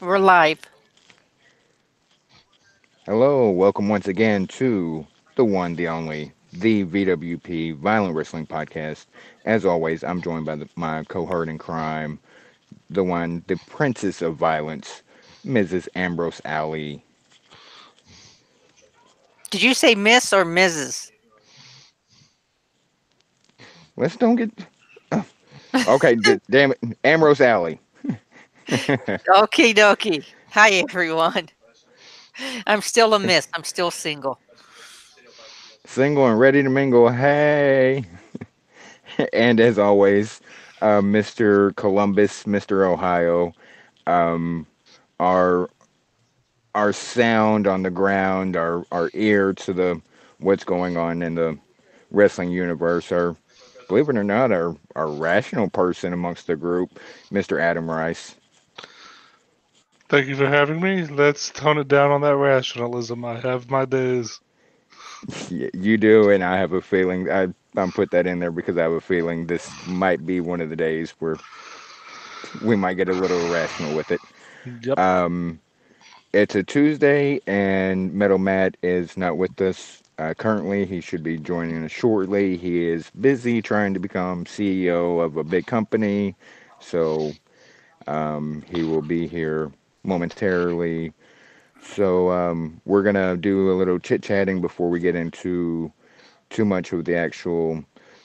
We're live. Hello, welcome once again to the one, the only, the VWP Violent Wrestling Podcast. As always, I'm joined by my cohort in crime, the one, the Princess of Violence, Mrs. Ambrose Alley. Did you say Miss or Mrs.? Let's don't get. uh, Okay, damn it, Ambrose Alley. Okie dokie. Hi, everyone. I'm still a miss. I'm still single. Single and ready to mingle. Hey, and as always, Mr. Columbus, Mr. Ohio. Um, our our sound on the ground, our ear to the what's going on in the wrestling universe, our believe it or not, our rational person amongst the group, Mr. Adam Rice. Thank you for having me. Let's tone it down on that rationalism. I have my days. You do, and I have a feeling I'm put that in there because I have a feeling this might be one of the days where we might get a little irrational with it. Yep. Um, it's a Tuesday, and Metal Matt is not with us currently. He should be joining us shortly. He is busy trying to become CEO of a big company, so he will be here momentarily. So we're gonna do a little chit chatting before we get into too much of the actual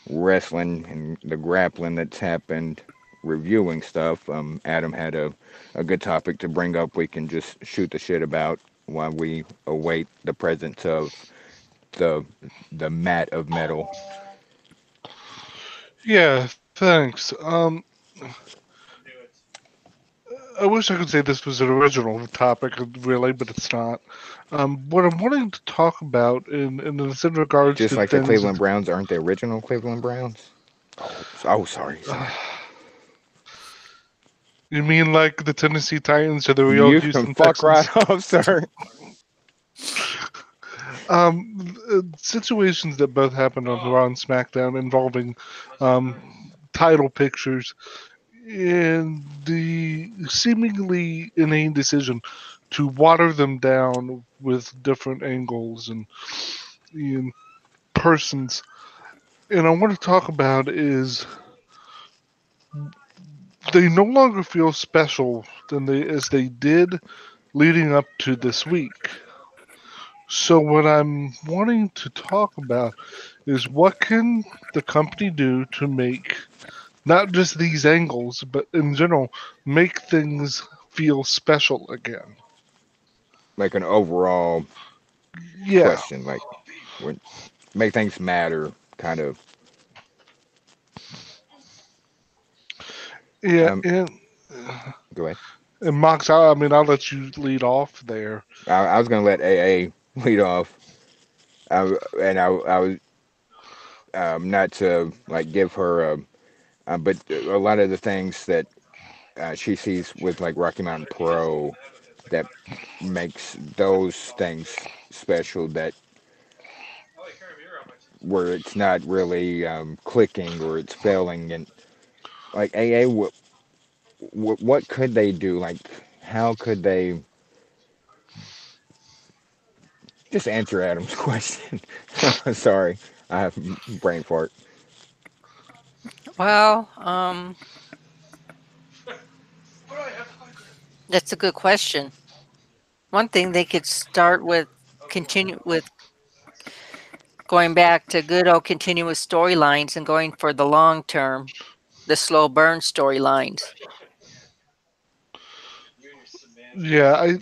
wrestling and the grappling that's happened, reviewing stuff. Adam had a good topic to bring up. We can just shoot the shit about while we await the presence of the the mat of metal. Yeah, thanks. I wish I could say this was an original topic, really, but it's not. What I'm wanting to talk about, and it's in regards Just to like the things. Cleveland Browns aren't the original Cleveland Browns. Oh, sorry. You mean like the Tennessee Titans or the real You can Houston fuck right Texans? off, sir. Situations that both happened on Raw and SmackDown involving title pictures and the seemingly inane decision to water them down with different angles and persons. And I want to talk about is they no longer feel special than they as they did leading up to this week. So what I'm wanting to talk about is what can the company do to make not just these angles, but in general, make things feel special again. Like an overall Yeah, question, like when make things matter, kind of. yeah, Um, Go ahead. and Mox, I mean, I'll let you lead off there. I was gonna let AA lead off, and I was not to like give her, but a lot of the things that she sees with like Rocky Mountain Pro that makes those things special. That where it's not really clicking or it's failing, and like AA, what could they do? Like, how could they just answer Adam's question? Sorry, I have brain fart. Well, that's a good question. One thing they could start with, continue with going back to good old continuous storylines and going for the long term, the slow burn storylines. Yeah,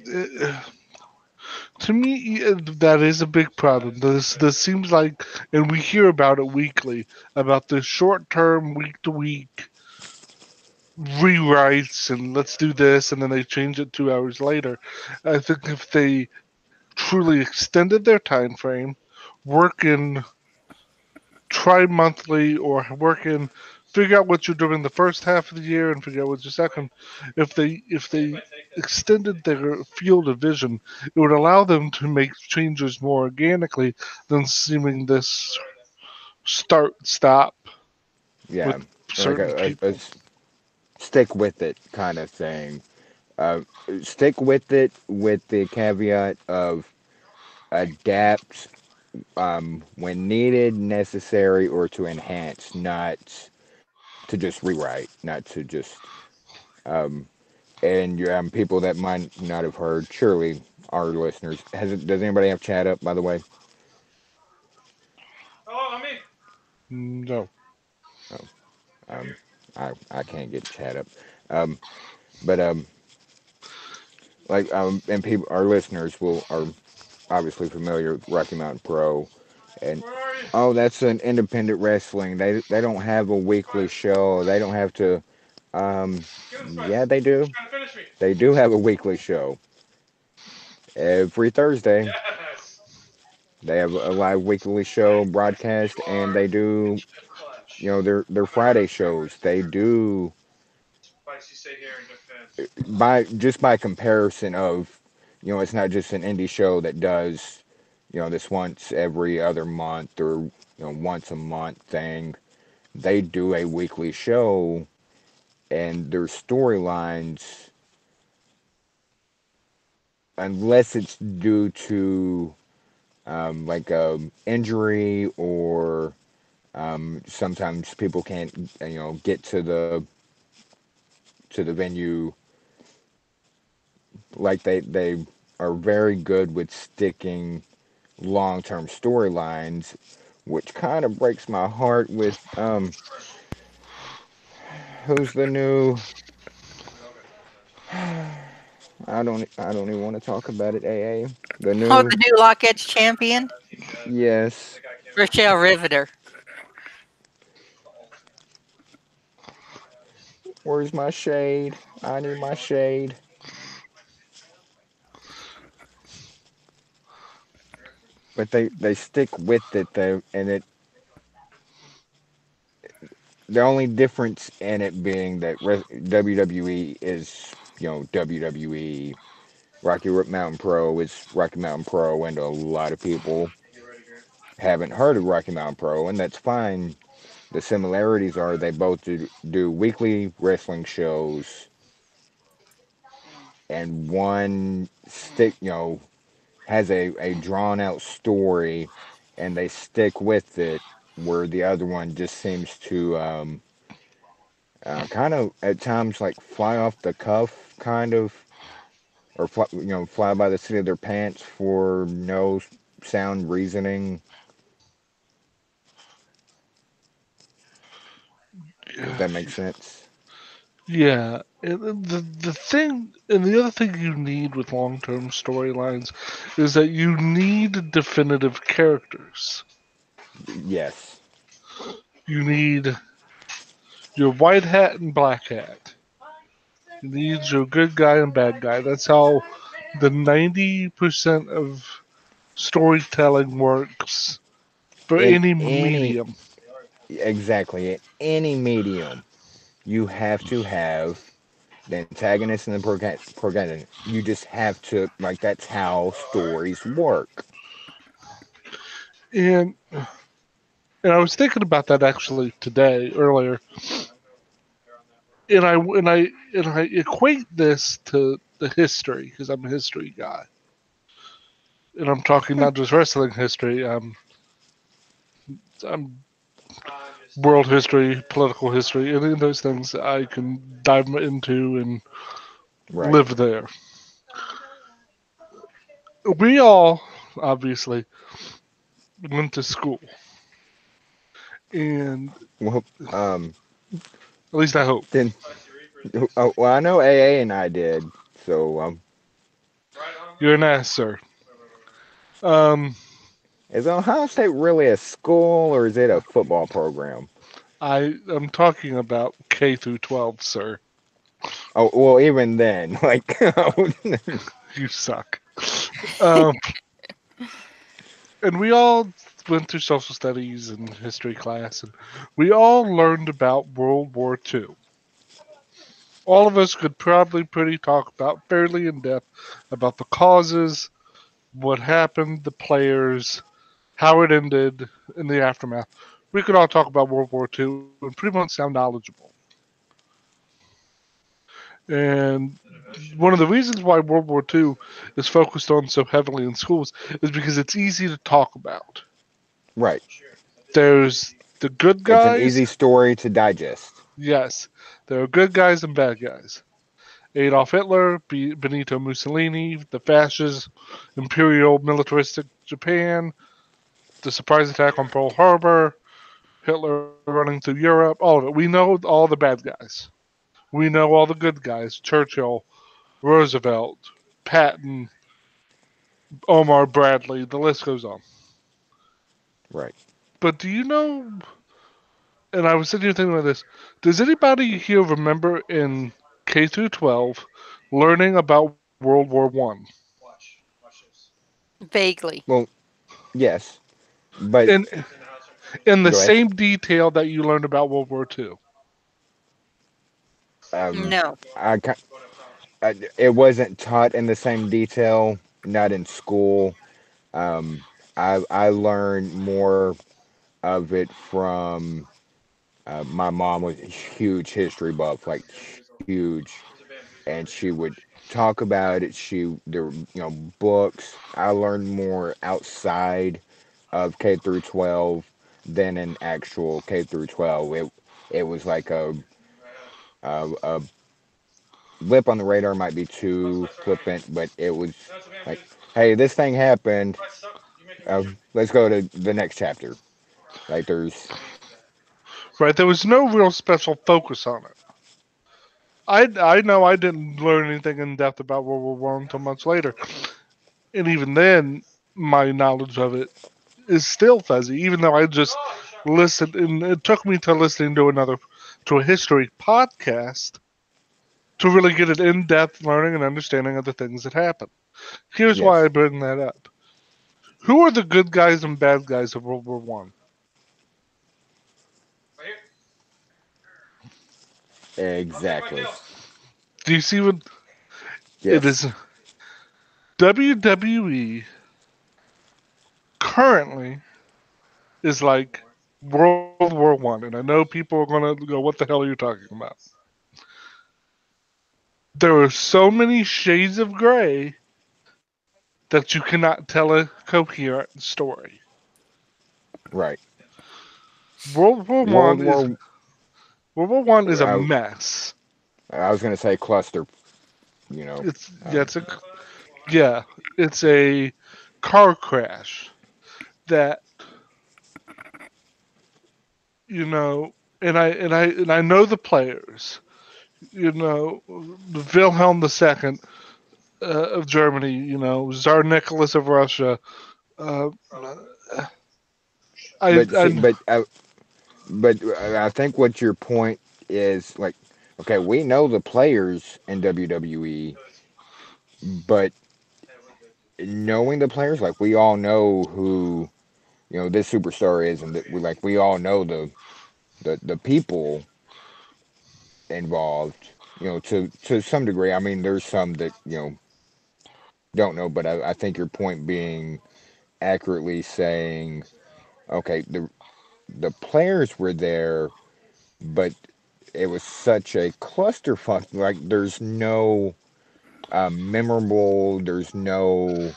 to me that is a big problem. This seems like, and we hear about it weekly about the short term, week to week rewrites and let's do this, and then they change it 2 hours later. I think if they truly extended their time frame, work in tri monthly or work in figure out what you're doing the first half of the year and figure out what's your second. If they extended their field of vision, it would allow them to make changes more organically than seeming this start stop with Yeah, like certain people. stick with it kind of thing. Uh, Stick with it with the caveat of adapt when needed, necessary, or to enhance, not to just rewrite, not to just. And people that might not have heard, surely our listeners, does anybody have chat up, by the way? No. Oh, um, I can't get chat up. Um, but and people, our listeners are obviously familiar with Rocky Mountain Pro, and oh, that's an independent wrestling. They don't have a weekly show. They don't have to. Um, yeah, they do. They do have a weekly show every Thursday. They have a live weekly show broadcast, and they do their Friday shows. They do by comparison of it's not just an indie show that does this once every other month or once a month thing. They do a weekly show, and their storylines, unless it's due to like a injury or sometimes people can't get to the venue, like they are very good with sticking long-term storylines, which kind of breaks my heart with who's the new I don't even want to talk about it. AA, the Oh, new the new Lock Edge champion, yes. Rochelle Riveter. Where's my shade? I need my shade. But they stick with it though, and the only difference in it being that WWE is WWE. Rocky Mountain Pro is Rocky Mountain Pro, and a lot of people haven't heard of Rocky Mountain Pro, and that's fine. The similarities are they both do weekly wrestling shows, and one has a drawn out story, and they stick with it, where the other one just seems to kind of at times like fly off the cuff, kind of, or fly by the seat of their pants for no sound reasoning, if that makes sense. Yeah, and the thing, and the other thing you need with long term storylines is that you need definitive characters. Yes. You need your white hat and black hat. You need your good guy and bad guy. That's how the 90% of storytelling works for In any any medium. Exactly, in any medium, you have to have the antagonist and the protagonist. You just have to, like, that's how stories work. And and I was thinking about that actually today earlier, and I equate this to the history because I'm a history guy, and I'm talking not just wrestling history. I'm world history, political history, any of those things I can dive into and Right. live there. We all obviously went to school, and Well, at least I hope then, well, I know AA and I did. So, you're an ass, sir. Um, is Ohio State really a school or is it a football program? I'm talking about K through 12, sir. Oh, well, even then, like, You suck. Um, and we all went through social studies and history class, and we all learned about World War II. All of us could probably pretty talk about fairly in depth about the causes, what happened, the players, how it ended, in the aftermath. We could all talk about World War II and pretty much sound knowledgeable. And one of the reasons why World War II is focused on so heavily in schools is because it's easy to talk about. Right. There's the good It's an guys. easy story to digest. Yes, there are good guys and bad guys. Adolf Hitler, Benito Mussolini, the fascist, imperial militaristic Japan, the surprise attack on Pearl Harbor, Hitler running through Europe, all of it. We know all the bad guys. We know all the good guys: Churchill, Roosevelt, Patton, Omar Bradley. The list goes on. Right. But do you know? And I was sitting here thinking about this. Does anybody here remember in K through 12 learning about World War One Vaguely. Well, yes, but in in the go ahead. same detail that you learned about World War Two? Um, No. I, it wasn't taught in the same detail, not in school. Um, I learned more of it from my mom was a huge history buff, like huge, and she would talk about it. There were, books. I learned more outside of K through 12 than in actual K through 12. It was like a blip on the radar might be too flippant, but it was like, hey, this thing happened. Let's go to the next chapter. Like there's Right, there was no real special focus on it. I know I didn't learn anything in depth about World War One until much later, and even then, my knowledge of it is still fuzzy. Even though I just listened, and it took me to listening to a history podcast to really get an in-depth learning and understanding of the things that happened. Here's why I yes, bring that up. Who are the good guys and bad guys of World War One? exactly. Do you see what it Yes, is? WWE currently is like World War One, and I know people are gonna go, "What the hell are you talking about?" There are so many shades of gray that you cannot tell a coherent story. right. World War World One is War. World War One is a I, mess. I was gonna say cluster. You know. It's yeah, Um, it's a yeah, it's a car crash that you know, and I know the players. You know, Wilhelm II of Germany. You know, Tsar Nicholas of Russia. Uh, I, but see, I but I think what your point is like. Okay, we know the players in WWE, but knowing the players, like we all know who this superstar is, and that we all know the people involved. To some degree. I mean, there's some that don't know, but I think your point being accurately saying, okay, the players were there, but it was such a clusterfuck. Like there's no memorable. There's no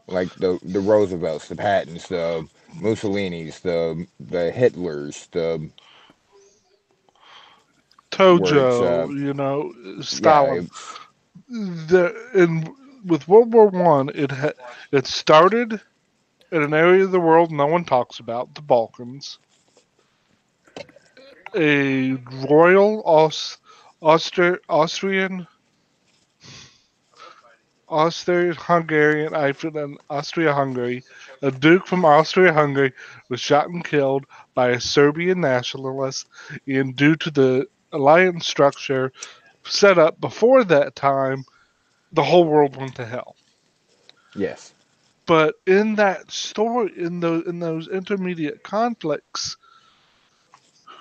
like the Roosevelts, the Pattons, the Mussolinis, the Hitlers, the where it's Tojo, you know, yeah, Stalin. it's In with World War One, it started in an area of the world no one talks about, the Balkans. A royal Austrian, Hungarian, and Austria-Hungary, a duke from Austria-Hungary was shot and killed by a Serbian nationalist, and due to the alliance structure set up before that time, the whole world went to hell. yes, But in that story, in those intermediate conflicts,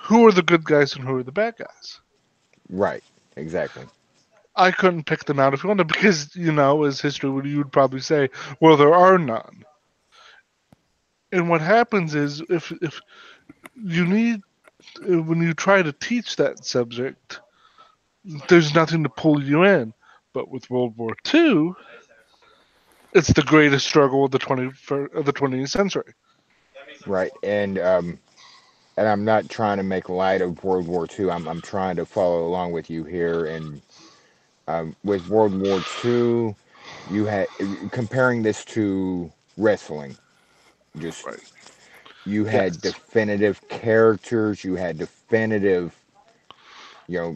who are the good guys and who are the bad guys? right, exactly, I couldn't pick them out if you wanted because as history would you would probably say, well, there are none. And what happens is if you need when you try to teach that subject, there's nothing to pull you in. But with World War II, it's the greatest struggle of the 20th century. Right. And I'm not trying to make light of World War II. I'm trying to follow along with you here. And with World War II, you had comparing this to wrestling. Just Right. you had Yes. definitive characters. You had definitive,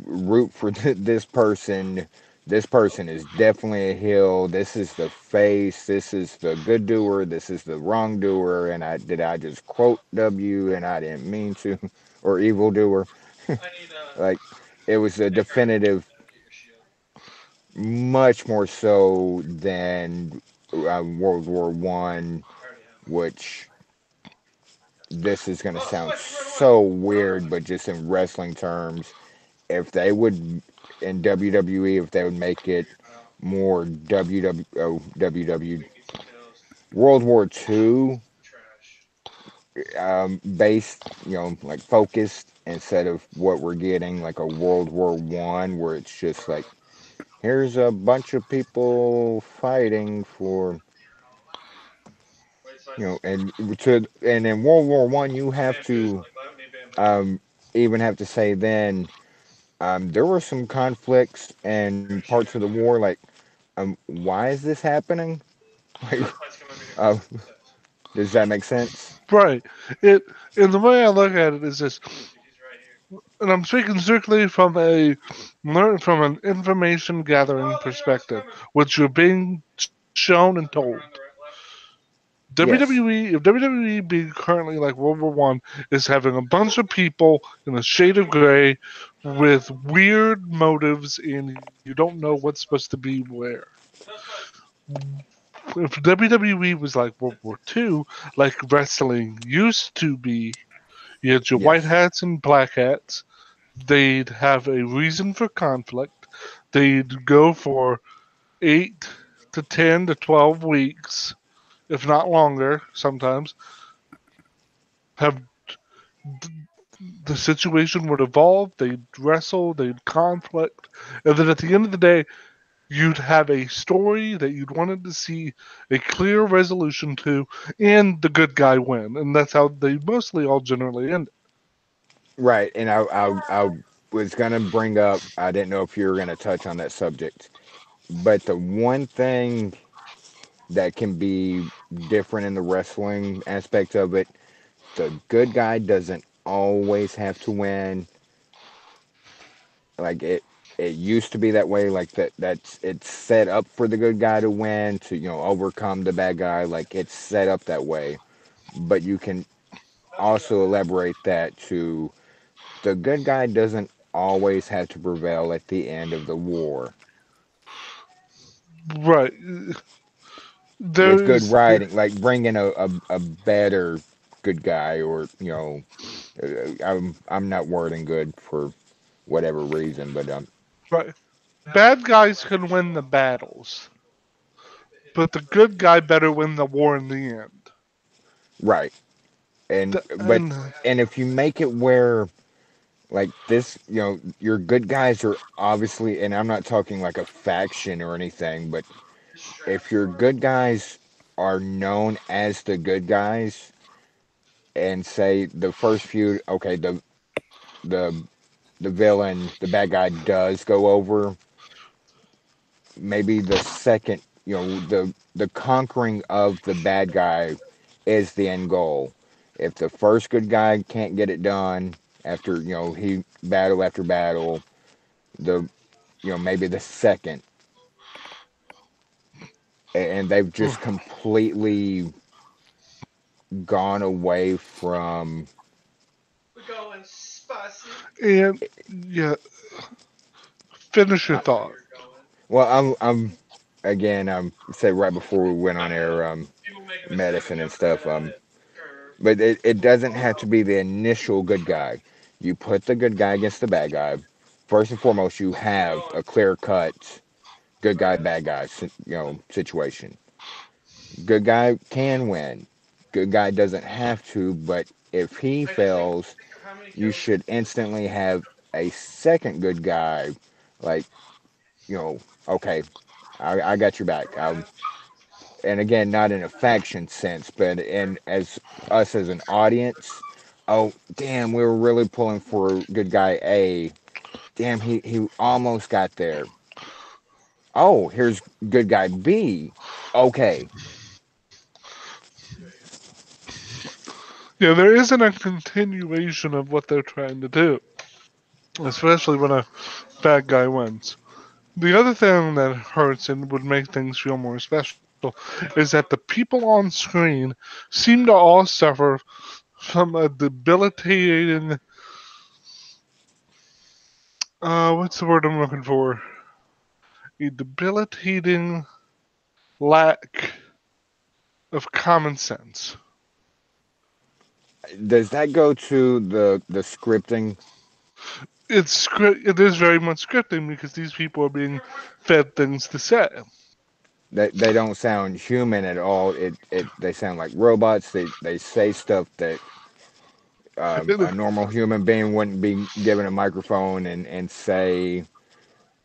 root for this person. This person is definitely a heel. This is the face. This is the good doer. This is the wrong doer. And I just quote W and I didn't mean to, or evil doer. Like it was a definitive, much more so than World War One, which this is going to sound so weird, but just in wrestling terms, if they would in WWE, if they would make it more WW World War Two based, like focused instead of what we're getting like a World War One, where it's just like here's a bunch of people fighting for and in World War One you have to um, even have to say then there were some conflicts and parts of the war like why is this happening? Like, uh, does that make sense? Right. It and the way I look at it is this, and I'm speaking strictly from from an information gathering perspective, which you're being shown and told. Yes. WWE, if WWE being currently like World War One, is having a bunch of people in a shade of gray with weird motives, and you don't know what's supposed to be where. If WWE was like World War Two, like wrestling used to be, you had your white Yes. hats and black hats. They'd have a reason for conflict. They'd go for 8 to 10 to 12 weeks, if not longer, sometimes. Have the situation would evolve. They'd wrestle. They'd conflict, and then at the end of the day, you'd have a story that you'd wanted to see a clear resolution to, and the good guy win. And that's how they mostly all generally end. Right. And I was gonna bring up. I didn't know if you were gonna touch on that subject, but the one thing that can be different in the wrestling aspect of it, the good guy doesn't always have to win. Like it used to be that way. Like that's it's set up for the good guy to win to overcome the bad guy. Like it's set up that way. But you can also elaborate that to the good guy doesn't always have to prevail at the end of the war Right. with good There's the, writing, like bringing a better good guy, or I'm not wording good for whatever reason, but right. Bad guys can win the battles, but the good guy better win the war in the end. right. and The, but and and if you make it where like this, your good guys are obviously, and I'm not talking like a faction or anything, but if your good guys are known as the good guys, and say the first feud, okay, the the villain, the bad guy does go over, maybe the second, the conquering of the bad guy is the end goal. If the first good guy can't get it done after, he battle after battle, the maybe the second, and they've just completely gone away from and yeah, finish your uh, thought. well, I'm again, say right before we went on air, medicine and stuff, but it doesn't have to be the initial good guy. You put the good guy against the bad guy. First and foremost, you have a clear cut good guy, bad guy, situation. Good guy can win. Good guy doesn't have to, but if he fails, you should instantly have a second good guy, Like, you know, okay, I got your back. And again, not in a faction sense, but in as us as an audience. Oh, damn, we were really pulling for good guy A. Damn, he almost got there. Oh, here's good guy B. Okay, Yeah, there isn't a continuation of what they're trying to do, especially when a bad guy wins. The other thing that hurts and would make things feel more special is that the people on screen seem to all suffer from a debilitating, what's the word I'm looking for? A debilitating lack of common sense. does that go to the scripting? It is very much scripting because these people are being fed things to say. They don't sound human at all. It they sound like robots. They say stuff that a normal human being wouldn't be given a microphone and say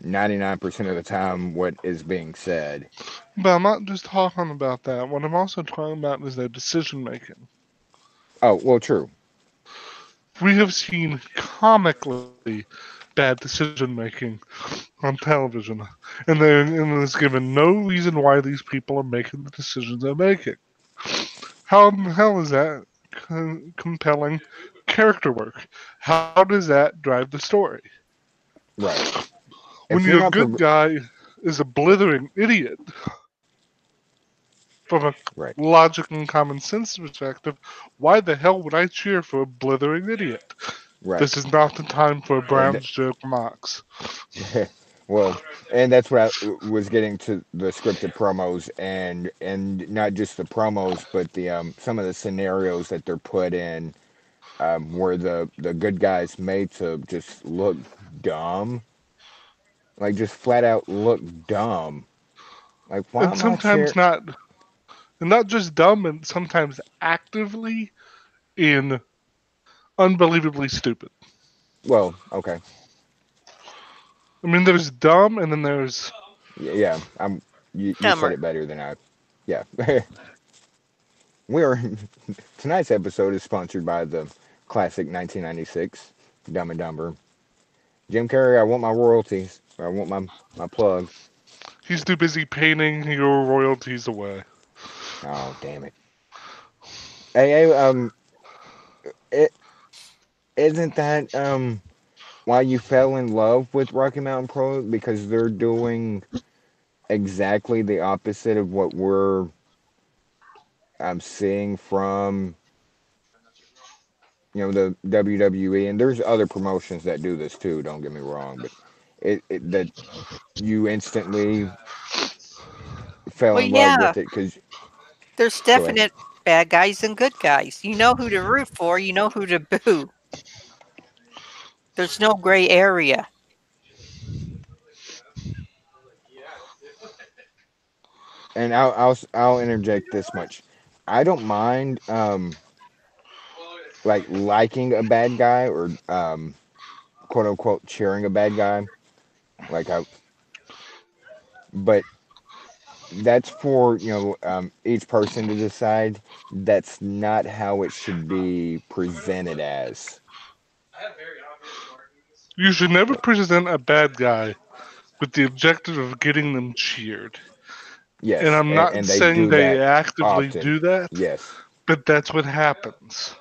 99% of the time what is being said. But I'm not just talking about that. What I'm also talking about is their decision making. Oh, well, true. We have seen comically bad decision making on television, and there's given no reason why these people are making the decisions they're making. How in the hell is that compelling character work? How does that drive the story? Right. When If you're your not good guy is a blithering idiot, from a right, logic and common sense perspective, why the hell would I cheer for a blithering idiot? right. This is not the time for And Brown's joke mocks. well, and that's what I was getting to the scripted promos and not just the promos, but the some of the scenarios that they're put in where the good guys made to just look dumb, like just flat out look dumb. Like, why And am I sometimes cheering? not, and not just dumb, and sometimes actively and unbelievably stupid. Well, okay, I mean, there's dumb, and then there's. yeah, I'm. You said Dumber. it better than I. Yeah, we are. Tonight's episode is sponsored by the classic 1996 Dumb and Dumber. Jim Carrey, I want my royalties. I want my plug. He's too busy painting your royalties away. Oh, damn it. Hey, it, isn't that why you fell in love with Rocky Mountain Pro? Because they're doing exactly the opposite of what we're seeing from the WWE, and there's other promotions that do this too. Don't get me wrong, but that you instantly fell Well, in love yeah, with it because there's go ahead. definite bad guys and good guys. You know who to root for, you know who to boo. There's no gray area. And I'll interject this much. I don't mind like liking a bad guy or quote unquote cheering a bad guy. Like I, but that's for each person to decide. That's not how it should be presented as. You should never Like, present a bad guy with the objective of getting them cheered. And yes, I'm not and they saying do they that actively often. do that, Yes, but that's what happens.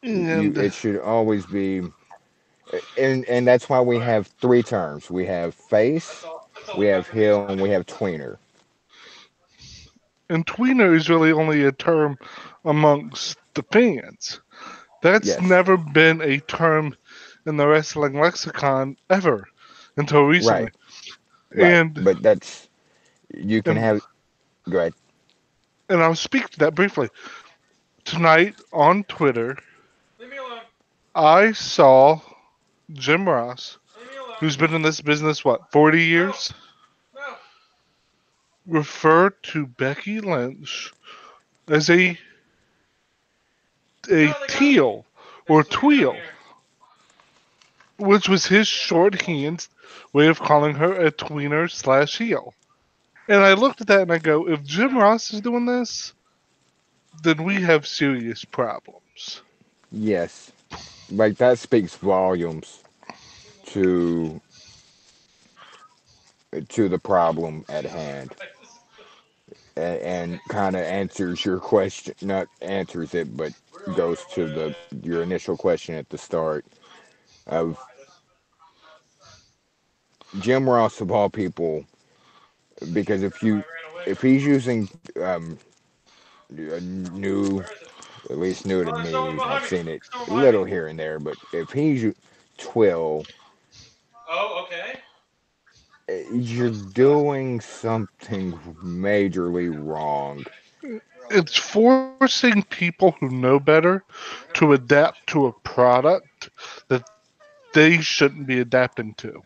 you. And It should always be, and that's why we have three terms. We have face, we have heel, and we have tweener. and tweener is really only a term amongst the fans. That's Yes, never been a term in the wrestling lexicon ever until recently. right, right. And But that's you can and, have. Go ahead. and I'll speak to that briefly. Tonight on Twitter, I saw Jim Ross, who's been in this business what 40 years, refer to Becky Lynch as a teal or tweel. which was his shorthand way of calling her a tweener slash heel. And I looked at that and I go, if Jim Ross is doing this, then we have serious problems. Yes, like that speaks volumes to the problem at hand, and kind of answers your question. Not answers it, but goes to the your initial question at the start of Jim Ross of all people. Because if he's using a new, at least new to me, I've seen it a little here and there, but if he's Twill, you're doing something majorly wrong. It's forcing people who know better to adapt to a product that they shouldn't be adapting to.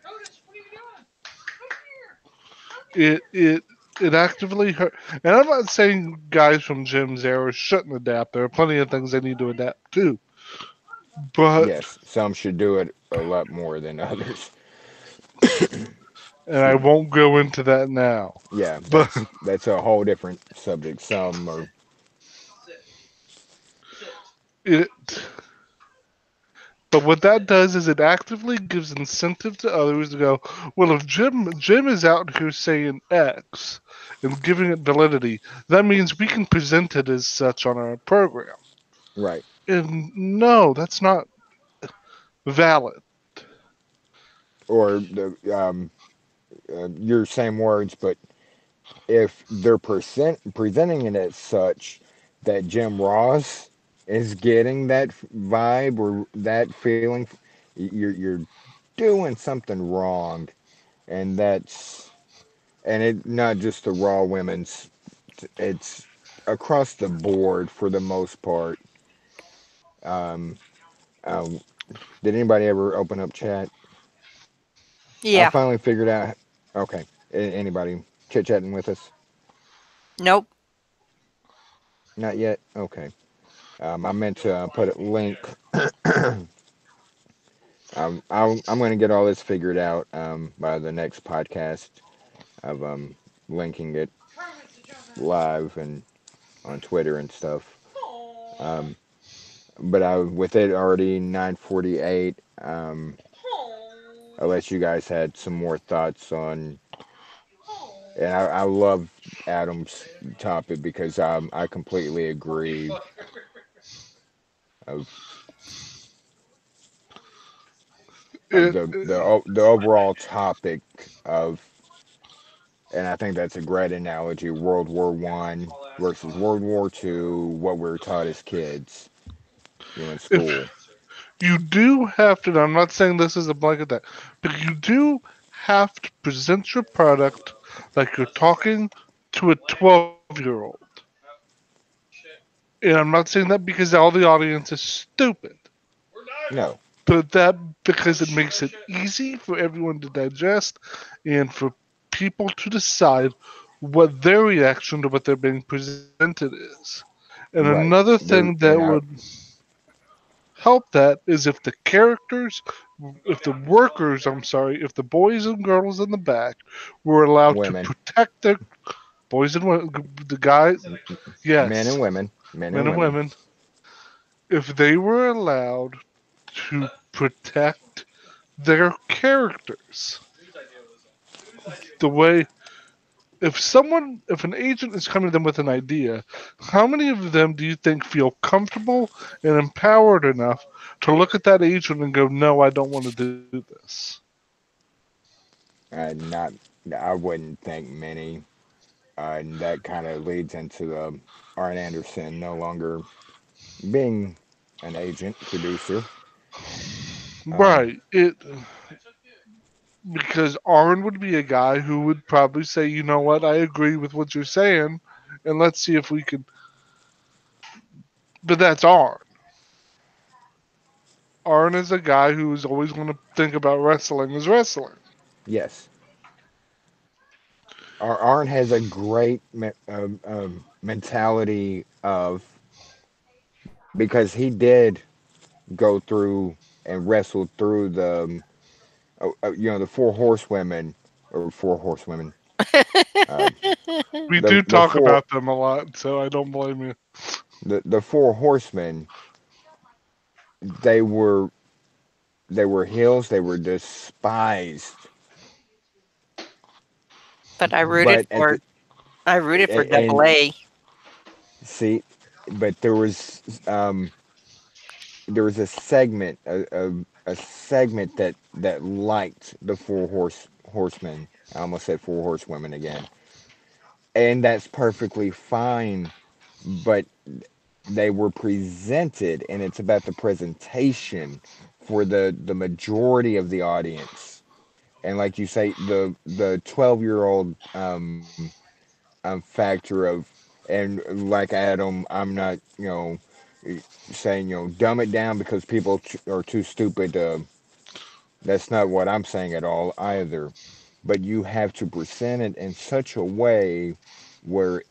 It actively hurt. And I'm not saying guys from Jim's era shouldn't adapt. There are plenty of things they need to adapt to. But Yes, some should do it a lot more than others. and I Excuse me. won't go into that now. Yeah, But that's a whole different subject. Some are it but what that does is it actively gives incentive to others to go, well, if Jim is out here saying X and giving it validity, that means we can present it as such on our program. right, And no, that's not valid. or the your same words, but if they're presenting it as such that Jim Ross is getting that vibe or that feeling, you're doing something wrong, and that's and it not just the Raw women's, it's across the board for the most part. Um, um, did anybody ever open up chat? I Yeah. finally figured out. Okay, anybody chit chatting with us? Nope. Not yet. Okay. I meant to put a link. I'm going to get all this figured out by the next podcast of linking it live and on Twitter and stuff. Um, but with it already 9:48, unless you guys had some more thoughts on, and I love Adam's topic because I completely agree of It, the overall topic of, and I think that's a great analogy. World War I versus World War II. What we were taught as kids, in school. if you do have to, I'm not saying this is a blanket that, but you do have to present your product like you're talking to a 12-year-old. And I'm not saying that because all the audience is stupid, No, but that because it makes it easy for everyone to digest and for people to decide what their reaction to what they're being presented is. And right. another thing There that and would I help that is if the characters, if the workers, I'm sorry, if the boys and girls in the back were allowed to women, protect their boys and the guys, men yes, and women, men men and and women. women, if they were allowed to protect their characters the way if an agent is coming to them with an idea, how many of them do you think feel comfortable and empowered enough to look at that agent and go, no, I don't want to do this? Not, I wouldn't think many. And that kind of leads into the Arn Anderson no longer being an agent producer. Um, Right. It because Arn would be a guy who would probably say, you know what, I agree with what you're saying, and let's see if we can. But that's Arn. Arn is a guy who is always going to think about wrestling as wrestling. yes, Arn has a great mentality of, because he did go through. and wrestled through the four horsewomen or four horsewomen. Uh, We the do the talk four about them a lot, so I don't blame you. the four horsemen. They were they were heels. They were despised, But I rooted but at for the Double and A. see, but there was a segment a segment that liked the four horsemen. I almost said four horsewomen again, and that's perfectly fine. But they were presented, and it's about the presentation for the majority of the audience. And like you say, the 12-year-old factor of, and like Adam, I'm not saying dumb it down because people are too stupid to. That's not what I'm saying at all either. But you have to present it in such a way where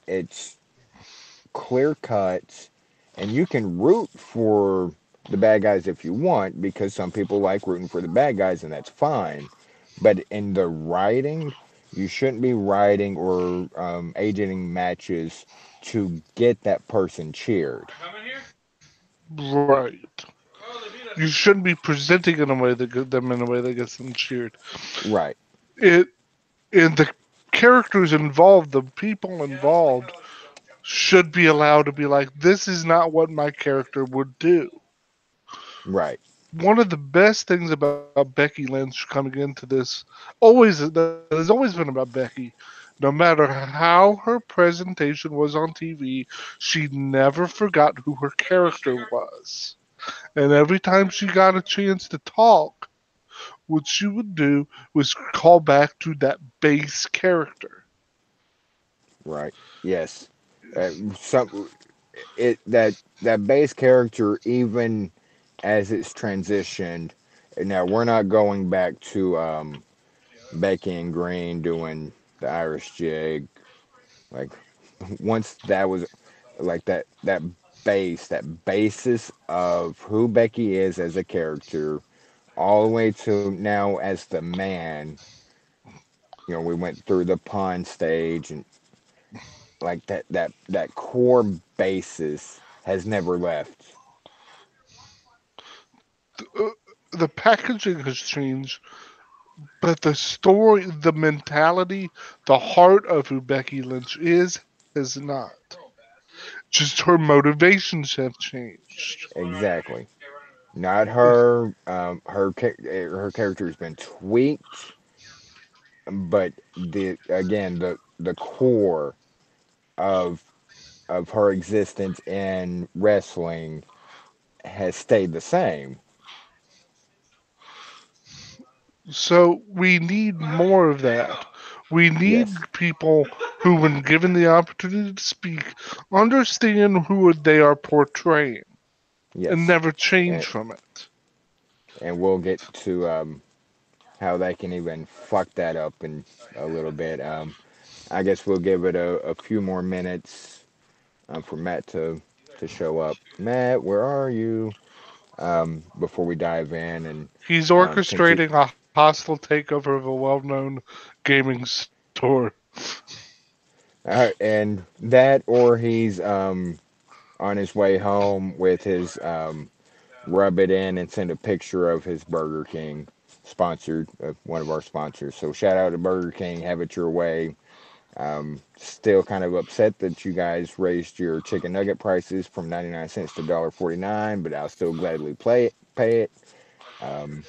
it's clear cut, and you can root for the bad guys if you want, because some people like rooting for the bad guys, and that's fine. But in the writing, you shouldn't be writing or agenting matches to get that person cheered. Right. You shouldn't be presenting in a way that them in a way that gets them cheered. Right, It and the characters involved, the people involved, should be allowed to be like, this is not what my character would do. right, One of the best things about Becky Lynch coming into this, always that has always been about Becky, no matter how her presentation was on TV, she never forgot who her character was. And every time she got a chance to talk, what she would do was call back to that base character. right. Yes. Some it that base character, even as it's transitioned. Now we're not going back to Becky and Green doing the Irish jig. Like once that was like that basis of who Becky is as a character, all the way to now as the man. We went through the pawn stage, and like that core basis has never left. Uh, The packaging has changed, but the story, the mentality, the heart of who Becky Lynch is has not. Just her motivations have changed. Exactly. Not her. Her character has been tweaked, but the core of her existence in wrestling has stayed the same. So we need more of that. We need Yes, people who, when given the opportunity to speak, understand who they are portraying and yes, never change and from it. we'll get to how they can even fuck that up in a little bit. I guess we'll give it a few more minutes for Matt to show up. Matt, where are you? Before we dive in and He's continue. orchestrating a hostile takeover of a well-known gaming store. And that, or he's on his way home with his rub it in and send a picture of his Burger King sponsored, one of our sponsors. So shout out to Burger King, have it your way. Still kind of upset that you guys raised your chicken nugget prices from 99 cents to $1.49, but I'll still gladly pay it. Um,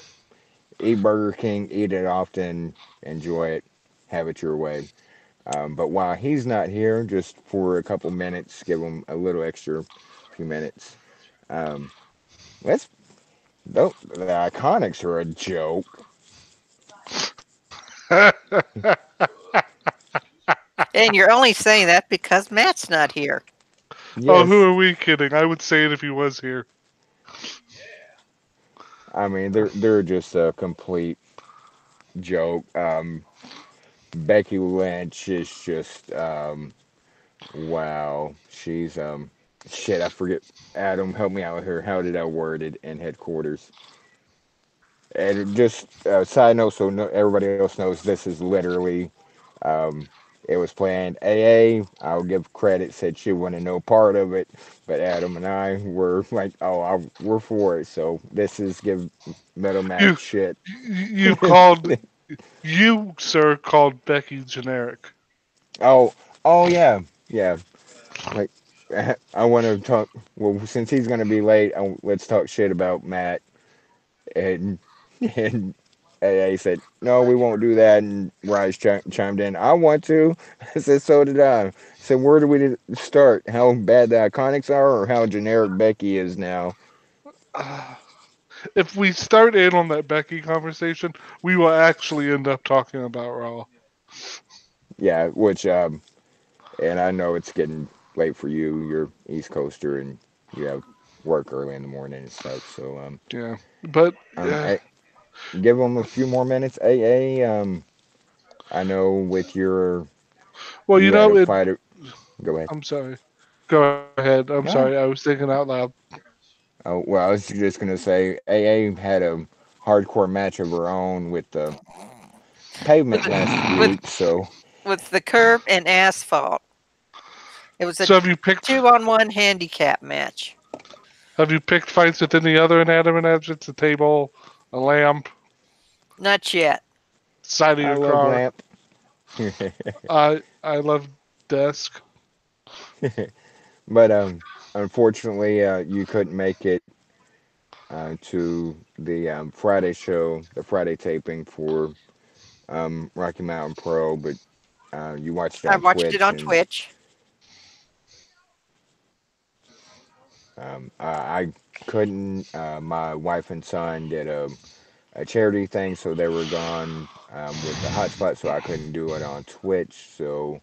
Eat Burger King, eat it often, enjoy it, have it your way. But while he's not here, just for a couple minutes, give him a little extra few minutes. Um, let's. The Iconics are a joke. And you're only saying that because Matt's not here. Oh, who Yes, are we kidding? I would say it if he was here. I mean they're just a complete joke. Becky Lynch is just wow. She's shit. I forget. Adam, help me out here. How did I word it in headquarters? And just side note, so no, everybody else knows, this is literally um, it was planned. I'll give credit, said she wanted no part of it, but Adam and I were like, oh, we're for it. So this is give Metal You Matt shit. you called you sir called Becky generic. Oh, oh yeah, yeah. Like I want to talk. Well, since he's gonna be late, let's talk shit about Matt. And and AA said, no, we won't do that. And Rise chimed in, I want to. I said, so did I. I said, where do we start? How bad the Iconics are, or how generic Becky is now? If we start in on that Becky conversation, we will actually end up talking about Raw. Yeah, which and I know it's getting late for you. You're East Coaster, and you have work early in the morning and stuff. So Yeah, but um, I, give them a few more minutes. AA, I know with your well, you you had a know, fighter. Go ahead. I'm sorry. Go ahead. I'm sorry. I No. was thinking out loud. Oh, well, I was just gonna say AA had a hardcore match of her own with the with pavement last the, with week, so with the curb and asphalt. It was a So have you picked 2-on-1 handicap match. fights with any other inanimate objects? A table, a lamp, Not yet. side of I your love car. Lamp. I love desk. But unfortunately, you couldn't make it to the Friday show, the Friday taping for Rocky Mountain Pro, but you watched it I on watched it Twitch, on and Twitch. I couldn't. My wife and son did a charity thing, so they were gone with the hotspot, so I couldn't do it on Twitch. So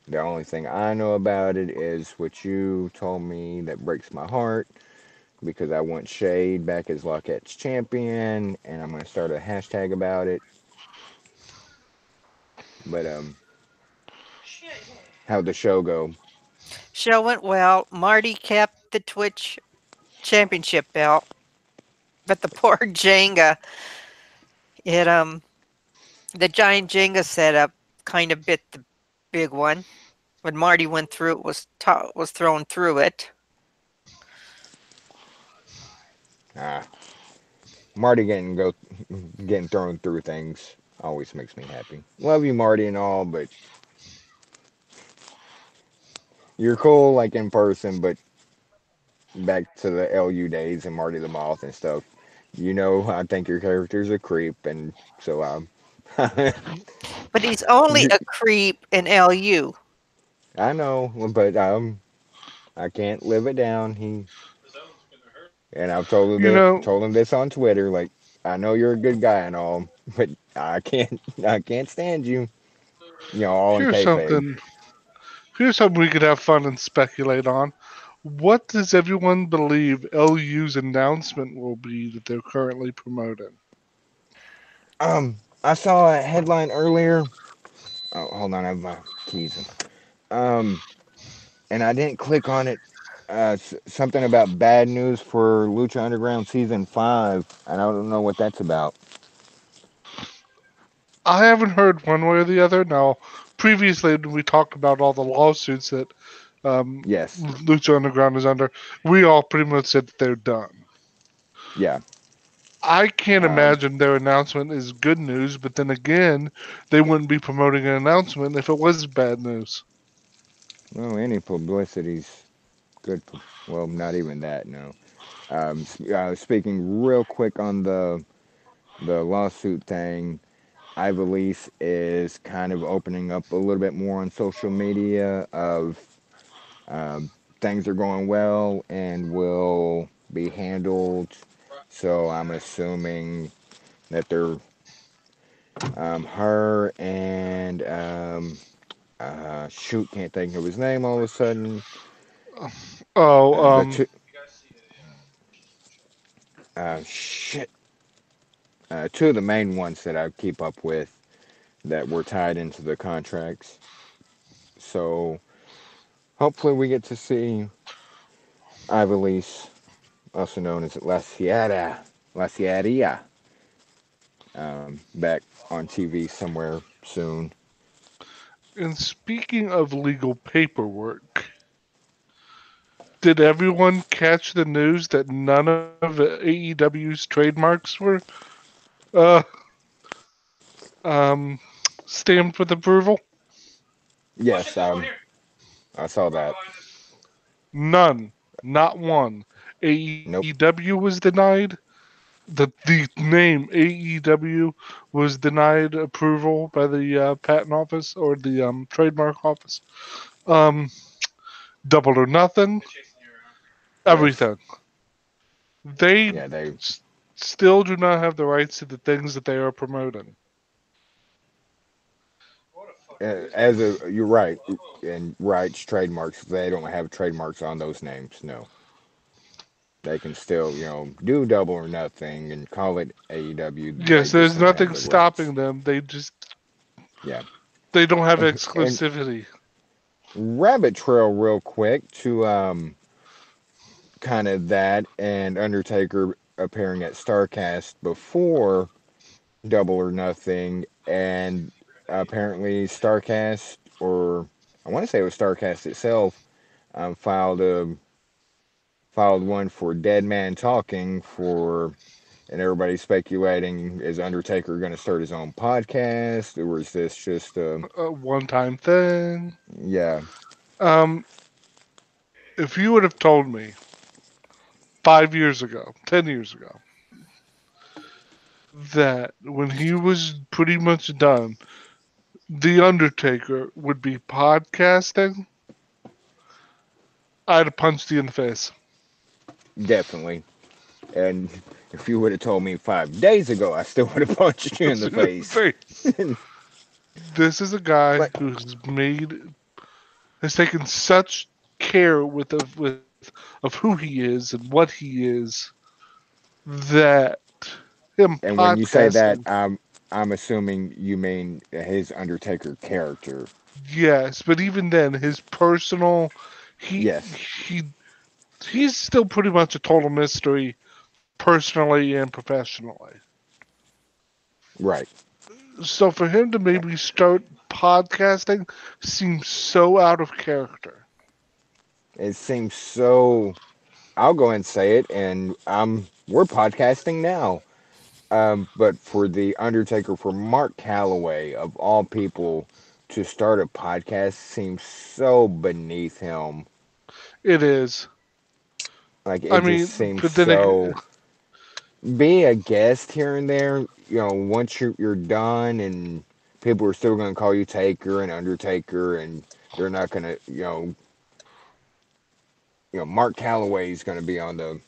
the only thing I know about it is what you told me that breaks my heart because I want Shade back as Lockett's champion, and I'm gonna start a hashtag about it. But how'd the show go? Show went well. Marty kept the Twitch championship belt, but the poor Jenga, it the giant Jenga setup kind of bit the big one. When Marty went through it, was thrown through it. Ah, Marty getting thrown through things always makes me happy. Love you, Marty, and all, but you're cool like in person, but back to the LU days and Marty the Moth and stuff. You know, I think your character's a creep, and so But he's only you, a creep in LU. I know, but I can't live it down. And I've You know, told him this on Twitter. Like, I know you're a good guy and all, but I can't stand you. You know, all in here's kayfabe. something. Here's something we could have fun and speculate on. What does everyone believe LU's announcement will be that they're currently promoting? I saw a headline earlier. Oh, hold on, I have my keys. Um, and I didn't click on it. Something about bad news for Lucha Underground season 5, and I don't know what that's about. I haven't heard one way or the other. Now, previously, when we talked about all the lawsuits that Yes, Lucha Underground is under, we all pretty much said that they're done. yeah. I can't Um, imagine their announcement is good news, but then again, they wouldn't be promoting an announcement if it was bad news. well, any publicity's good. Well, not even that. No. Speaking real quick on the lawsuit thing, Ivalise is kind of opening up a little bit more on social media of um, things are going well and will be handled. So I'm assuming that they're her and shoot, can't think of his name all of a sudden. Oh, The two shit, two of the main ones that I keep up with that were tied into the contracts. So hopefully we get to see Ivalise, also known as La Sierra, La Sierra, back on TV somewhere soon. And speaking of legal paperwork, did everyone catch the news that none of AEW's trademarks were uh, um, stamped with approval? Yes, I saw that. None, not one. Nope. AEW was denied. The name AEW was denied approval by the patent office or the trademark office. Um, Double or Nothing, Yes. everything. They Yeah, they s- still do not have the rights to the things that they are promoting. as a you're right, and rights trademarks. They don't have trademarks on those names. No, they can still do Double or Nothing and call it AEW. They Yes, just there's don't have nothing the rights. stopping them. Yeah, They don't have and exclusivity. rabbit trail real quick to kind of that and Undertaker appearing at Starcast before Double or Nothing, and apparently Starcast, or I want to say it was Starcast itself, filed one for Dead Man Talking for, and everybody's speculating, is Undertaker going to start his own podcast, or is this just A one-time thing. yeah, Um, if you would have told me 5 years ago, 10 years ago, that when he was pretty much done, The Undertaker would be podcasting, I'd have punched you in the face. definitely. And if you would have told me 5 days ago, I still would have punched you in Punched the you in the face. face. This is a guy Like, who's has taken such care of who he is and what he is that him and when you say that, podcasting, I'm assuming you mean his Undertaker character. yes, but even then, his personal, he Yes, he he's still pretty much a total mystery, personally and professionally. right. So for him to maybe start podcasting seems so out of character. It seems so. I'll go and say it, and we're podcasting now. But for the Undertaker, for Mark Calloway of all people to start a podcast seems so beneath him. It is. Like I it just mean, seems but then so. Be a guest here and there. Once you're done, and people are still going to call you Taker and Undertaker, and they're not going to. Mark Calloway's going to be on the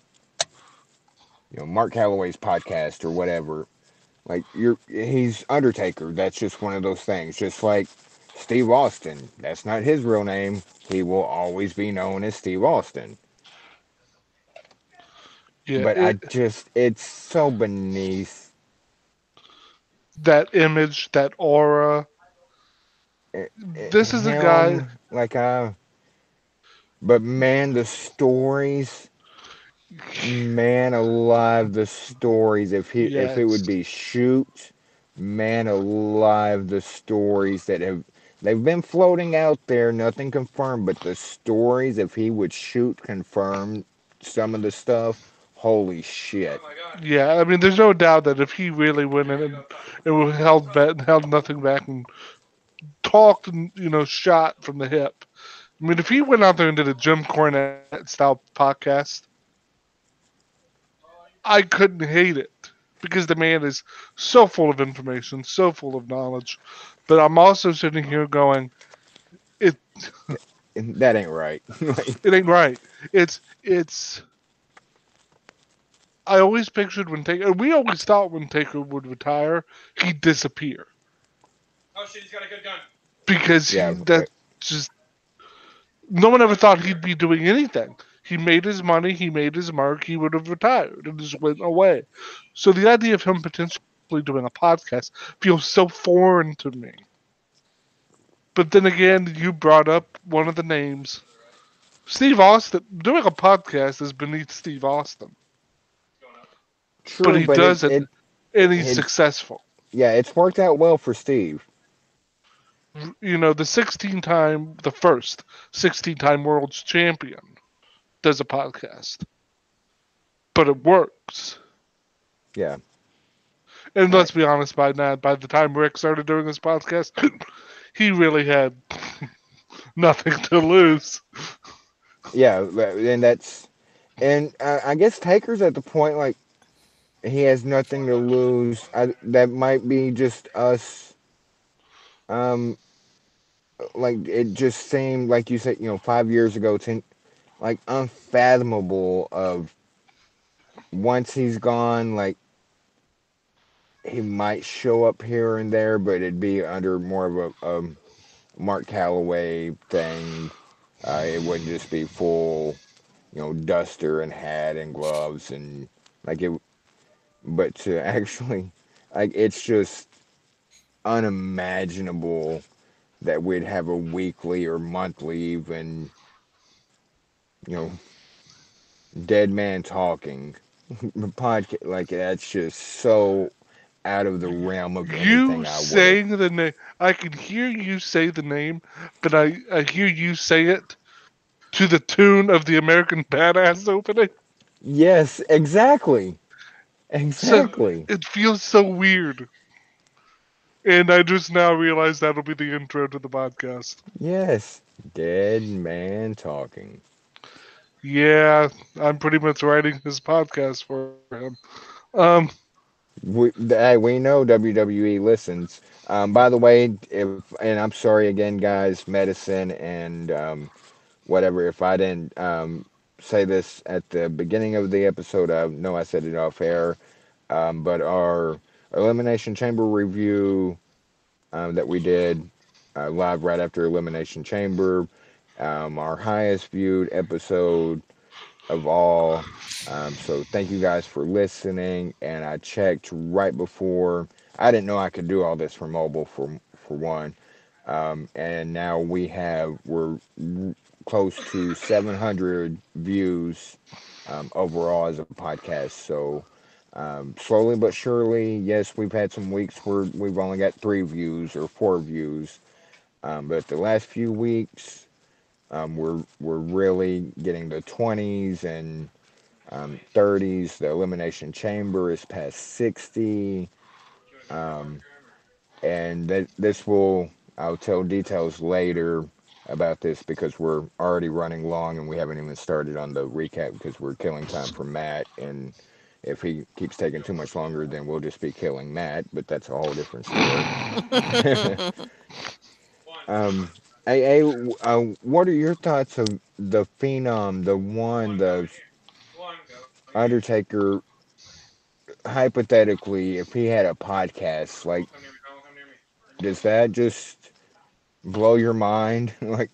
Mark Calloway's podcast or whatever. Like he's Undertaker. That's just one of those things. Just like Steve Austin. That's not his real name. He will always be known as Steve Austin. yeah, But it's so beneath that image, that aura. This is a guy. him. But man, the stories, man alive, the stories. If it would Yes, be shoot, man alive, the stories that they've been floating out there, nothing confirmed, but the stories, if he would shoot confirm some of the stuff, holy shit. yeah. I mean, there's no doubt that if he really went in and held nothing back and talked and shot from the hip. I mean, if he went out there and did a Jim Cornette style podcast, I couldn't hate it because the man is so full of information, so full of knowledge. But I'm also sitting here going, it That ain't right. Like, it ain't right. It's. I always pictured when Taker. We always thought when Taker would retire, he'd disappear because yeah, that just no one ever thought he'd be doing anything. He made his money, he made his mark, he would have retired and just went away. So the idea of him potentially doing a podcast feels so foreign to me. But then again, you brought up one of the names. Steve Austin. Doing a podcast is beneath Steve Austin. But true, he but does it. and he's It, successful. yeah, it's worked out well for Steve. The first 16-time world champion does a podcast, but it works. Yeah. And I, let's be honest, by the time Rick started doing this podcast, he really had nothing to lose. yeah, and I guess Taker's at the point like he has nothing to lose. That might be just us. Um, like it just seemed like you said, 5 years ago, like unfathomable. Of once he's gone, like he might show up here and there, but it'd be under more of a Mark Calloway thing. It wouldn't just be full, duster and hat and gloves and like it. But to actually, like, it's just unimaginable that we'd have a weekly or monthly, even, you know, dead man talking podcast. Like, that's just so out of the realm of You anything I would have. saying the name, I can hear you say the name, but I hear you say it to the tune of the American Badass opening. Yes, exactly. So Exactly. it feels so weird. And I just now realized that'll be the intro to the podcast. Yes. Dead man talking. Yeah, I'm pretty much writing his podcast for him. Um, We know WWE listens. By the way, and I'm sorry again, guys, medicine and whatever. If I didn't say this at the beginning of the episode, I know I said it off air. But our Elimination Chamber review that we did live right after Elimination Chamber, our highest viewed episode of all. So thank you guys for listening. And I checked right before. I didn't know I could do all this for mobile for one. And now we're close to 700 views overall as a podcast. So slowly but surely, yes, we've had some weeks where we've only got 3 views or 4 views, but the last few weeks we're really getting the 20s and 30s. The Elimination Chamber is past 60, um, and this will I'll tell details later about this because we're already running long and we haven't even started on the recap because we're killing time for Matt. And if he keeps taking too much longer, then we'll just be killing Matt. But that's a whole different story. um, what are your thoughts of the Phenom, the Undertaker? Hypothetically, if he had a podcast, like, does that just blow your mind? Like,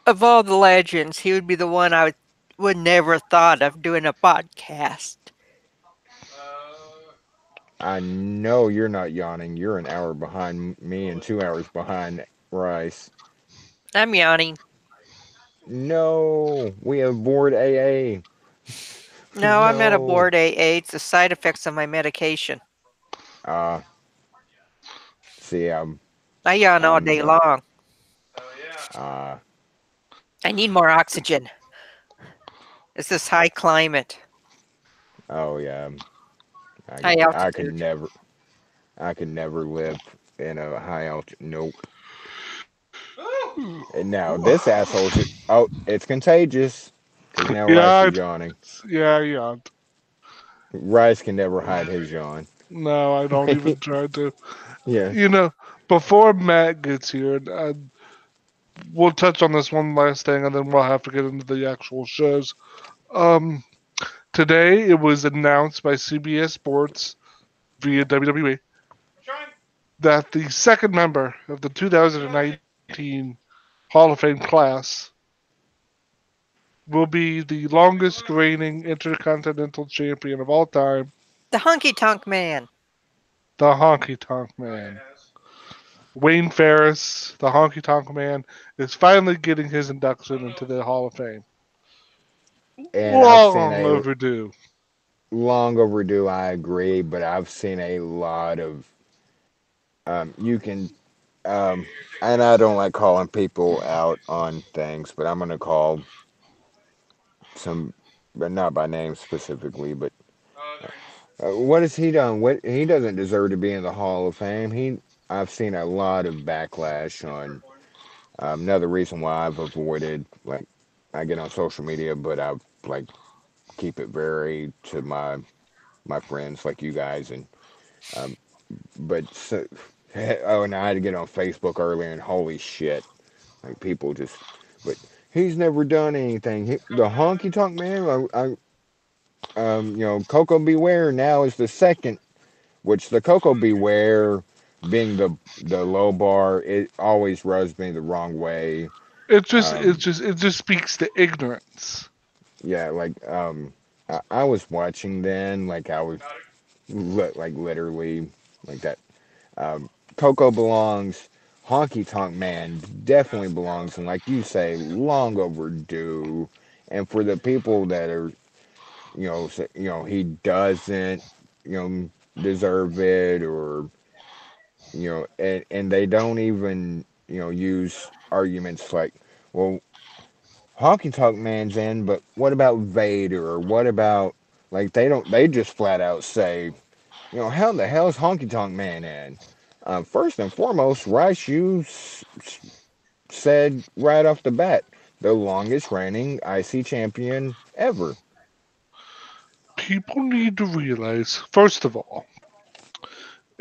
Of all the legends, he would be the one would never thought of doing a podcast. I know you're not yawning. You're an hour behind me and 2 hours behind Rice. I'm yawning. No, we have board AA. No, I'm not No. aboard AA. It's the side effects of my medication. Uh, see, I yawn all I'm day the, long. uh, I need more oxygen. It's this high climate, oh yeah, I high get that. altitude. I could never live in a high altitude. Nope. And now this asshole, oh, it's contagious because now Rice yeah, is yawning. yeah, yeah. Rice can never hide his yawn. No, I don't even try to. Yeah. You know, before Matt gets here, we'll touch on this one last thing, and then we'll have to get into the actual shows. Um, Today, it was announced by CBS Sports via WWE that the second member of the 2019 Hall of Fame class will be the longest reigning Intercontinental Champion of all time, The honky tonk man. the Honky Tonk Man. Wayne Ferris, the Honky Tonk Man, is finally getting his induction into the Hall of Fame. And I've seen Long a overdue. long overdue. I agree, but I've seen a lot of you can and I don't like calling people out on things, but I'm gonna call some, but not by name specifically. But what has he done? What he doesn't deserve to be in the Hall of Fame. I've seen a lot of backlash on another reason why I've avoided like I get on social media, but I like keep it very to my friends like you guys and um, but so, oh, and I had to get on Facebook earlier and holy shit, like people just, but he's never done anything. The honky tonk man, Coco Beware now is the second, which the Coco Beware being the low bar, it always rubs me the wrong way. Um, It just speaks to ignorance. yeah, like I was watching then, like I was like literally like that. Coco belongs. Honky Tonk Man definitely belongs, and like you say, long overdue. And for the people that are, he doesn't, deserve it, or and they don't even, use arguments like, well, Honky Tonk Man's in, but what about Vader, or what about like they just flat out say, how the hell is Honky Tonk Man in? First and foremost, Rice, said right off the bat, the longest reigning IC champion ever. People need to realize, first of all,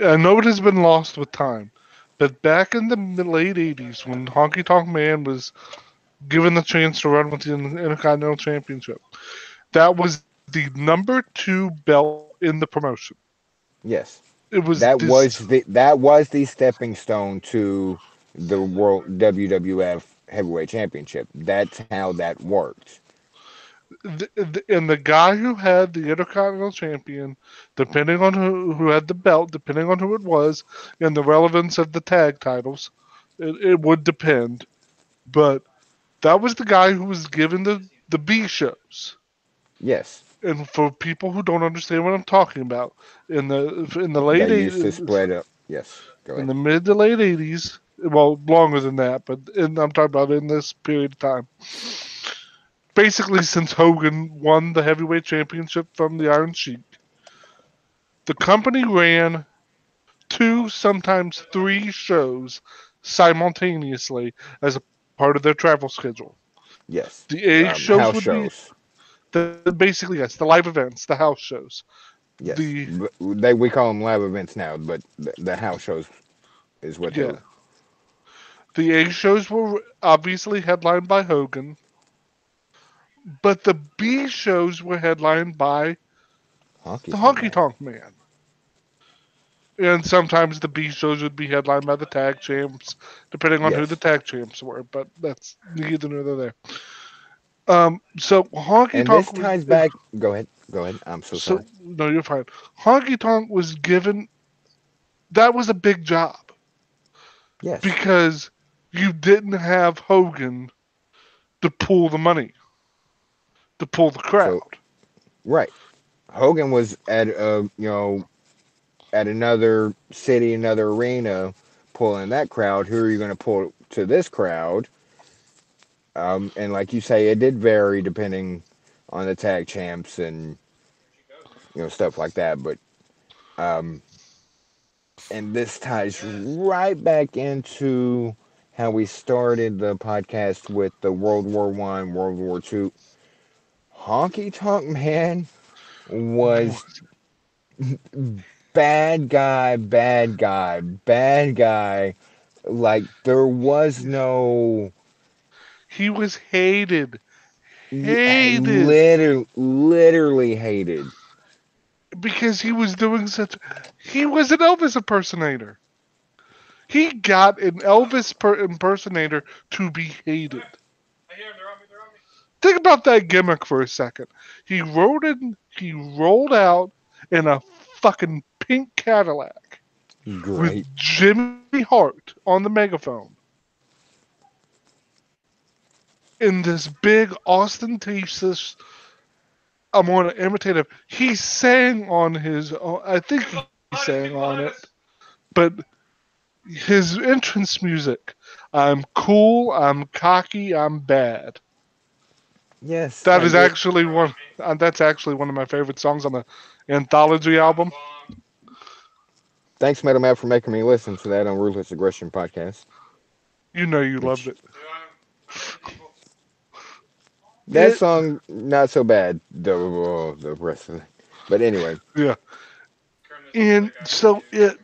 I know it has been lost with time, but back in the late 80s when Honky Tonk Man was given the chance to run with the Intercontinental Championship, that was the number 2 belt in the promotion. Yes, It was that this. was the stepping stone to the World WWF Heavyweight Championship. That's how that worked. And the guy who had the Intercontinental Champion, depending on who had the belt, depending on who it was, and the relevance of the tag titles, it would depend. But that was the guy who was given the B shows. Yes, And for people who don't understand what I'm talking about, in the they late used to eight, split up. Yes, go in ahead. the mid to late 80s, well, longer than that, but I'm talking about in this period of time. Basically, since Hogan won the heavyweight championship from the Iron Sheik, the company ran 2, sometimes 3 shows simultaneously as a part of their travel schedule. Yes, The A shows house would be shows. basically, yes, the live events, the house shows. Yes, The but we call them live events now, but the house shows is what they were. Yeah, the A shows were obviously headlined by Hogan, but the B shows were headlined by Honky the Tonk Honky Man. Tonk Man. And sometimes the B shows would be headlined by the tag champs, depending on who the Yes, tag champs were. But that's neither here nor there. So Honky and Tonk this was ties back. Go ahead. Go ahead. I'm so sorry. so no, you're fine. Honky Tonk was given that was a big job Yes. because you didn't have Hogan to pull the money, to pull the So crowd. right, Hogan was at at another city, another arena, pulling that crowd. Who are you going to pull to this crowd? And like you say, it did vary depending on the tag champs and stuff like that. But um, and this ties right back into how we started the podcast with the World War I, World War II. Honky Tonk Man was bad guy, bad guy, bad guy. Like there was no He was hated, hated literally hated. because he was doing such. He was an Elvis impersonator. He got an Elvis impersonator to be hated. Think about that gimmick for a second. He rolled out in a fucking pink Cadillac with Great. Jimmy Hart on the megaphone in this big ostentatious I'm going to imitate him. He sang on his own. I think he sang on it, but his entrance music. I'm cool. I'm cocky. I'm bad. Yes, That I is get. actually one. That's actually one of my favorite songs on the anthology album. Thanks, Metal Matt, for making me listen to that on Ruthless Aggression podcast. You know you loved Which it. that It song not so bad. The rest of it, but anyway, yeah. And so it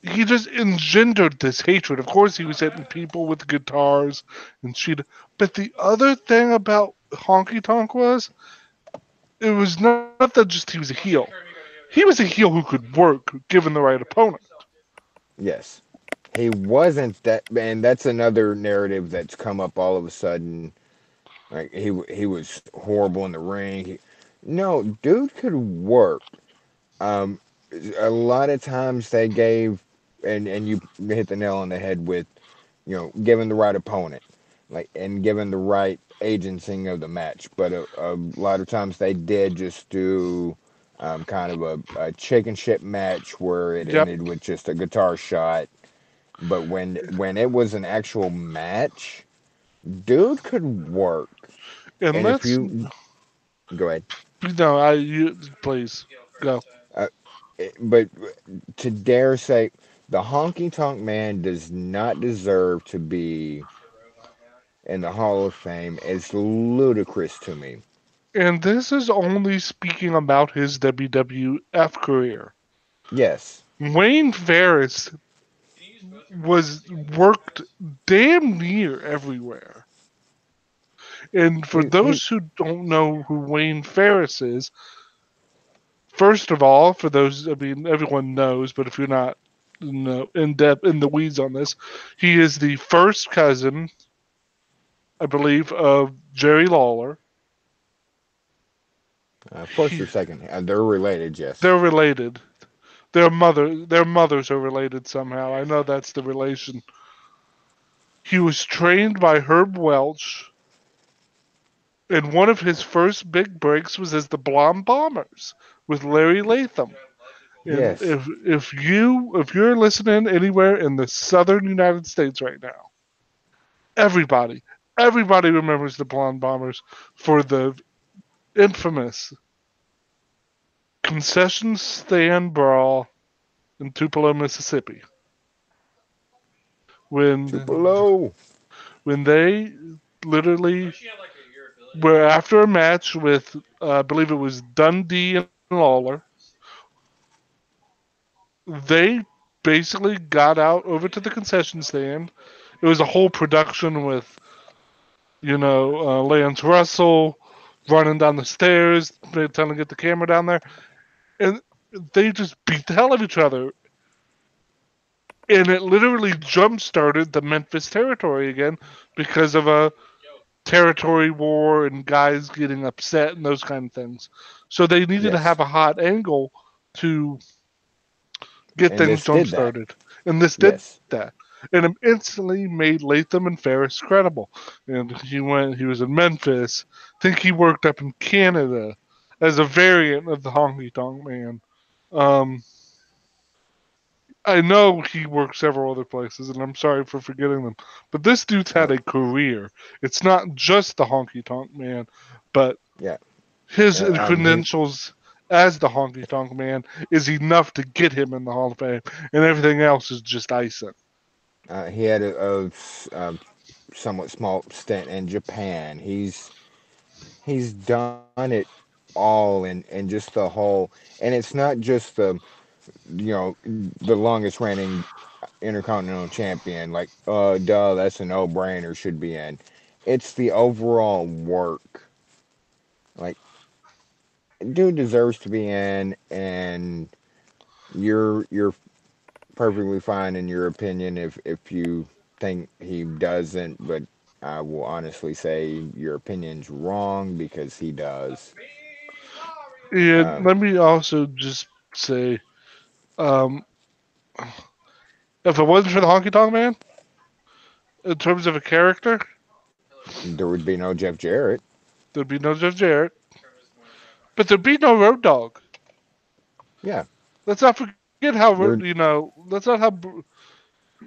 he just engendered this hatred. Of course, he was hitting people with guitars and shit. But the other thing about Honky Tonk was it was not that just he was a heel. He was a heel who could work given the right opponent. yes, he wasn't that, and that's another narrative that's come up all of a sudden. Like he was horrible in the ring. No, dude could work. Um, a lot of times they gave, and you hit the nail on the head with, given the right opponent, like, and given the right agencing of the match. But a lot of times they did just do kind of a chicken shit match where it Yep. ended with just a guitar shot. But when it was an actual match, dude could work. And And if let's you go ahead, no, I you please go. uh, but to dare say the honky tonk man does not deserve to be in the Hall of Fame is ludicrous to me. And this is only speaking about his WWF career. Yes, Wayne Ferris was worked damn near everywhere. And for he those who don't know who Wayne Ferris is, first of all, for those, I mean, everyone knows, but if you're not in depth in the weeds on this, he is the first cousin, I believe, of Jerry Lawler. first He, or second, they're related. Yes, they're related. Their mothers are related somehow. I know that's the relation. He was trained by Herb Welch, and one of his first big breaks was as the Blonde Bombers with Larry Latham. And yes, if you're listening anywhere in the southern United States right now, everybody everybody remembers the Blonde Bombers for the infamous concession stand brawl in Tupelo, Mississippi. When Tupelo. when they literally were after a match with I believe it was Dundee and Lawler, they basically got out over to the concession stand. It was a whole production with Lance Russell running down the stairs, trying to get the camera down there, and they just beat the hell out of each other. And it literally jump started the Memphis territory again because of a territory war and guys getting upset and those kind of things. So they needed to Yes, have a hot angle to get and things this jump did that. started. And this did Yes, that. And it instantly made Latham and Ferris credible. And he was in Memphis. I think he worked up in Canada as a variant of the Honky Tonk Man. Um, I know he worked several other places, and I'm sorry for forgetting them. But this dude's had uh, a career. It's not just the Honky Tonk Man, but yeah. his He credentials as the Honky Tonk Man is enough to get him in the Hall of Fame, and everything else is just icing. he had a somewhat small stint in Japan. He's done it all, and just the whole, and it's not just the longest reigning intercontinental champion. Like, duh, that's a no brainer. Should be in. It's the overall work. Like, dude deserves to be in, and you're perfectly fine in your opinion if you think he doesn't. But I will honestly say your opinion's wrong because he does. And Um, let me also just say, um, if it wasn't for the Honky Tonk Man, in terms of a character, there would be no Jeff Jarrett. there'd be no Jeff Jarrett. But there'd be no Road Dog. Yeah, Let's not forget how there. Let's not how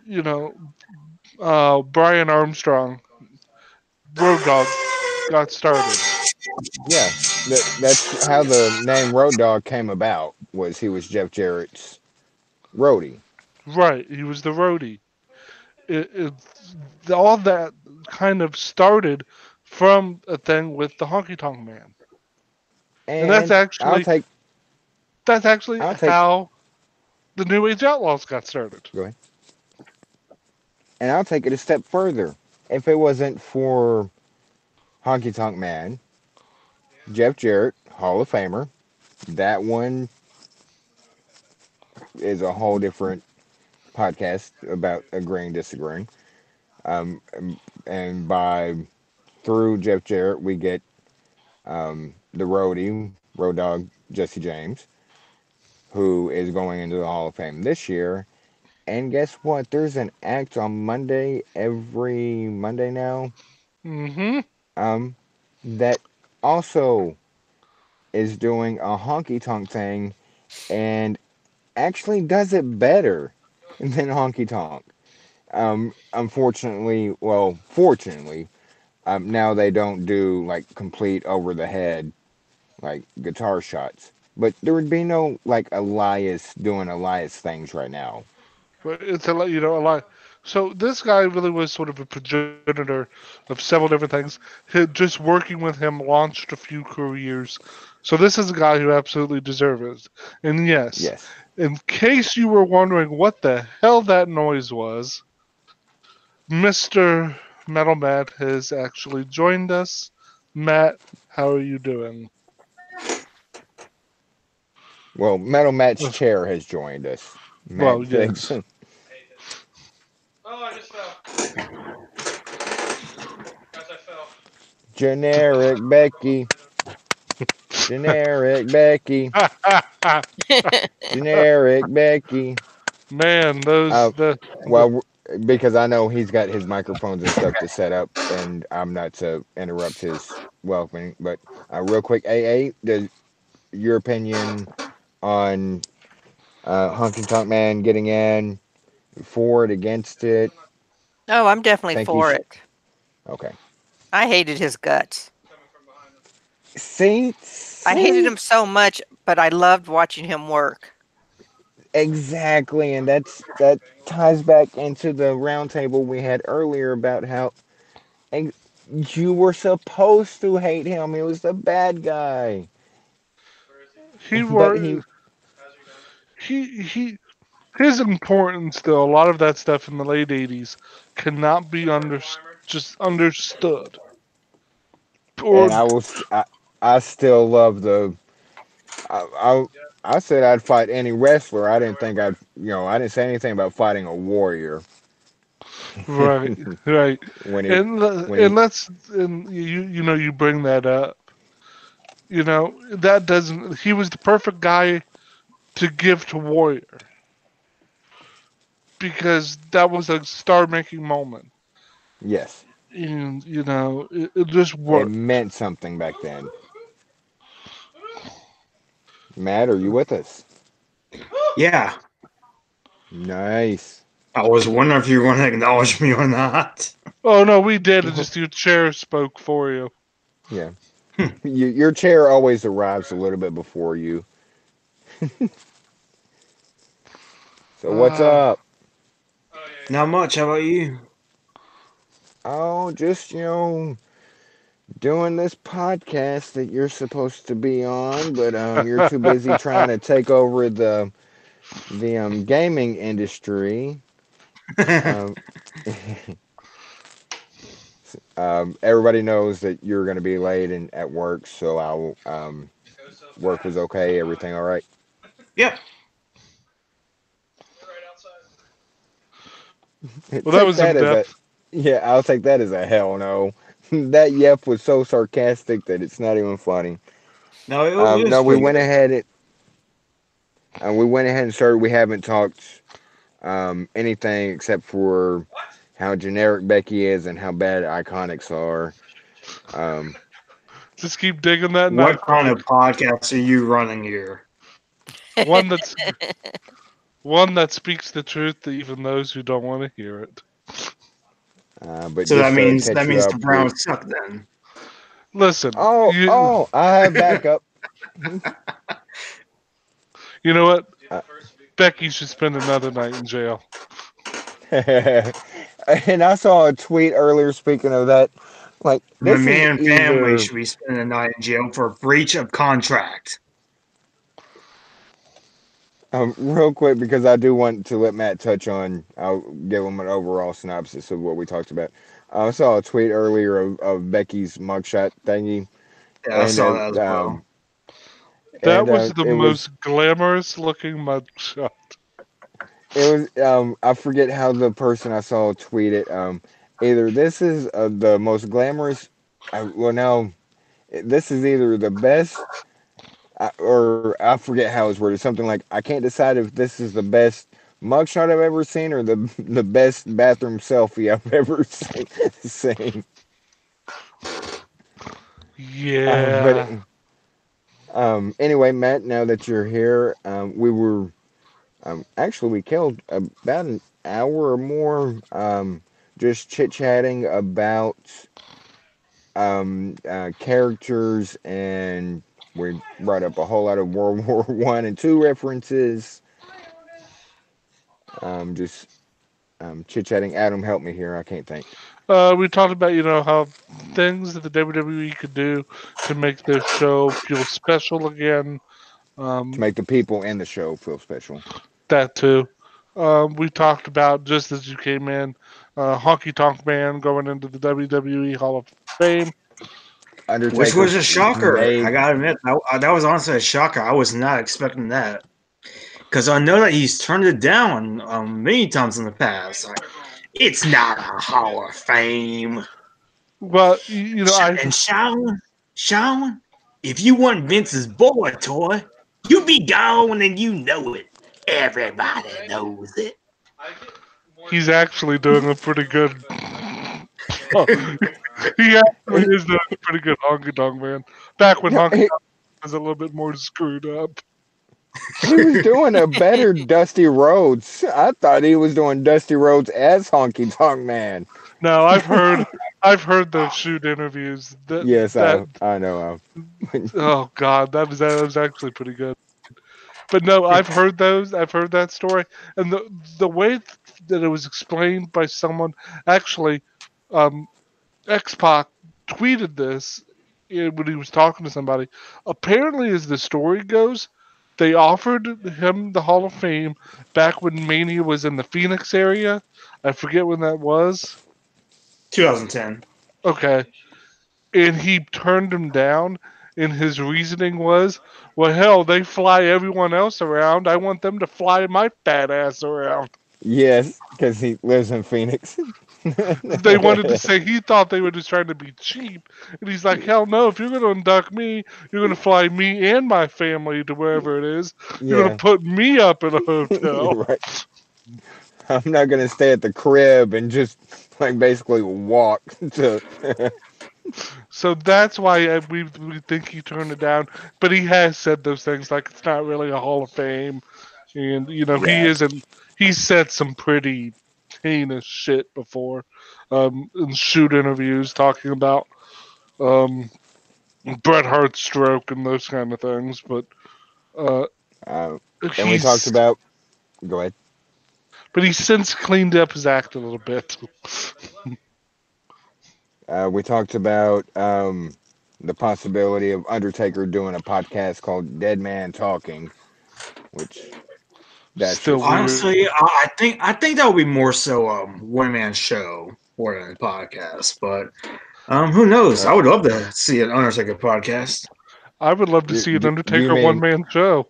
you know Brian Armstrong Road Dog got started. Yeah, that's how the name Road Dog came about. Was he was Jeff Jarrett's roadie, Right, he was the roadie. All that kind of started from a thing with the Honky Tonk Man, and and that's actually I'll take how the New Age Outlaws got started. go ahead, and I'll take it a step further. If it wasn't for Honky Tonk Man, Jeff Jarrett, Hall of Famer, that one is a whole different podcast about agreeing disagreeing. Um, and by through Jeff Jarrett, we get the roadie, Road Dog Jesse James, who is going into the Hall of Fame this year. And guess what? There's an act on Monday, every Monday now, Mm-hmm. um, that also is doing a honky tonk thing and actually does it better than honky tonk. Unfortunately, well, fortunately, now they don't do like complete over the head like guitar shots. But there would be no like Elias doing Elias things right now. But it's a lot. So this guy really was sort of a progenitor of several different things. Just working with him launched a few careers. So this is a guy who absolutely deserves it. And yes, Yes. in case you were wondering what the hell that noise was, Mr. Metal Matt has actually joined us. Matt, how are you doing? Well, Metal Matt's Uh, chair has joined us. Well, Matt Fix. yes. Oh, I just fell. As I fell. Generic Becky. Generic Becky. Generic Becky. Man, Uh, the well, because I know he's got his microphones and stuff to set up, and I'm not to interrupt his welcoming. But real quick, AA, your opinion on Honky Tonk Man getting in, for it, against it? Oh, I'm definitely Think he for should. it. Okay. I hated his guts. coming from behind him. See, I hated see, him so much, but I loved watching him work. exactly, and that ties back into the roundtable we had earlier about how and you were supposed to hate him. He was the bad guy, He but were he his importance though a lot of that stuff in the late '80s cannot be just understood. and Or I still love the. I I said I'd fight any wrestler. I didn't think I didn't say anything about fighting a warrior. right, right, when he and when he and you bring that up. That doesn't. He was the perfect guy to give to Warrior because that was a star-making moment, yes, and it just it worked. meant something back then. Matt, are you with us? Yeah, Nice. I was wondering if you were going to acknowledge me or not. Oh no, we did. It just your chair spoke for you. Yeah. Your chair always arrives a little bit before you. So what's Uh, up? Not much. How about you? Oh, just doing this podcast that you're supposed to be on, but you're too busy trying to take over the gaming industry. Um, everybody knows that you're going to be late and at work, so I'll work was okay. Everything all right? Yep. well, that Take was that in as a depth. yeah. I'll take that as a hell no. That yep was so sarcastic that it's not even funny. No, it was No, we pretty went good. ahead and we went ahead and started. We haven't talked anything except for how generic Becky is and how bad Iconics are. Um, Just keep digging that What knife. kind of podcast are you running here? One that's one that speaks the truth to even those who don't want to hear it. But So that just to means catch that you means up the with. Browns suck then. Listen, you Oh, I have backup. you know what? Uh, Becky should spend another night in jail. and I saw a tweet earlier. Speaking of that, like My this is man family either should be spending a night in jail for breach of contract. real quick because I do want to let Matt touch on. I'll give him an overall synopsis of what we talked about. I saw a tweet earlier of Becky's mugshot thingy, Yeah, I and saw that as well. That was the it was most glamorous looking mugshot. I forget how the person I saw tweet it. Either this is the most glamorous. Well, now this is either the best or I forget how it's worded. Something like I can't decide if this is the best mugshot I've ever seen or the best bathroom selfie I've ever seen. But Yeah. anyway, Matt, now that you're here, we were actually we killed about an hour or more just chit chatting about characters, and we brought up a whole lot of World War One and Two references. Just chit chatting. Adam, help me here. I can't think. We talked about how things that the WWE could do to make their show feel special again. To Um, make the people in the show feel special. that too. We talked about just as you came in, Honky Tonk Man going into the WWE Hall of Fame. Which was Undertaker a shocker. I made. gotta admit, that was honestly a shocker. I was not expecting that. Because I know that he's turned it down many times in the past. Like, it's not a Hall of Fame. Well, I And Sean, if you want Vince's boy toy, you be gone and you know it. Everybody knows it. he's actually doing a pretty good. Oh, he actually He, is doing a pretty good Honky Tonk Man. Back when no, Honky Tonk was a little bit more screwed up. he was doing a better Dusty Rhodes. I thought he was doing Dusty Rhodes as Honky Tonk Man. No, I've heard those shoot interviews. That Yes, that I know. oh god, that was actually pretty good. But no, I've heard those. I've heard that story, and the way that it was explained by someone actually, um, X Pac tweeted this when he was talking to somebody. Apparently, as the story goes, they offered him the Hall of Fame back when Mania was in the Phoenix area. I forget when that was. 2010. Okay, and he turned him down. And his reasoning was, well, hell, they fly everyone else around. I want them to fly my fat ass around. Yes, because he lives in Phoenix. They wanted to say he thought they were just trying to be cheap. And he's like, hell no, if you're going to induct me, you're going to fly me and my family to wherever it is. You're going to Yeah, put me up in a hotel. you're right. I'm not gonna stay at the crib and just like basically walk to. So that's why we think he turned it down. But he has said those things like it's not really a Hall of Fame. And, he Yeah, isn't. He's said some pretty heinous shit before in shoot interviews talking about um, Bret Hart's stroke and those kind of things. But uh, uh, and we talked he's about. Go ahead. he's since cleaned up his act a little bit. We talked about the possibility of Undertaker doing a podcast called Dead Man Talking, which that's Still just weird. Honestly, I think that would be more so one man show more than a podcast. But who knows? uh, I would love to see an Undertaker podcast. I would love to do, see an do you Undertaker one mean man show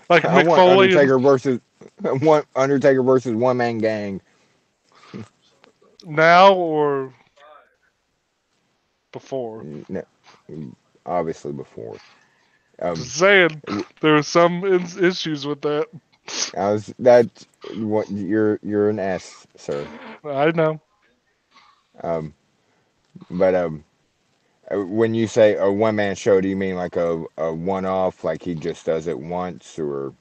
like I Mick want Foley and Undertaker versus One Man Gang. now or before. No, obviously before. Um, Just saying, there are some issues with that. I was that what you're an S, sir. I know. Um, but When you say a one man show, do you mean like a one off, like he just does it once, or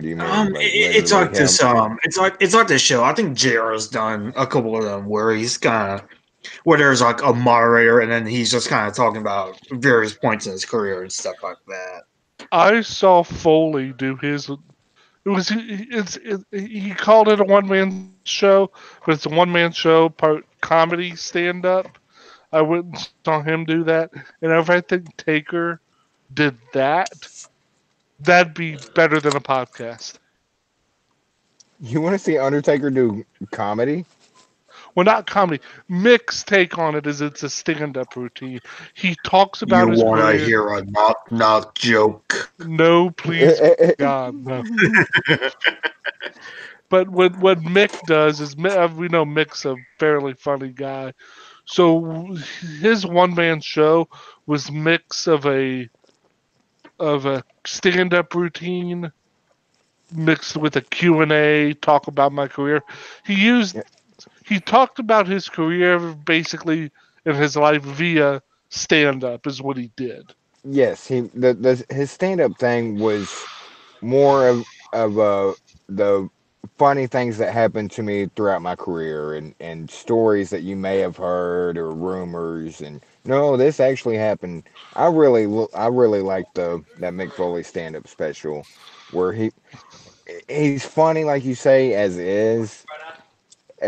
do you mean like it's literally like him? this. It's like this show. I think JR's done a couple of them where he's kind of where there's like a moderator, and then he's just kind of talking about various points in his career and stuff like that. I saw Foley do his. It was he called it a one man show, but it's a one man show part comedy stand up. I went and saw him do that, and if I think Taker did that, that'd be better than a podcast. You want to see Undertaker do comedy? Well, not comedy. Mick's take on it is it's a stand up routine. He talks about You his want to career. hear a knock knock joke? No, please, God, no. But what Mick does is we know Mick's a fairly funny guy, so his one man show was mix of a stand up routine mixed with a Q and A talk about my career. He used he talked about his career basically in his life via stand up is what he did. Yes, his stand up thing was more of the funny things that happened to me throughout my career and stories that you may have heard or rumors and no, this actually happened. I really like the that Mick Foley stand up special where he's funny like you say as is,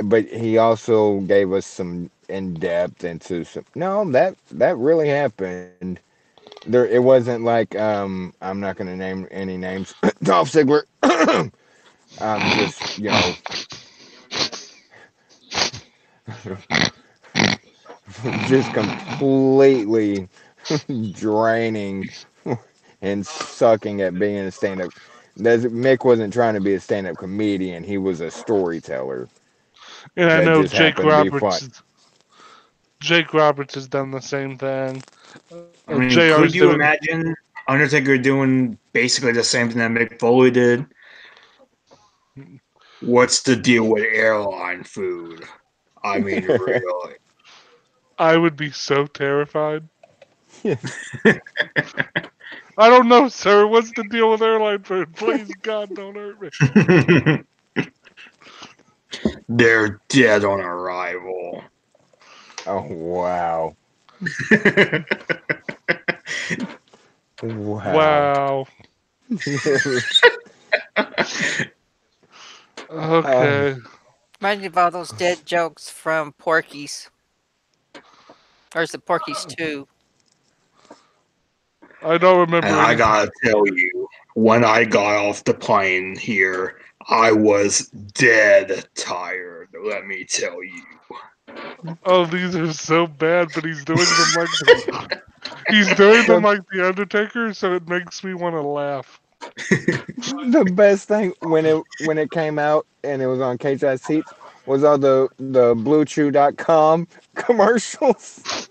but he also gave us some in depth into some no that really happened. There it wasn't like I'm not going to name any names. Dolph Ziggler. Just just completely draining and sucking at being a stand-up. Mick wasn't trying to be a stand-up comedian. He was a storyteller And I that know just happened to be fun. Jake Roberts has done the same thing. I mean, JR's could you doing imagine Undertaker doing basically the same thing that Mick Foley did? What's the deal with airline food? I mean, really. I would be so terrified. I don't know, sir. What's the deal with airline food? Please, God, don't hurt me. They're dead on arrival. Oh wow, wow. Wow. um, Okay. Reminds me of all those dead jokes from Porky's. Or is it Porky's 2? I don't And remember I any. gotta tell you, when I got off the plane here, I was dead tired. Let me tell you. Oh, these are so bad, but he's doing them like he's doing them the like the Undertaker, so it makes me want to laugh. the best thing when it came out and it was on Cage Side Seats was all the BlueChew.com commercials.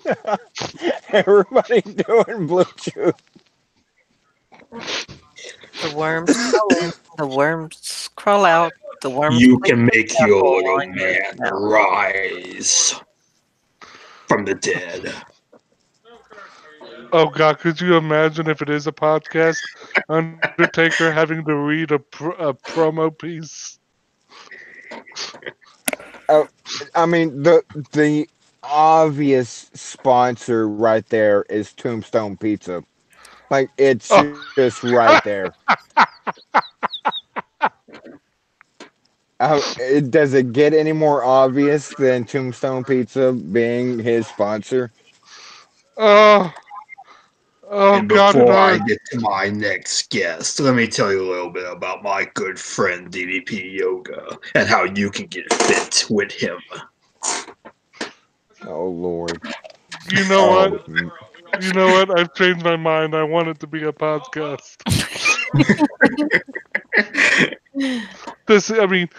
Everybody doing Blue Chew. The worms crawl in, the worms crawl out, the worms You place can the make your apple little on your man snout. rise from the dead. Oh God, could you imagine if it is a podcast? Undertaker having to read a promo piece. Oh, I mean the obvious sponsor right there is Tombstone Pizza. Like it's Oh, just right there. Does it get any more obvious than Tombstone Pizza being his sponsor? oh, oh And God, and before I I. get to my next guest, let me tell you a little bit about my good friend DDP Yoga and how you can get fit with him. Oh Lord. You know what? Oh, You know what? I've changed my mind. I want it to be a podcast. This, I mean,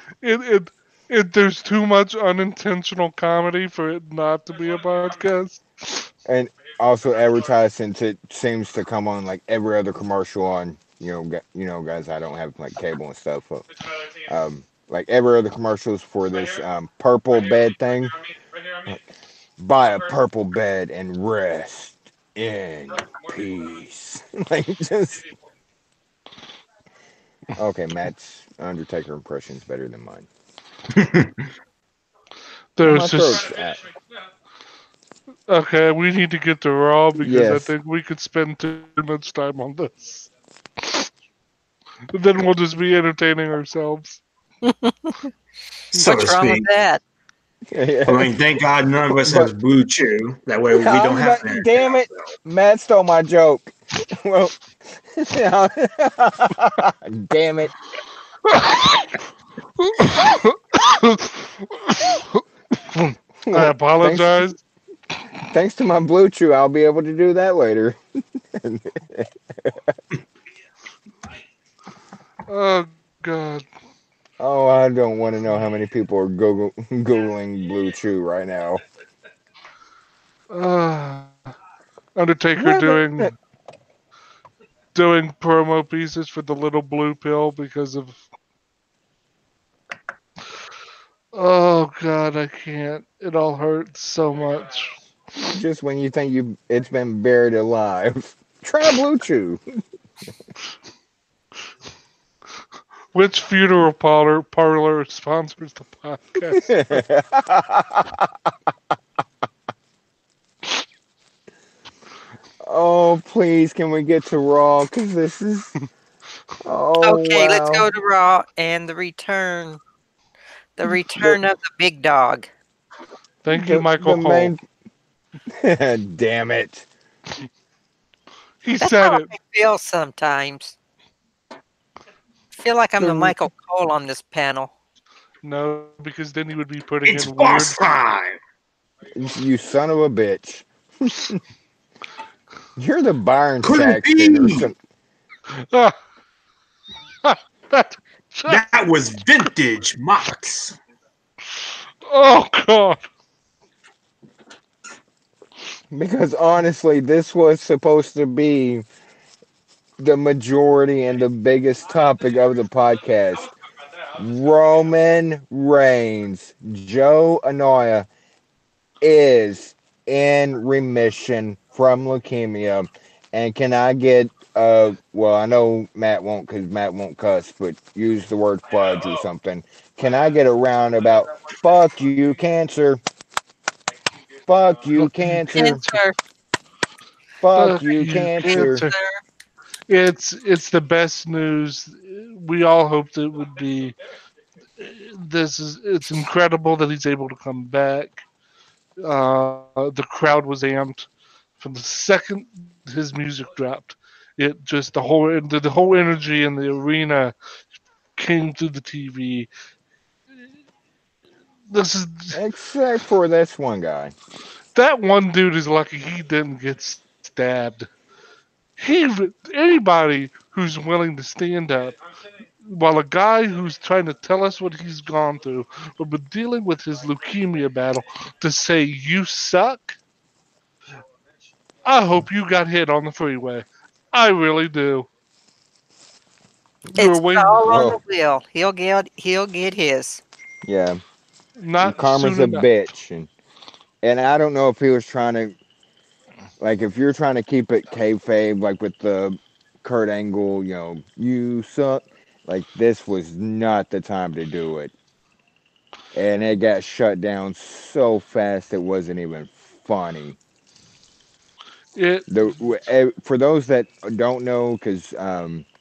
there's too much unintentional comedy for it not to be a podcast. and also advertising to seems to come on like every other commercial on guys. I don't have like cable and stuff. Like every other commercials for this purple bed thing. buy a purple bed and rest in peace. Like just okay, Matt's Undertaker impression's better than mine. Oh, my There's throat's just at. okay. We need to get to Raw because I Yes, think we could spend too much time on this. Then we'll just be entertaining ourselves. So to What's wrong with speak. that? I mean, thank God none of us but has Blue Chew. That way we don't I'm have not. to entertain Damn it, Matt stole my joke. Well, damn it. I Well, apologize. thanks to my Blue Chew, I'll be able to do that later. Oh God. Oh, I don't want to know how many people are googling Blue Chew right now. Uh, Undertaker What? doing promo pieces for the little blue pill because of oh god, I can't. It all hurts so much. Just when you think it's been buried alive, try Blue Chew. Which funeral parlor sponsors the podcast? Oh, please, can we get to Raw? Because this is. Oh, Okay, let's wow. go to Raw and the return. The The return of the big dog. Thank you, the Michael main. Cole. Damn it. He That's said how it. I feel sometimes. I feel like I'm the The Michael Cole on this panel. No, because then he would be putting in It's weird. boss time. You son of a bitch. You're the Byron Could it Saxton or be? some. Ah, that, That was vintage Mox. oh god. Because honestly, this was supposed to be the majority and the biggest topic of the podcast. Roman Reigns, Joe Anoa'i is in remission from leukemia. And can I get, well, I know Matt won't because Matt won't cuss, but use the word fudge or something. Can I get a roundabout? Fuck you, cancer. Fuck you, Fuck you, cancer. cancer. Enter, Fuck Fuck you, you, cancer. cancer. enter. It's the best news. We all hoped it would be. It's incredible that he's able to come back. The crowd was amped from the second his music dropped. It just the whole energy in the arena came through the TV. This is Except for this one guy. that one dude is lucky he didn't get stabbed. Anybody who's willing to stand up while a guy who's trying to tell us what he's gone through or been dealing with his leukemia battle to say you suck. I hope you got hit on the freeway. I really do. You were It's waiting all on Well, the wheel. He'll get his. yeah, not karma's soon a enough. bitch, and I don't know if he was trying to like if you're trying to keep it kayfabe, like with the Kurt Angle, you suck. Like this was not the time to do it, and it got shut down so fast it wasn't even funny. It For those that don't know, because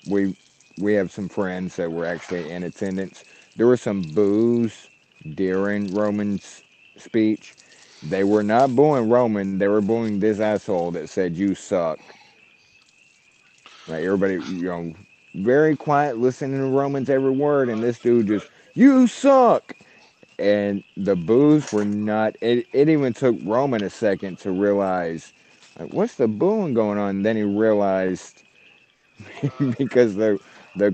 we have some friends that were actually in attendance. There was some boos during Roman's speech. They were not booing Roman. They were booing this asshole that said "you suck." Like everybody, very quiet, listening to Roman's every word, and this dude just "you suck." And the boos were not. It even took Roman a second to realize, like, what's the booing going on? And then he realized because the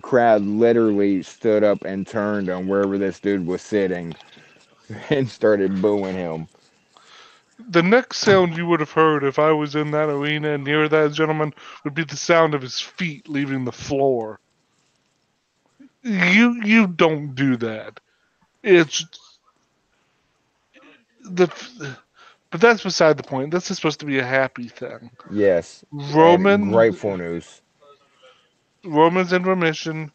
crowd literally stood up and turned on wherever this dude was sitting and started booing him. the next sound you would have heard if I was in that arena near that gentleman would be the sound of his feet leaving the floor. You don't do that. It's the But that's beside the point. This is supposed to be a happy thing. Yes, and Roman grateful news. Roman's in remission.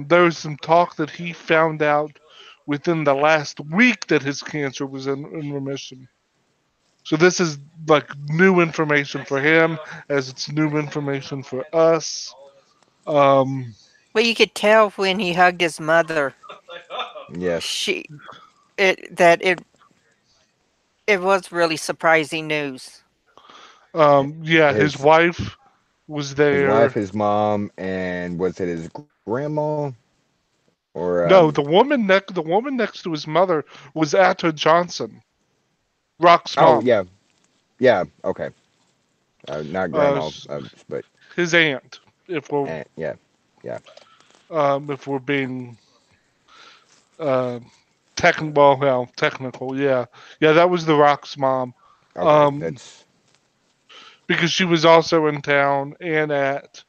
There was some talk that he found out within the last week that his cancer was in remission. So this is like new information for him, as it's new information for us. Um, Well, you could tell when he hugged his mother, Yes, she it was really surprising news. yeah, his his wife was his wife, there. his mom, and was it his grandma or No, the woman next to his mother was Atta Johnson, Rock's oh mom, yeah, yeah, okay, not uh, grandma, but his aunt. If we're yeah, yeah, if we're being uh, technical, yeah, yeah, that was the Rock's mom. okay, Um, that's because she was also in town and at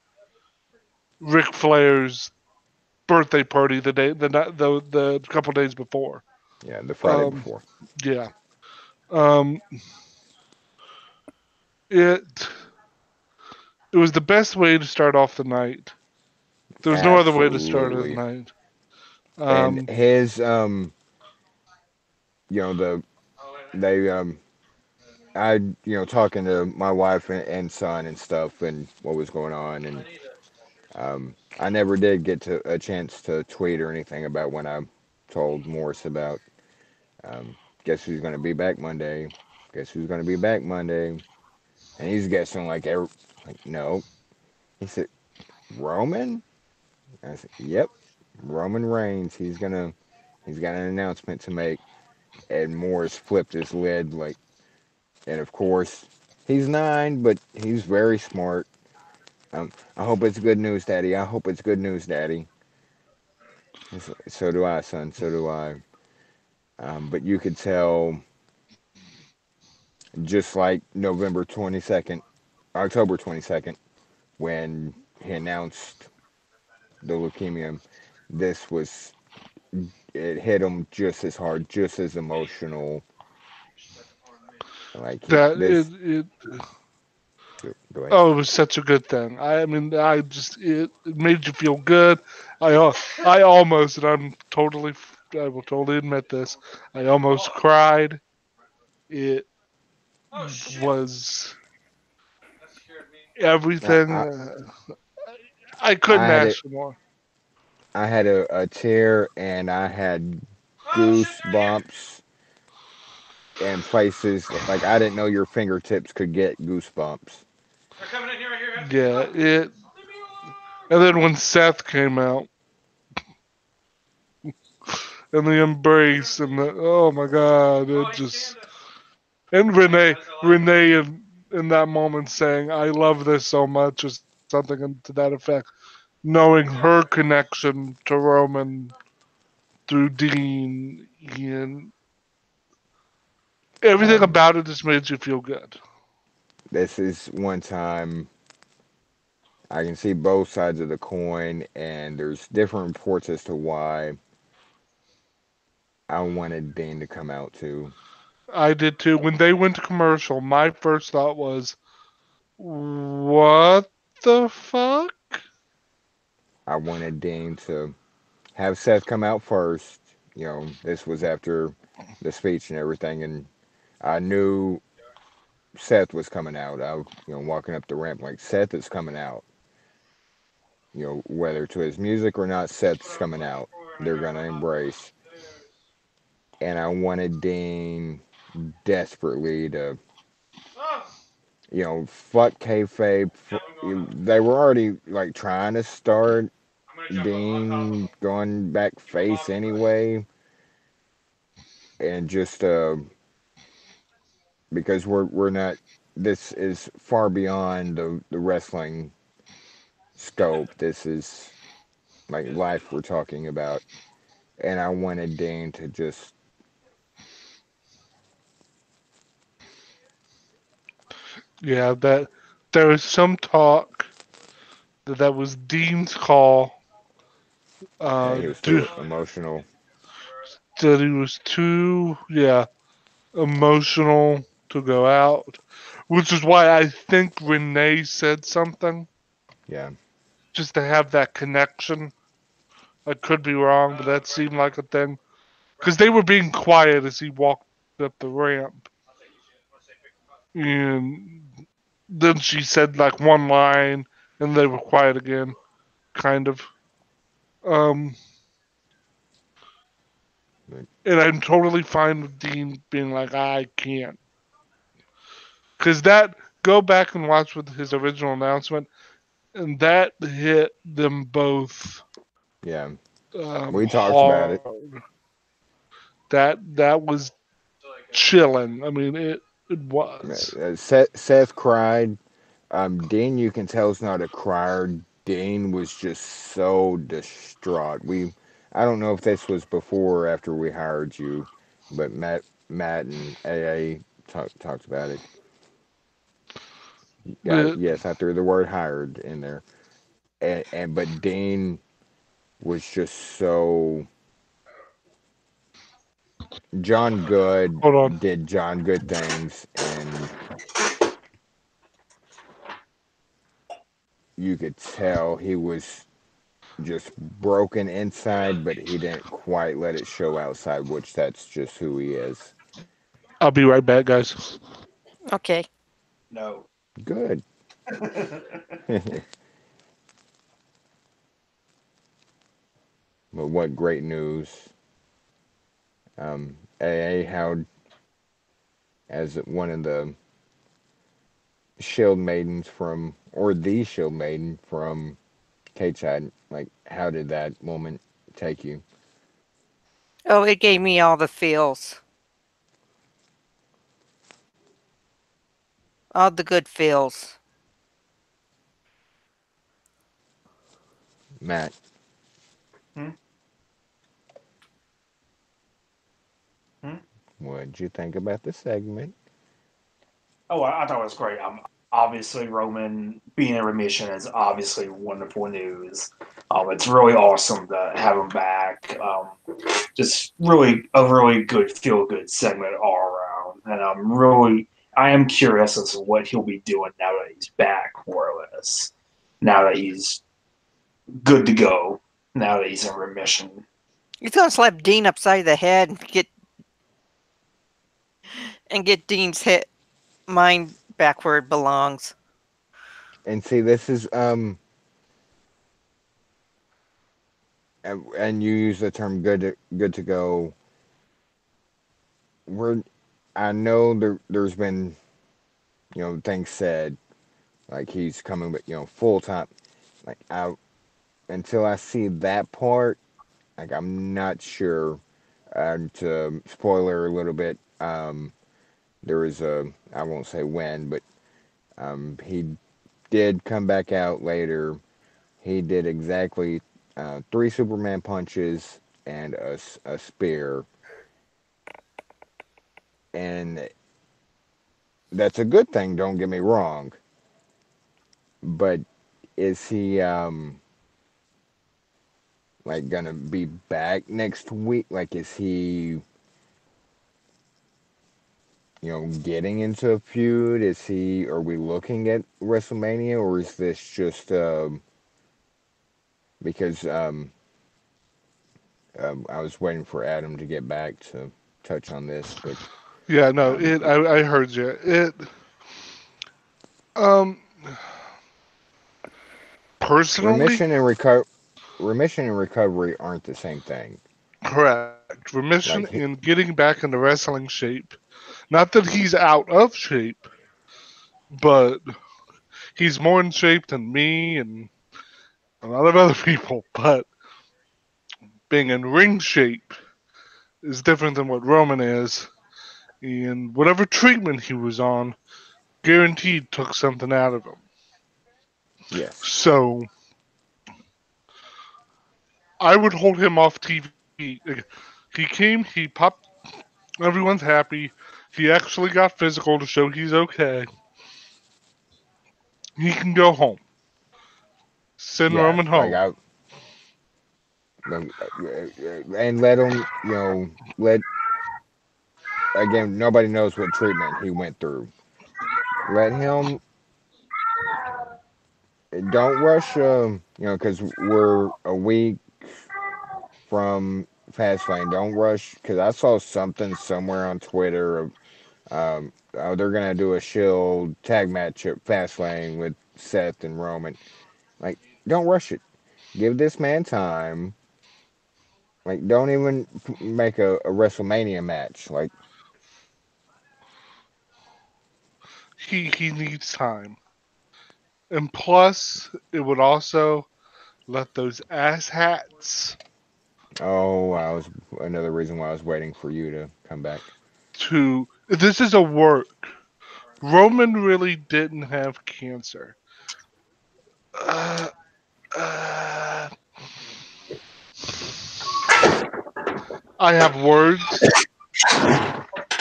Ric Flair's birthday party the couple days before. yeah, the Friday Um, before. yeah. Um, it it was the best way to start off the night. There was no other way to start the Absolutely. night. And Um, his the they I talking to my wife and son and stuff and what was going on, and I never did get to a chance to tweet or anything about when I told Morris about guess who's going to be back Monday, guess who's going to be back Monday, and he's guessing like no. He said Roman. I said yep, Roman Reigns. He's got an announcement to make, and Morris flipped his lid like, and of course he's 9, but he's very smart. I hope it's good news, Daddy. I hope it's good news, Daddy. So do I, son. So do I. But you could tell, just like November 22nd, October 22nd, when he announced the leukemia, this was, it hit him just as hard, just as emotional. Like, that this, it go ahead. Oh, it was such a good thing. I mean, it made you feel good. I almost, and I will totally admit this. I almost cried. It was I, everything. I, I I couldn't had it. ask for more. I had a tear, and I had goosebumps in places like I didn't know your fingertips could get goosebumps. Yeah, it. And then when Seth came out and the embrace and the oh my god, it just and Renee in that moment saying I love this so much or something to that effect, knowing her connection to Roman through Dean and everything Um, about it just made you feel good. this is one time I can see both sides of the coin, and there's different reports as to why I wanted Dean to come out too. I did too. When they went to commercial, my first thought was, "What the fuck?" I wanted Dean to have Seth come out first. This was after the speech and everything, and I knew Seth was coming out. I, walking up the ramp like Seth is coming out. Whether to his music or not, Seth's coming out. They're gonna embrace, and I wanted Dean desperately to, fuck kayfabe. They were already like trying to start Dean going back face anyway, and just because we're not. This is far beyond the wrestling scope. This is like life we're talking about, and I wanted Dean to just Yeah, that there was some talk that was Dean's call. he was Do, too emotional. that he was too, yeah. emotional to go out, which is why I think Renee said something Yeah, just to have that connection. I could be wrong, but that seemed like a thing because they were being quiet as he walked up the ramp, and then she said like one line, and they were quiet again, kind of. Um, but and I'm totally fine with Dean being like, I can't, because that go back and watch with his original announcement, and that hit them both yeah, we talked about it. hard. That was chilling. I mean, it was. Seth cried. Dean, you can tell, is not a crier. Dean was just so distraught. I don't know if this was before or after we hired you, but Matt and AA talked about it. Yeah, The, yes, I threw the word hired in there, and but Dean was just so John Good hold on. did John Good things, and you could tell he was just broken inside, but he didn't quite let it show outside, which that's just who he is. I'll be right back, guys. Okay. No. Good. But what great news. AA, how, as one of the Shield Maidens from, or the Shield Maiden from Kate's side, like, how did that moment take you? Oh, it gave me all the feels, all the good feels. Matt, Hmm? Hmm? what'd you think about the segment? Oh, I thought it was great. Obviously, Roman being in remission is obviously wonderful news. It's really awesome to have him back. Just really a really good feel good segment all around, and I am curious as to what he'll be doing now that he's back, more or less. Now that he's good to go. Now that he's in remission. He's gonna slap Dean upside the head and get Dean's head mind back where it belongs. And see, this is and you use the term good to go. We're I know there's been things said like he's coming, but full time. Like I until I see that part, like I'm not sure. To spoiler a little bit, there was I won't say when, but he did come back out later. He did exactly three Superman punches and a spear, and that's a good thing. Don't get me wrong, but is he like gonna be back next week? Like, is he getting into a feud? Is he? Are we looking at WrestleMania, or is this just because I was waiting for Adam to get back to touch on this, but Yeah, no, um, I heard you. Um, personally, remission and recovery aren't the same thing. correct. Remission Like, and getting back into wrestling shape. Not that he's out of shape, but he's more in shape than me and a lot of other people. But being in ring shape is different than what Roman is. And whatever treatment he was on, guaranteed took something out of him. yes, So I would hold him off TV. He came, he popped, everyone's happy. He actually got physical to show he's okay. He can go home. Send yeah, Roman like home. and let him let again, nobody knows what treatment he went through. Let him. Don't rush. Because we're a week from Fastlane. Don't rush. Because I saw something somewhere on Twitter of oh, they're gonna do a Shield tag match at Fastlane with Seth and Roman. Like, don't rush it. Give this man time. Like, don't even make a WrestleMania match. Like, He needs time. And plus, it would also let those asshats oh, I was another reason why I was waiting for you to come back. to. This is a work. Roman really didn't have cancer. Uh, uh, I have words,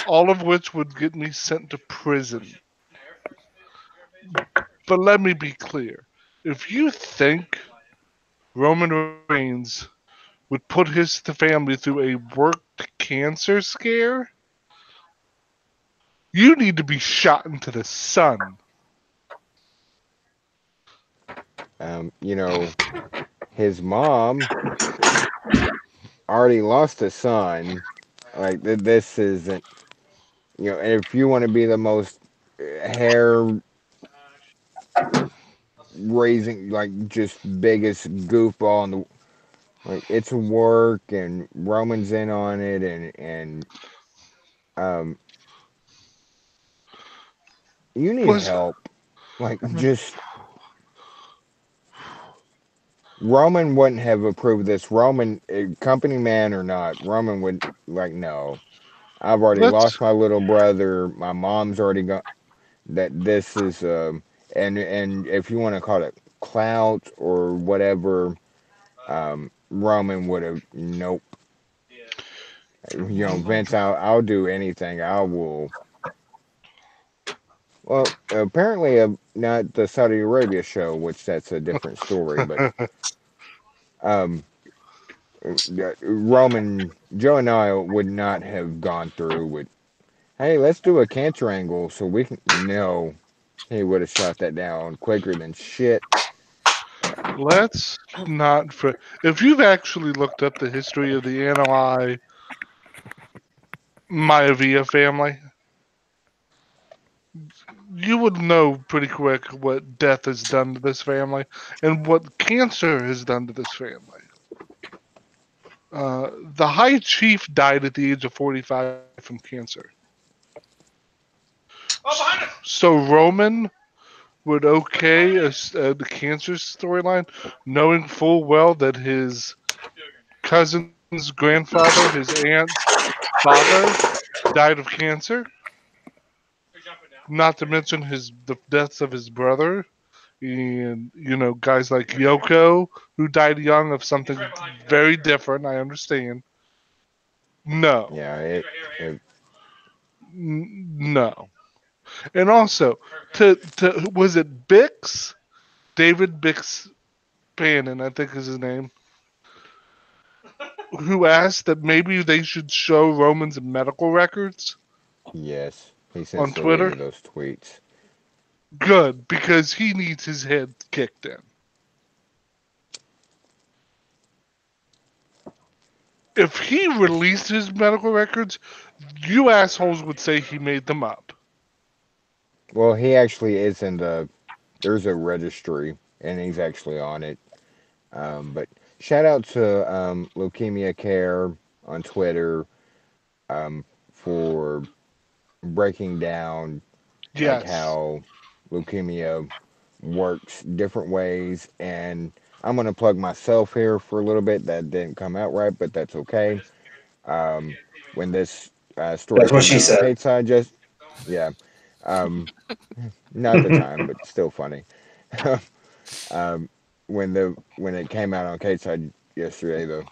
all of which would get me sent to prison. But let me be clear. If you think Roman Reigns would put his family through a worked cancer scare, you need to be shot into the sun. You know, his mom already lost a son. Like, this isn't. If you want to be the most hair raising, like, just biggest goofball in the. Like, it's work, and Roman's in on it, and um, you need Was help. Like, just Roman wouldn't have approved this. Roman, company man or not, Roman would like no. I've already let's lost my little brother. My mom's already got that. This is and if you want to call it clout or whatever, Roman would have nope. Vince, I'll do anything. I will. Well, apparently, not the Saudi Arabia show, which that's a different story. But um, Roman Joe and I would not have gone through with. Hey, let's do a cancer angle so we can. No, he would have shot that down quicker than shit. let's not. If you've actually looked up the history of the Anali Maivia family, you would know pretty quick what death has done to this family and what cancer has done to this family. The High Chief died at the age of 45 from cancer. So Roman would okay the cancer storyline, knowing full well that his cousin's grandfather, his aunt's father, died of cancer. Not to mention the deaths of his brother, and guys like Yoko, who died young of something very different. I understand. No, Yeah, it no, and also to was it Bix, David Bix Bannon, I think is his name, who asked that maybe they should show Roman's medical records yes. He on since Twitter. deleted those tweets. Good, because he needs his head kicked in. If he released his medical records, you assholes would say he made them up. Well, he actually is in the. There's a registry, and he's actually on it. But shout out to Leukemia Care on Twitter for breaking down like Yes. how leukemia works different ways. And I'm gonna plug myself here for a little bit. That didn't come out right, but that's okay. Um, when this story That's what came she out on said. Cateside, just yeah, um, not the time, but still funny. um, when it came out on Cateside yesterday, the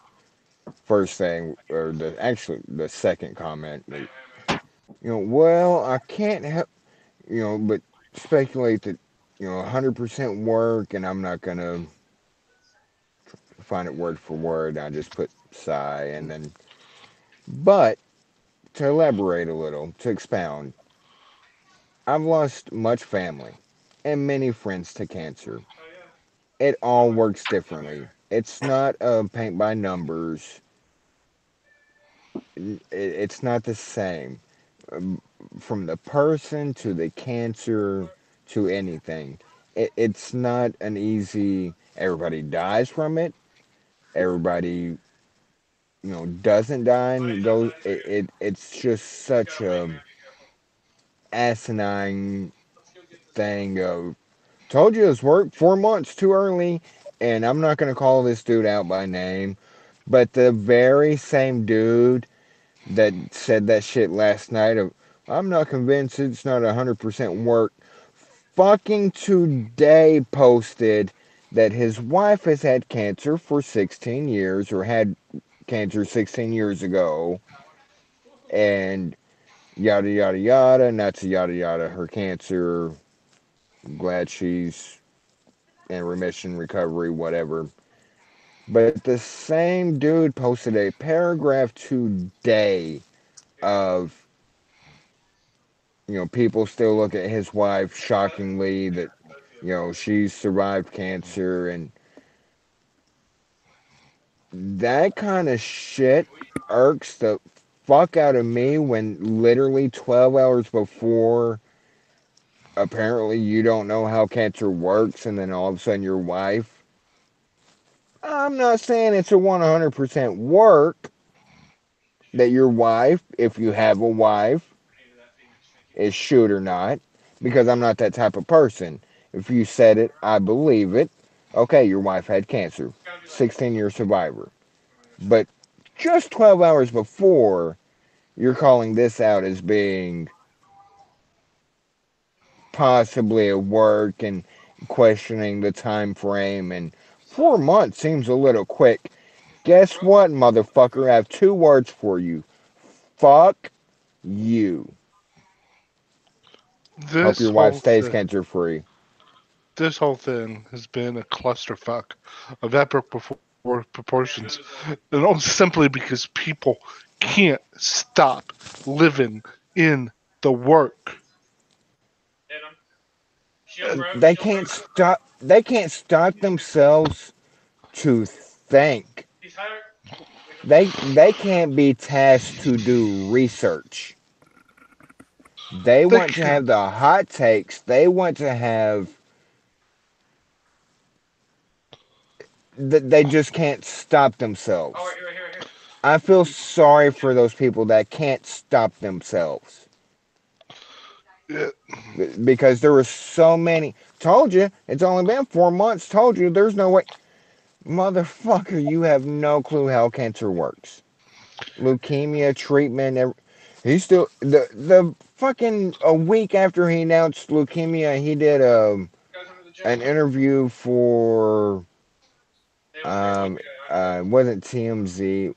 first thing or the second comment, well, I can't help, but speculate that 100% work, and I'm not gonna find it word for word. I just put sigh, and then but to elaborate a little, to expound, I've lost much family and many friends to cancer. It all works differently. It's not paint by numbers. It's not the same. Um, from the person to the cancer to anything. It's not an easy. Everybody dies from it. Everybody, doesn't die and goes. It's just such a asinine thing of told you this worked 4 months too early, and I'm not gonna call this dude out by name, but the very same dude that said that shit last night of I'm not convinced it's not 100% work fucking today posted that his wife has had cancer for 16 years or had cancer 16 years ago and yada yada yada, not to yada yada her cancer, glad she's in remission, recovery, whatever. But the same dude posted a paragraph today of, people still look at his wife shockingly that, she's survived cancer and that kind of shit irks the fuck out of me when literally 12 hours before apparently you don't know how cancer works and then all of a sudden your wife. I'm not saying it's a 100% work that your wife, if you have a wife, is shoot or not, because I'm not that type of person. If you said it, I believe it. Okay, your wife had cancer, 16-year survivor. But just 12 hours before, you're calling this out as being possibly a work and questioning the time frame. And 4 months seems a little quick. Guess what, motherfucker? I have two words for you. Fuck you. Hope This your wife whole stays thing, cancer free. this whole thing has been a clusterfuck of epic proportions, and all simply because people can't stop living in the work. They can't stop. They can't stop themselves to think. They can't be tasked to do research. They They want to can't. have the hot takes. They want to have. They just can't stop themselves. I feel sorry for those people that can't stop themselves Yeah, because there were so many. Told you it's only been 4 months. Told you there's no way. Motherfucker, you have no clue how cancer works. Leukemia treatment. He still the fucking a week after he announced leukemia, he did an interview for wasn't TMZ,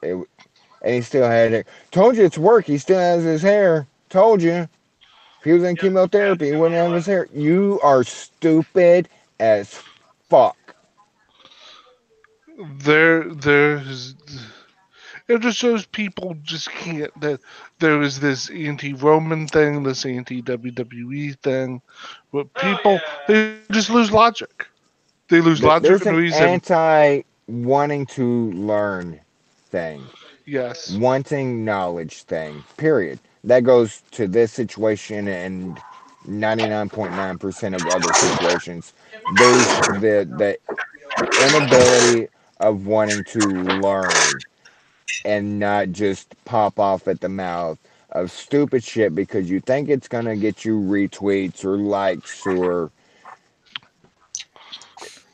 it, and he still had it. Told you it's work. He still has his hair. Told you if he was in chemotherapy, he wouldn't have his hair. You are stupid as fuck. there's it just shows people just can't. That there is this anti-Roman thing, this anti-WWE thing, but people they just lose logic. They lose logic and There's an reason. anti wanting to learn thing, Yes, wanting knowledge thing, period. That goes to this situation and 99.9% of other situations. There's the inability of wanting to learn and not just pop off at the mouth of stupid shit because you think it's going to get you retweets or likes or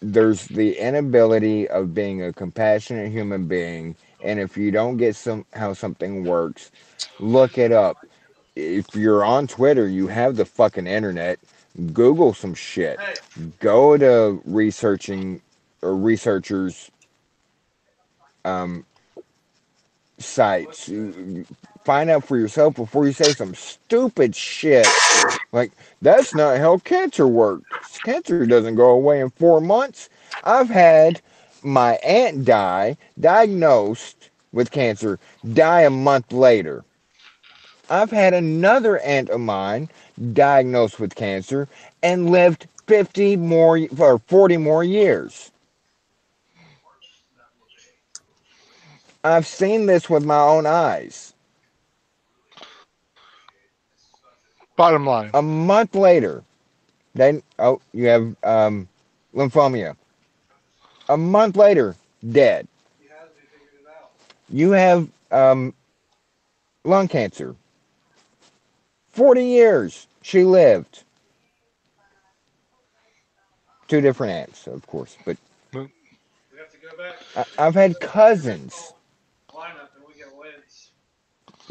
there's the inability of being a compassionate human being, and if you don't get how something works, look it up. If you're on Twitter, you have the fucking internet. Google some shit. Go to researching or researchers um, sites. Find out for yourself before you say some stupid shit like that's not how cancer works. Cancer doesn't go away in 4 months. I've had my aunt die, diagnosed with cancer, die a month later. I've had another aunt of mine diagnosed with cancer and lived 50 more or 40 more years. I've seen this with my own eyes. Bottom line. A month later, then oh, you have lymphoma. A month later, dead. You have lung cancer. 40 years she lived. Two different aunts, of course, but I've had cousins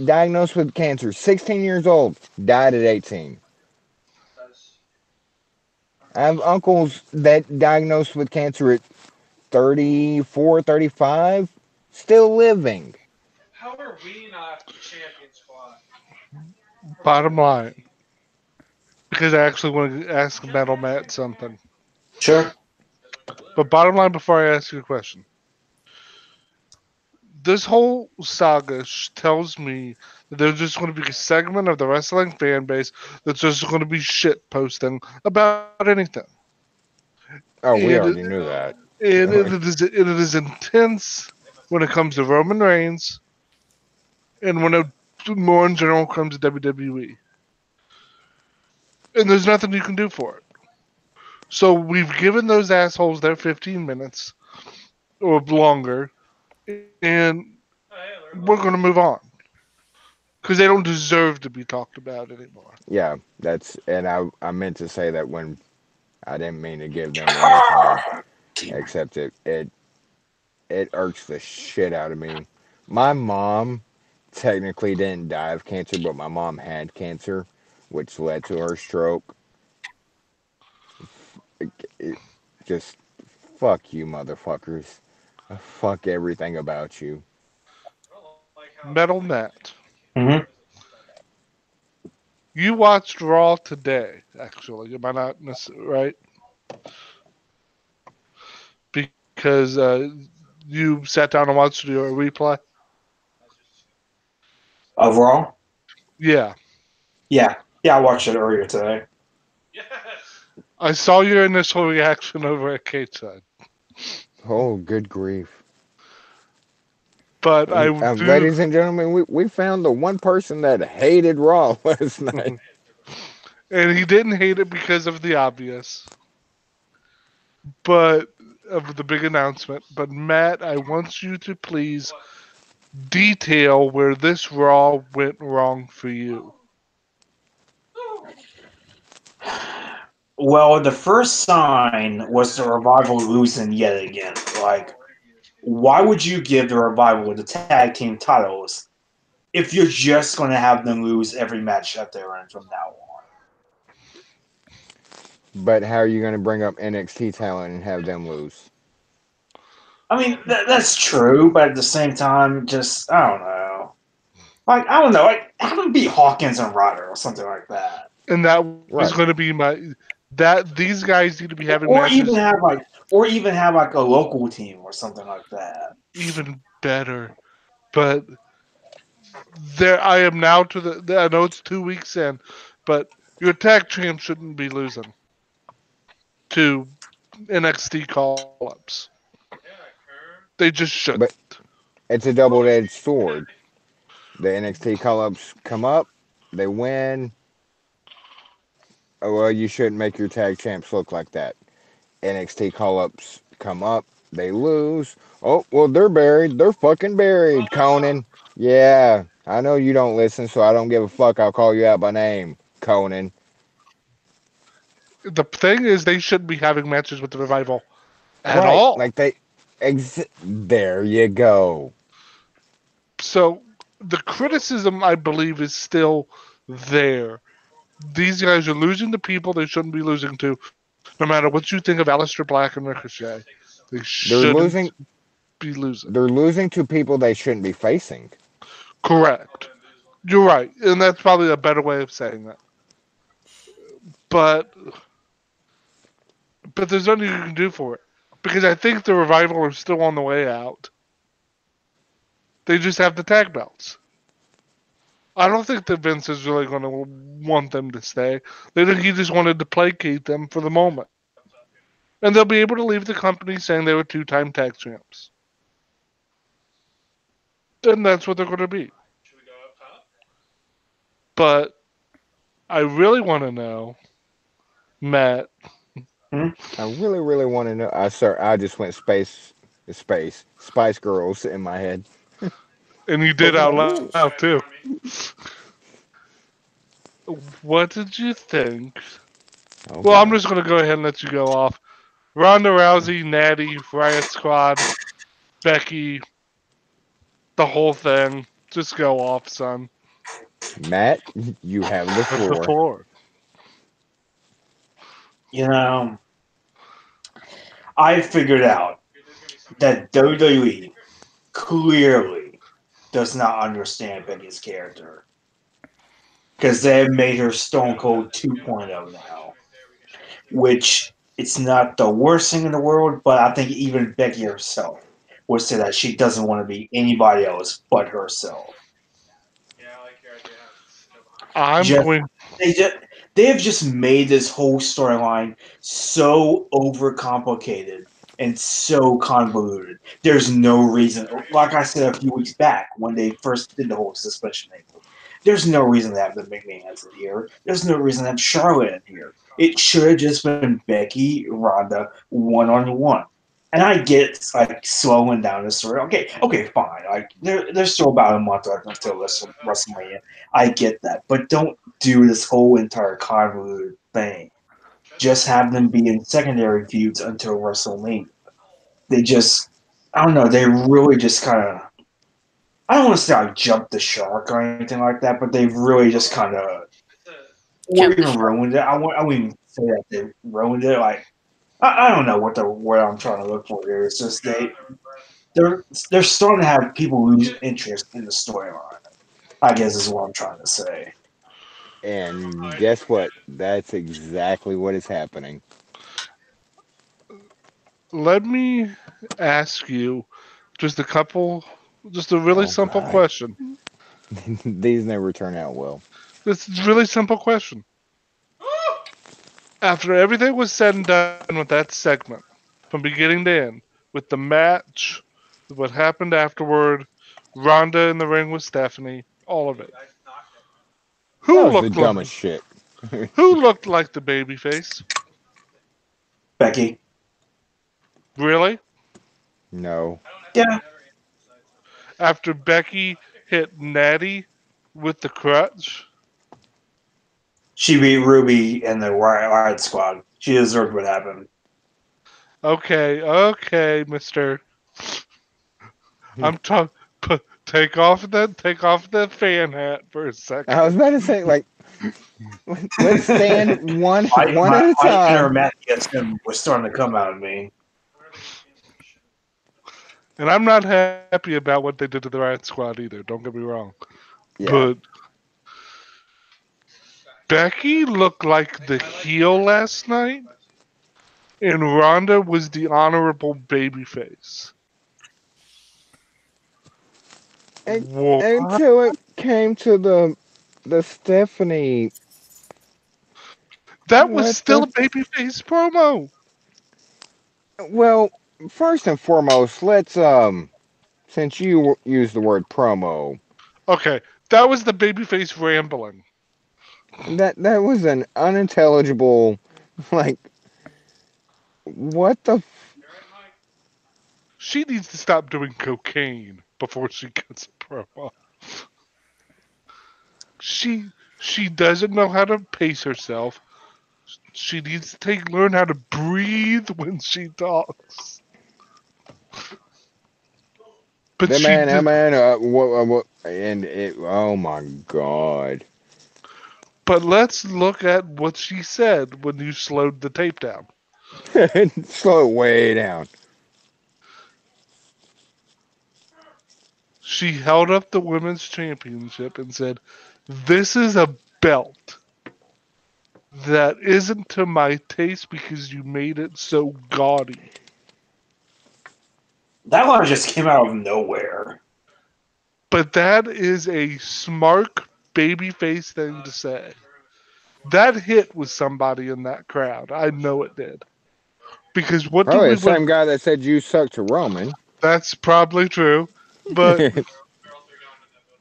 diagnosed with cancer, 16 years old, died at 18. I have uncles that diagnosed with cancer at 34, 35, still living. Bottom line. Because I actually want to ask Metal Matt something. Sure. But bottom line, before I ask you a question, this whole saga tells me that there's just going to be a segment of the wrestling fan base that's just going to be shit posting about anything. Oh, we And already knew that. it is intense when it comes to Roman Reigns and when it more in general comes to WWE. And there's nothing you can do for it. So we've given those assholes their 15 minutes or longer, and we're going to move on because they don't deserve to be talked about anymore. Yeah, and I meant to say that when I didn't mean to give them any time, except it irks the shit out of me. My mom technically didn't die of cancer, but my mom had cancer, which led to her stroke. It just fuck you, motherfuckers. Fuck everything about you. Metal Matt, Hmm. you watched Raw today, actually. Am I not right? Because you sat down and watched your replay? Overall, Yeah. yeah, yeah, I watched it earlier today. I saw your initial reaction over at Kate's side. Oh, good grief. But I do. Ladies and gentlemen, we found the one person that hated Raw last night. And he didn't hate it because of the obvious, but of the big announcement. But Matt, I want you to please detail where this Raw went wrong for you. Well, the first sign was the revival losing yet again. Like, why would you give the revival the tag team titles if you're just going to have them lose every match that they're in from now on? But how are you going to bring up NXT talent and have them lose? I mean, that's true, but at the same time, just I don't know. Like I don't know, like have them beat Hawkins and Ryder or something like that, And that was going to Right. be my that these guys need to be having or matches even have like a local team or something like that. even better. But there, I am now to the. I know it's 2 weeks in, but your tag champ shouldn't be losing to NXT call ups. They just shouldn't. But it's a double-edged sword. The NXT call-ups come up, they win. Oh, well, you shouldn't make your tag champs look like that. NXT call-ups come up, they lose. Oh, well, they're buried. They're fucking buried, Conan. Yeah, I know you don't listen, so I don't give a fuck. I'll call you out by name, Conan. The thing is, they shouldn't be having matches with the revival at Right, all. like there you go. So the criticism, I believe, is still there. These guys are losing to people they shouldn't be losing to, no matter what you think of Aleister Black and Ricochet. They They're shouldn't losing. be losing. They're losing to people they shouldn't be facing. Correct. You're right, and that's probably a better way of saying that. But there's nothing you can do for it because I think the revival are still on the way out. They just have the tag belts. I don't think that Vince is really going to want them to stay. They think he just wanted to placate them for the moment. And they'll be able to leave the company saying they were two-time tag champs. And that's what they're going to be. But I really want to know, Matt, Hmm? I really, really want to know. I just went Spice Girls in my head. and you But did out loud too. What did you think? oh Well, I'm god, just going to go ahead and let you go off. Ronda Rousey, Natty, Riot Squad, Becky, the whole thing. Just go off, son. Matt, you have the The floor. floor. You know, I figured out that WWE clearly does not understand Becky's character because they have made her Stone Cold 2.0 now, which it's not the worst thing in the world, but I think even Becky herself would say that she doesn't want to be anybody else but herself. I'm Just going. they just they have just made this whole storyline so overcomplicated and so convoluted. There's no reason, like I said a few weeks back when they first did the whole suspension thing. There's no reason to have the McMahons in here. There's no reason to have Charlotte in here. It should have just been Becky, Ronda, 1-on-1. And I get like slowing down the story. Okay, fine. Like there's still about a month left until WrestleMania. I get that, but don't do this whole entire convoluted thing. Just have them be in secondary feuds until WrestleMania. They just, I don't know. They really just kind of. I don't want to say I jumped the shark or anything like that, but they've really just kind of, or Jump even the shark. ruined it. I wouldn't even say that they ruined it. Like I don't know what the word I'm trying to look for here. It's just they're starting to have people lose interest in the storyline. I guess is what I'm trying to say. And guess what? That's exactly what is happening. Let me ask you just a couple, just a really Oh simple god, question. these never turn out well. This is a really simple question. After everything was said and done with that segment, from beginning to end, with the match, what happened afterward, Ronda in the ring with Stephanie, all of it. That Who was the looked like dumbest shit. who looked like the babyface? Becky, Really? No, yeah, After Becky hit Natty with the crutch? she beat Ruby and the Riot Squad. She deserved what happened. Okay, Mister. I'm talking. Take off that fan hat for a I was second. about to say like let's stand one at a My inner time. Matt Gibson was starting to come out of me. And I'm not happy about what they did to the Riot Squad either. Don't get me wrong. Yeah, But Becky looked like the heel last night, and Ronda was the honorable babyface. and, What? until it came to the Stephanie. That was What still the? a babyface promo. Well, first and foremost, let's since you used the word promo, Okay, that was the babyface rambling. that was an unintelligible like what the She needs to stop doing cocaine before she gets a promo. She doesn't know how to pace herself. She needs to learn how to breathe when she talks. But the she man, that did. man, what, and it. Oh my god! But let's look at what she said when you slowed the tape down. Slow it way down. She held up the women's championship and said, "This is a belt that isn't to my taste because you made it so gaudy." That line just came out of nowhere. But that is a smart babyface thing to say. That hit with somebody in that crowd. I know it did. Because what do Probably we the want? same guy that said you suck to Roman. That's probably true. But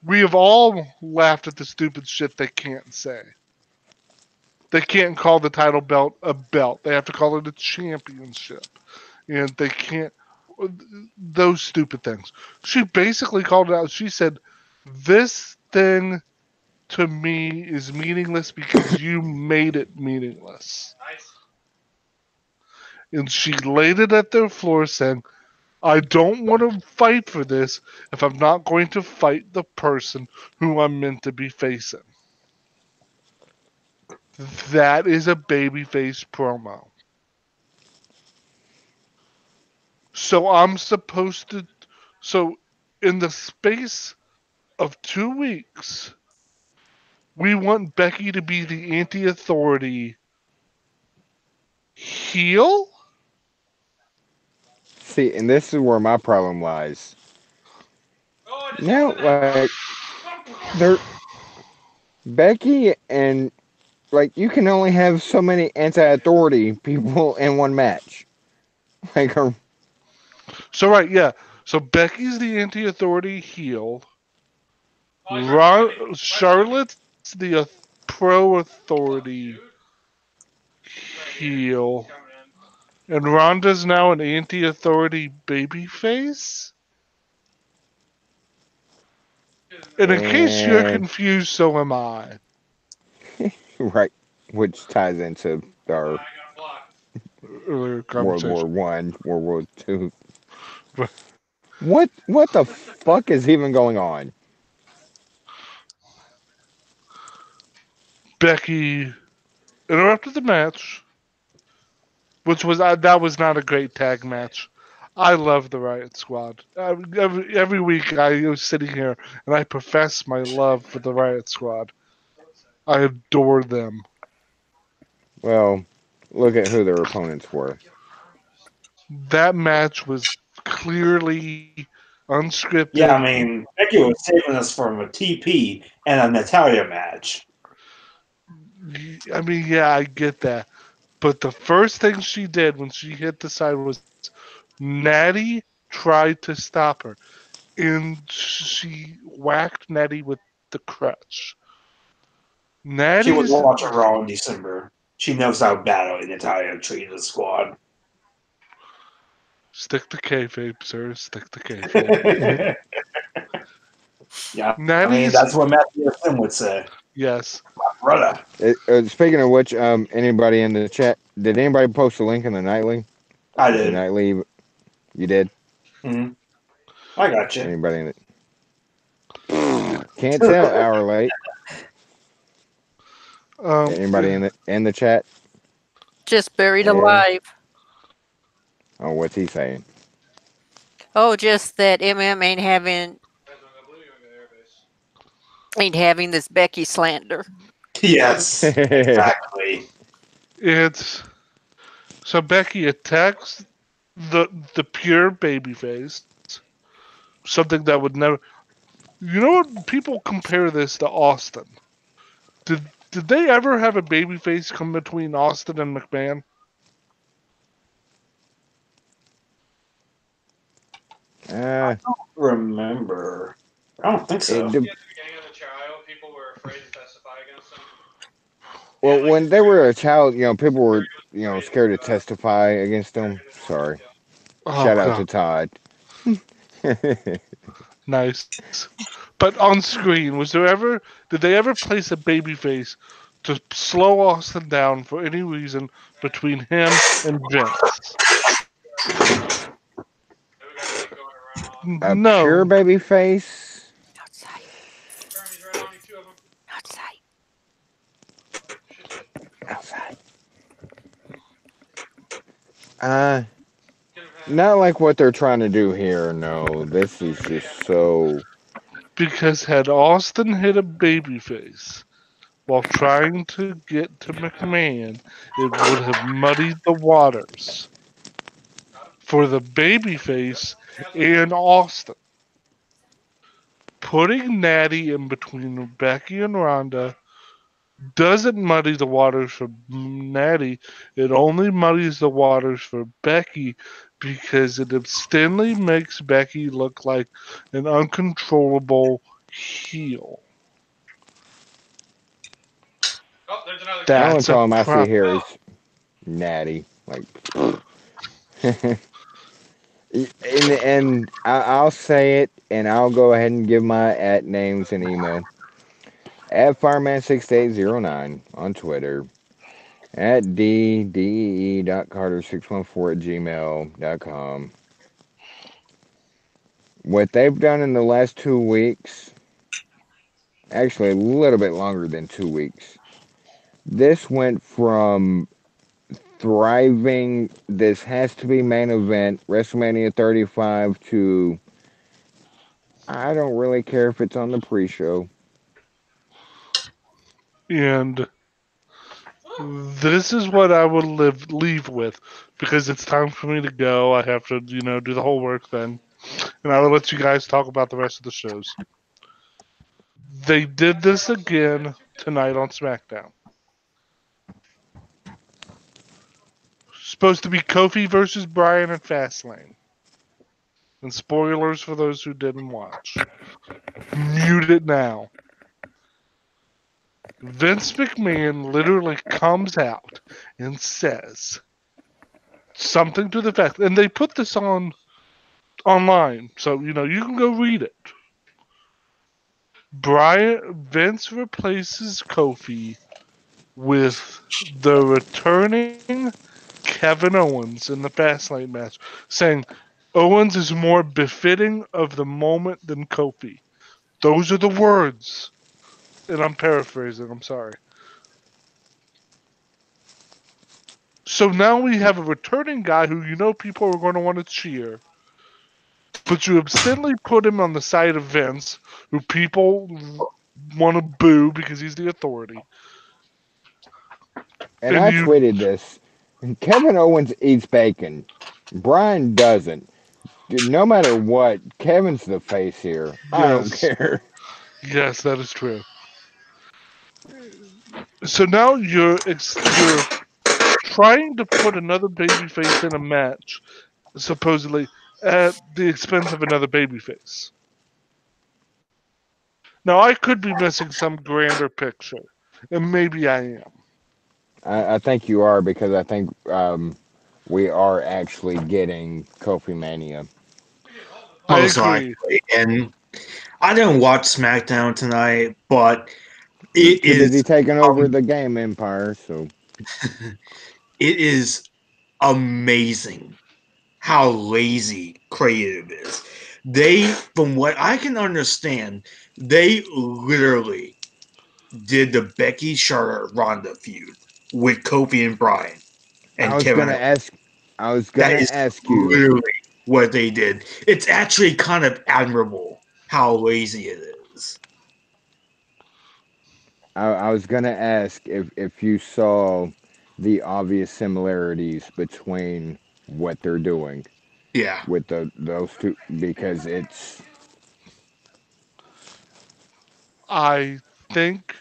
we have all laughed at the stupid shit they can't say. They can't call the title belt a belt. They have to call it a championship. And they can't. Those stupid things. She basically called it out. She said, "This thing to me is meaningless because you made it meaningless." And she laid it at their floor saying, I don't want to fight for this if I'm not going to fight the person who I'm meant to be facing. That is a babyface promo. So I'm supposed to. So, in the space of 2 weeks, we want Becky to be the anti authority heel? See, and this is where my problem lies. Now, like, they're Becky and like you can only have so many anti-authority people in one match. Like, So, right, yeah. So, Becky's the anti authority heel. Charlotte's the pro authority heel. And Ronda's now an anti-authority babyface? And in case you're and confused, so am I. right, which ties into our Earlier World War conversation. One, World War Two. What the fuck is even going on? Becky interrupted the match, which was that was not a great tag match. I love the Riot Squad. Every week I was sitting here and I profess my love for the Riot Squad. I adore them. Well, look at who their opponents were. That match was clearly Yeah, unscripted. I mean, Becky was saving us from a TP and a Natalia match. I mean, yeah, I get that. But the first thing she did when she hit the side was Natty tried to stop her, and she whacked Natty with the crutch. She was Natty's watching Raw in December. She knows how badly Natalia treated the squad. stick to kayfabe, sir. Stick to kayfabe. Yeah, I mean, Natty's that's what Matthew Sim would say. yes. Brother. Speaking of which, anybody in the chat? Did anybody post a link in the nightly? I The did. nightly, you did. Mm-hmm. I got you. Anybody in it? Can't tell. Hour late. Anybody Um, in the chat? Just buried Yeah. alive. Oh, what's he saying? Oh, just that ain't having this Becky slander. Yes, exactly. it's so Becky attacks the pure babyface, something that would never. You know what? People compare this to Austin. Did did they ever have a babyface come between Austin and McMahon? uh, Remember? I don't think it so. de- well, when they were a child, people were, scared to testify against them. Sorry. Oh Shout out to god, Todd. nice. But on screen, did they ever place a babyface to slow Austin down for any reason between him and Vince? A pure No. baby face. Outside. Outside. Outside. Uh, Not like what they're trying to do here. No, this is just so. Because had Austin hit a babyface while trying to get to McMahon, it would have muddied the waters for the babyface and Austin. putting Natty in between Becky and Ronda doesn't muddy the waters for Natty. It only muddies the waters for Becky because it instantly makes Becky look like an uncontrollable heel. The only That's a problem I see problem. here is Natty. Like, I'll say it, and I'll go ahead and give my at names and email at fireman6809 on Twitter, at ddee.carter614 at gmail.com. What they've done in the last 2 weeks, actually a little bit longer than 2 weeks, this went from thriving, this has to be main event, WrestleMania 35, to I don't really care if it's on the pre show. And this is what I will leave with because it's time for me to go. I have to, do the whole work then. And I will let you guys talk about the rest of the shows. They did this again tonight on SmackDown. Supposed to be Kofi versus Bryan at Fastlane. And spoilers for those who didn't watch. Mute it now. Vince McMahon literally comes out and says something to the fact, and they put this on online, so you can go read it. Brian Vince replaces Kofi with the returning Kevin Owens in the Fastlane match, saying Owens is more befitting of the moment than Kofi. Those are the words, and I'm paraphrasing. I'm sorry. So now we have a returning guy who people are going to want to cheer, but you instantly put him on the side of Vince, who people want to boo because he's the authority. And And I you, tweeted this. Kevin Owens eats bacon. Brian doesn't. Dude, no matter what, Kevin's the face here. I don't yes, care. yes, that is true. So now you're trying to put another babyface in a match, supposedly at the expense of another babyface. Now I could be missing some grander picture, and maybe I am. I think you are because I think we are actually getting Kofi Mania. I Most agree. likely. And I didn't watch SmackDown tonight, but You're it too is busy taking over um, the game empire, so it is amazing how lazy creative is. They, from what I can understand, they literally did the Becky Charlotte Ronda feud with Kofi and Bryan I and was Kevin gonna Owens. ask. I was That gonna is ask you. literally what they did. It's actually kind of admirable how lazy it is. I was gonna ask if you saw the obvious similarities between what they're doing Yeah. with those two because it's I think,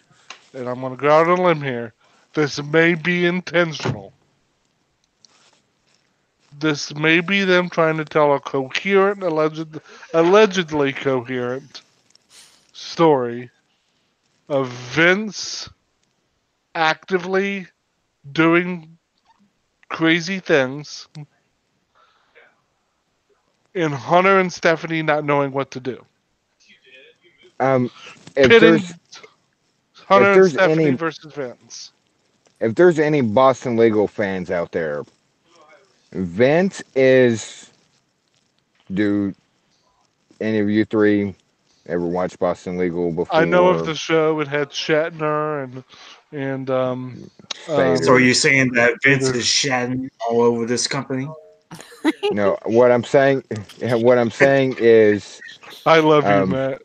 and I'm going to go out on a limb here, this may be intentional. This may be them trying to tell a coherent, allegedly coherent story of Vince actively doing crazy things and Hunter and Stephanie not knowing what to do. um if Pitting there's if Hunter and there's Stephanie any versus Vince. if there's any Boston legal fans out there, Vince is do any of you three ever watch Boston Legal I know of before? the show. It had Shatner So are Fader. um you saying that Vince Vader. is shatting all over this company? No, what I'm saying is I love you, um Matt.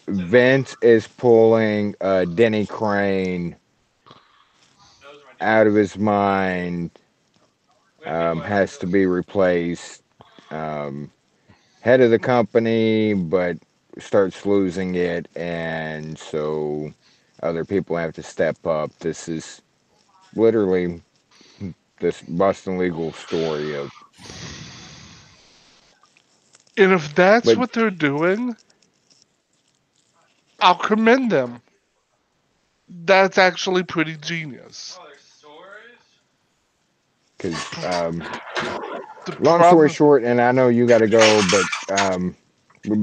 Vince is pulling Denny Crane out of his mind, has to be replaced. Um, head of the company, but starts losing it, and so other people have to step up. This is literally this Boston legal story of, And if that's but what they're doing, I'll commend them. That's actually pretty genius. because The long story problem, short, and I know you got to go, but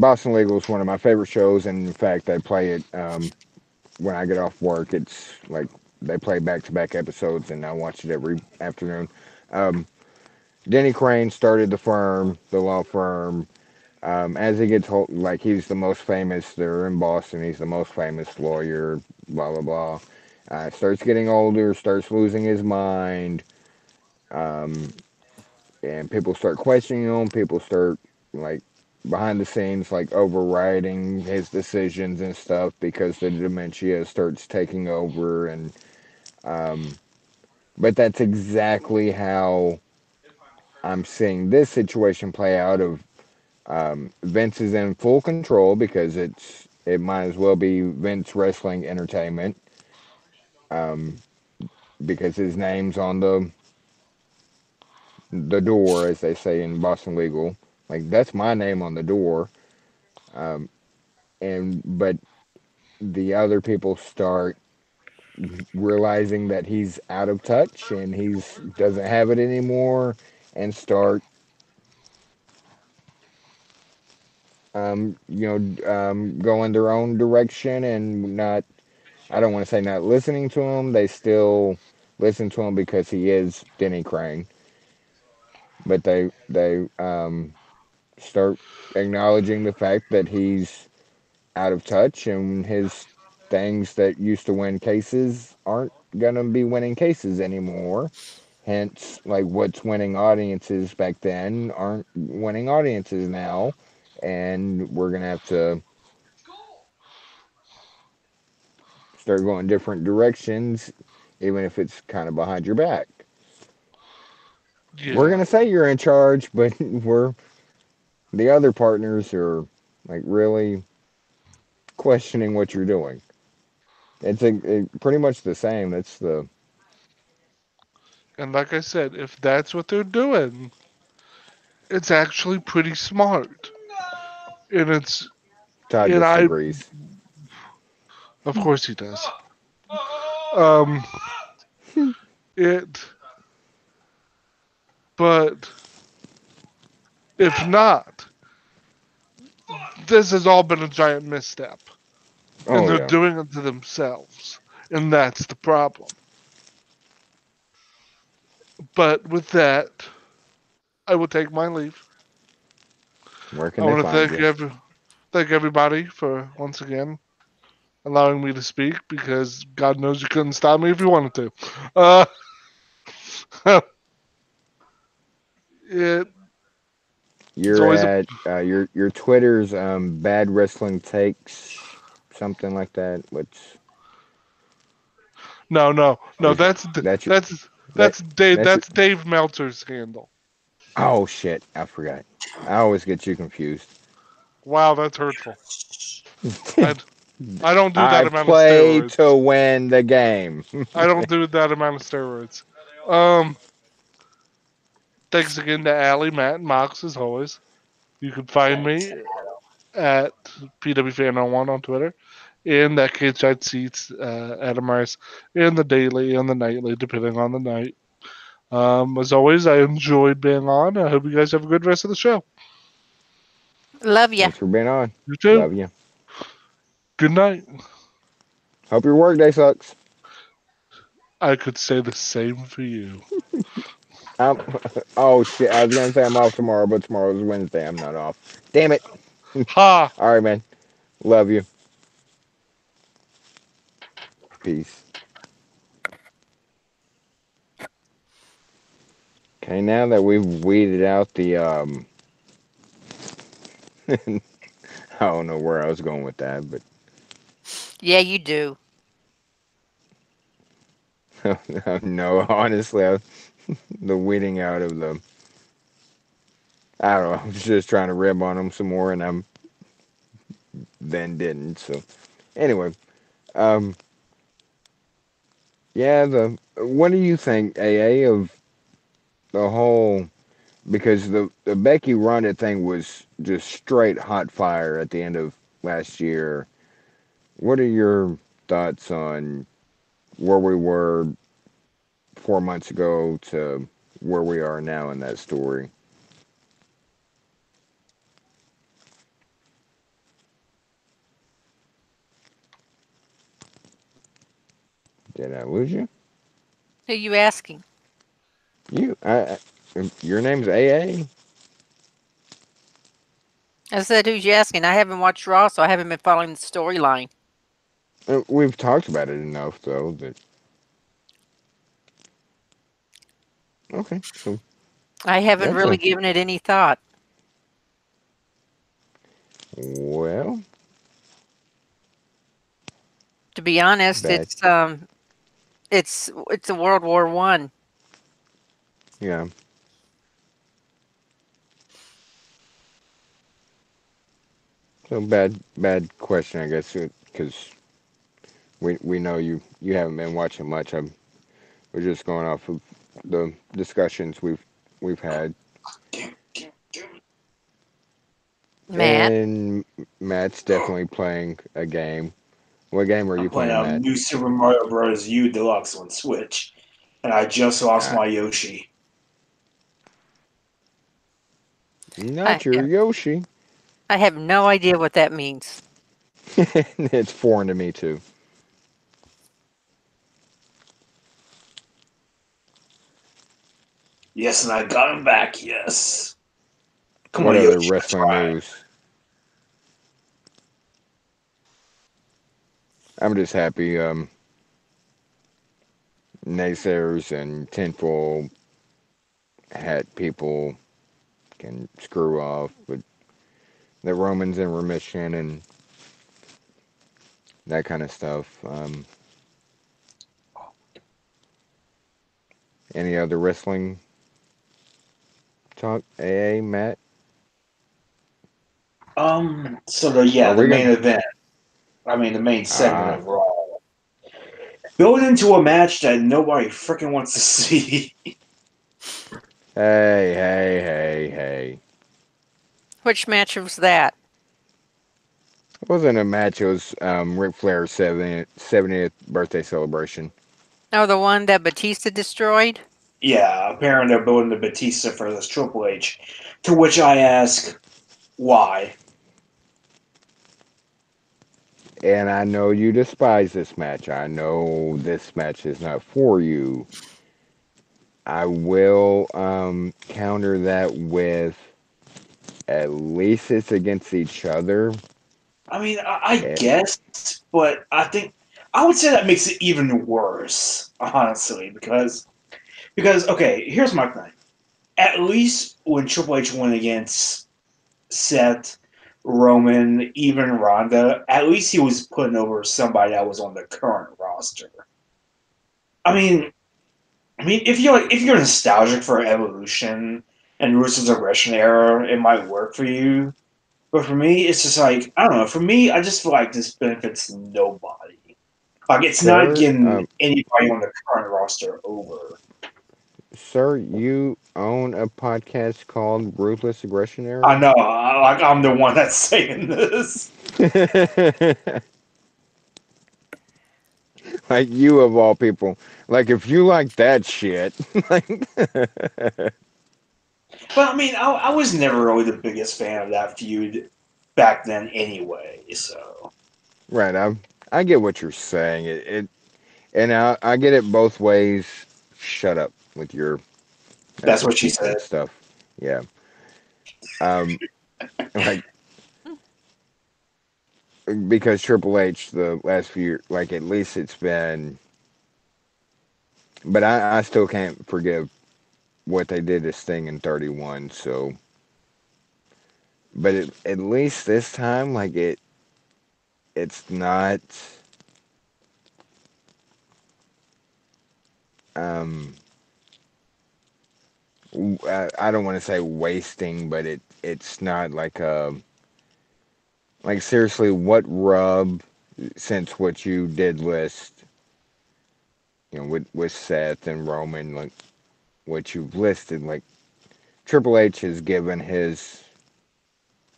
Boston Legal is one of my favorite shows, and in fact, I play it when I get off work. It's like they play back-to-back episodes, and I watch it every afternoon. Um, Denny Crane started the firm, the law firm. As he gets like he's the most famous. They're in Boston. He's the most famous lawyer. Blah blah blah. Starts getting older. Starts losing his mind. Um, and people start questioning him. People start like behind the scenes like overriding his decisions and stuff because the dementia starts taking over. And but that's exactly how I'm seeing this situation play out. Of Vince is in full control because it might as well be Vince Wrestling Entertainment, um, because his name's on the door, as they say in Boston legal. Like that's my name on the door. Um, and but the other people start realizing that he's out of touch and he's doesn't have it anymore, and start going their own direction and not. I don't want to say not listening to him. They still listen to him because he is Denny Crane, but they start acknowledging the fact that he's out of touch and his things that used to win cases aren't gonna be winning cases anymore. Hence, like what's winning audiences back then aren't winning audiences now, and we're gonna have to start going different directions, even if it's kind of behind your back. We're yeah. gonna say you're in charge, but we're the other partners are like really questioning what you're doing. Pretty much the same. That's the And like I said, if that's what they're doing, it's actually pretty smart. And Todd and I, disagrees. of course he does. Um, it, but if not, this has all been a giant misstep. And Oh they're yeah, doing it to themselves. And that's the problem. But with that, I will take my leave. where I can they want to find you? thank everybody for once again allowing me to speak because God knows you couldn't stop me if you wanted to. Uh, it, it's You're always a at your Twitter's bad wrestling takes, something like that. Which no. is that's your that that's your, That's Dave Meltzer's handle. oh shit, I forgot. I always get you confused. Wow, that's hurtful. I I don't do I that amount of play steroids. to win the game. I don't do that amount of steroids. Um, thanks again to Allie, Matt, and Mox as always. You can find me at PWFan01 on Twitter, in that Cage Side Seats, Adam Rice, in the daily and the nightly, depending on the night. As always, I enjoyed being on. I hope you guys have a good rest of the show. Love ya. Thanks for being on. You too. Love you. Good night. Hope your workday sucks. I could say the same for you. I'm, oh shit, I was gonna say I'm off tomorrow, but tomorrow's Wednesday. I'm not off. Damn it. Ha! All right, man. Love you. Peace. Okay, now that we've weeded out the I don't know where I was going with that, Yeah, you do. but no, honestly, the weeding out of I don't know. I was just trying to rib on him some more, and I'm then didn't. So anyway, um, yeah. The what do you think, AA, of the whole? Because the Becky Ronda thing was just straight hot fire at the end of last year. What are your thoughts on where we were 4 months ago to where we are now in that story? Did I lose you? Who you asking? You, your name's AA. I said, who's you asking? I haven't watched Raw, so I haven't been following the storyline. We've talked about it enough though that okay. So I haven't that's really a given it any thought. well To be honest, bad. it's a World War I. Yeah. So bad question I guess because we know you haven't been watching much. We're just going off of the discussions we've had. Damn, damn, damn it. Matt, And Matt's definitely playing a game. What game are I'm you playing playing, Matt? New Super Mario Bros. U Deluxe on Switch, and I just lost Uh, my Yoshi. I not your have Yoshi. I have no idea what that means. It's foreign to me too. Yes, and I got him back. Yes. Come What on, other Yoshi, wrestling try it. news? I'm just happy. Naysayers and tinfoil hat people can screw off, but the Romans in remission and that kind of stuff. Any other wrestling talk? AA, Matt? So the Are yeah, the we main gonna? event. I mean, the main segment Ah, of Raw. Built into a match that nobody freaking wants to see. hey. Which match was that? It wasn't a match. It was Ric Flair's 70th birthday celebration. Oh, the one that Batista destroyed? Yeah, apparently they're building the Batista for this Triple H. To which I ask, why? And I know you despise this match. I know this match is not for you. I will counter that with at least it's against each other. I mean, I It, guess, but I think I would say that makes it even worse, honestly, because okay, here's my thing. At least when Triple H went against Seth, Roman, even Ronda, at least he was putting over somebody that was on the current roster. I mean, if you're nostalgic for Evolution and Russo's aggression era, it might work for you. But for me, it's just like I don't know. For me, I just feel like this benefits nobody. Like it's not sir, getting anybody on the current roster over. sir, you own a podcast called Ruthless Aggression I Era. know, like I'm the one that's saying this. Like you of all people. Like if you like that shit, like But I mean, I was never really the biggest fan of that feud back then, anyway. So right, I get what you're saying. And I get it both ways. Shut up with your that's what she said. stupid stuff. Yeah. Um, like because Triple H the last few like at least it's been, but I still can't forgive what they did to Sting in 31. So, but at least this time, like it's not. Um, I don't want to say wasting, but it's not like seriously, what rub since what you did list, with Seth and Roman, like what you've listed, like Triple H has given his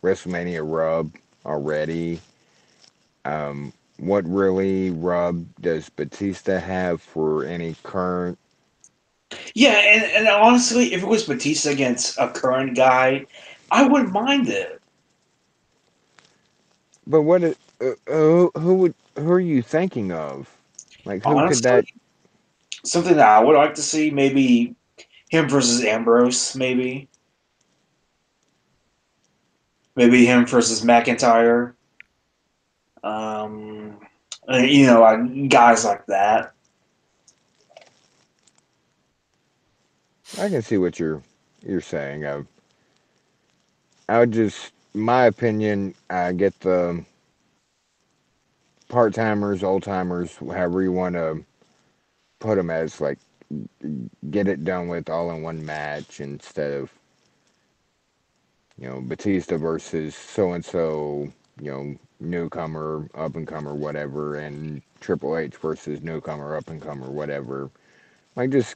WrestleMania rub already. What really rub does Batista have for any current? Yeah, and honestly, if it was Batista against a current guy, I wouldn't mind it. But who are you thinking of? Like who could Honestly, that? something that I would like to see, maybe him versus Ambrose, maybe him versus McIntyre. Um, guys like that. I can see what you're saying. I would just, my opinion, I get the part timers, old timers, however you want to put them as, like get it done with all in one match instead of Batista versus so and so, newcomer, up and comer, whatever, and Triple H versus newcomer, up and comer, whatever. Like just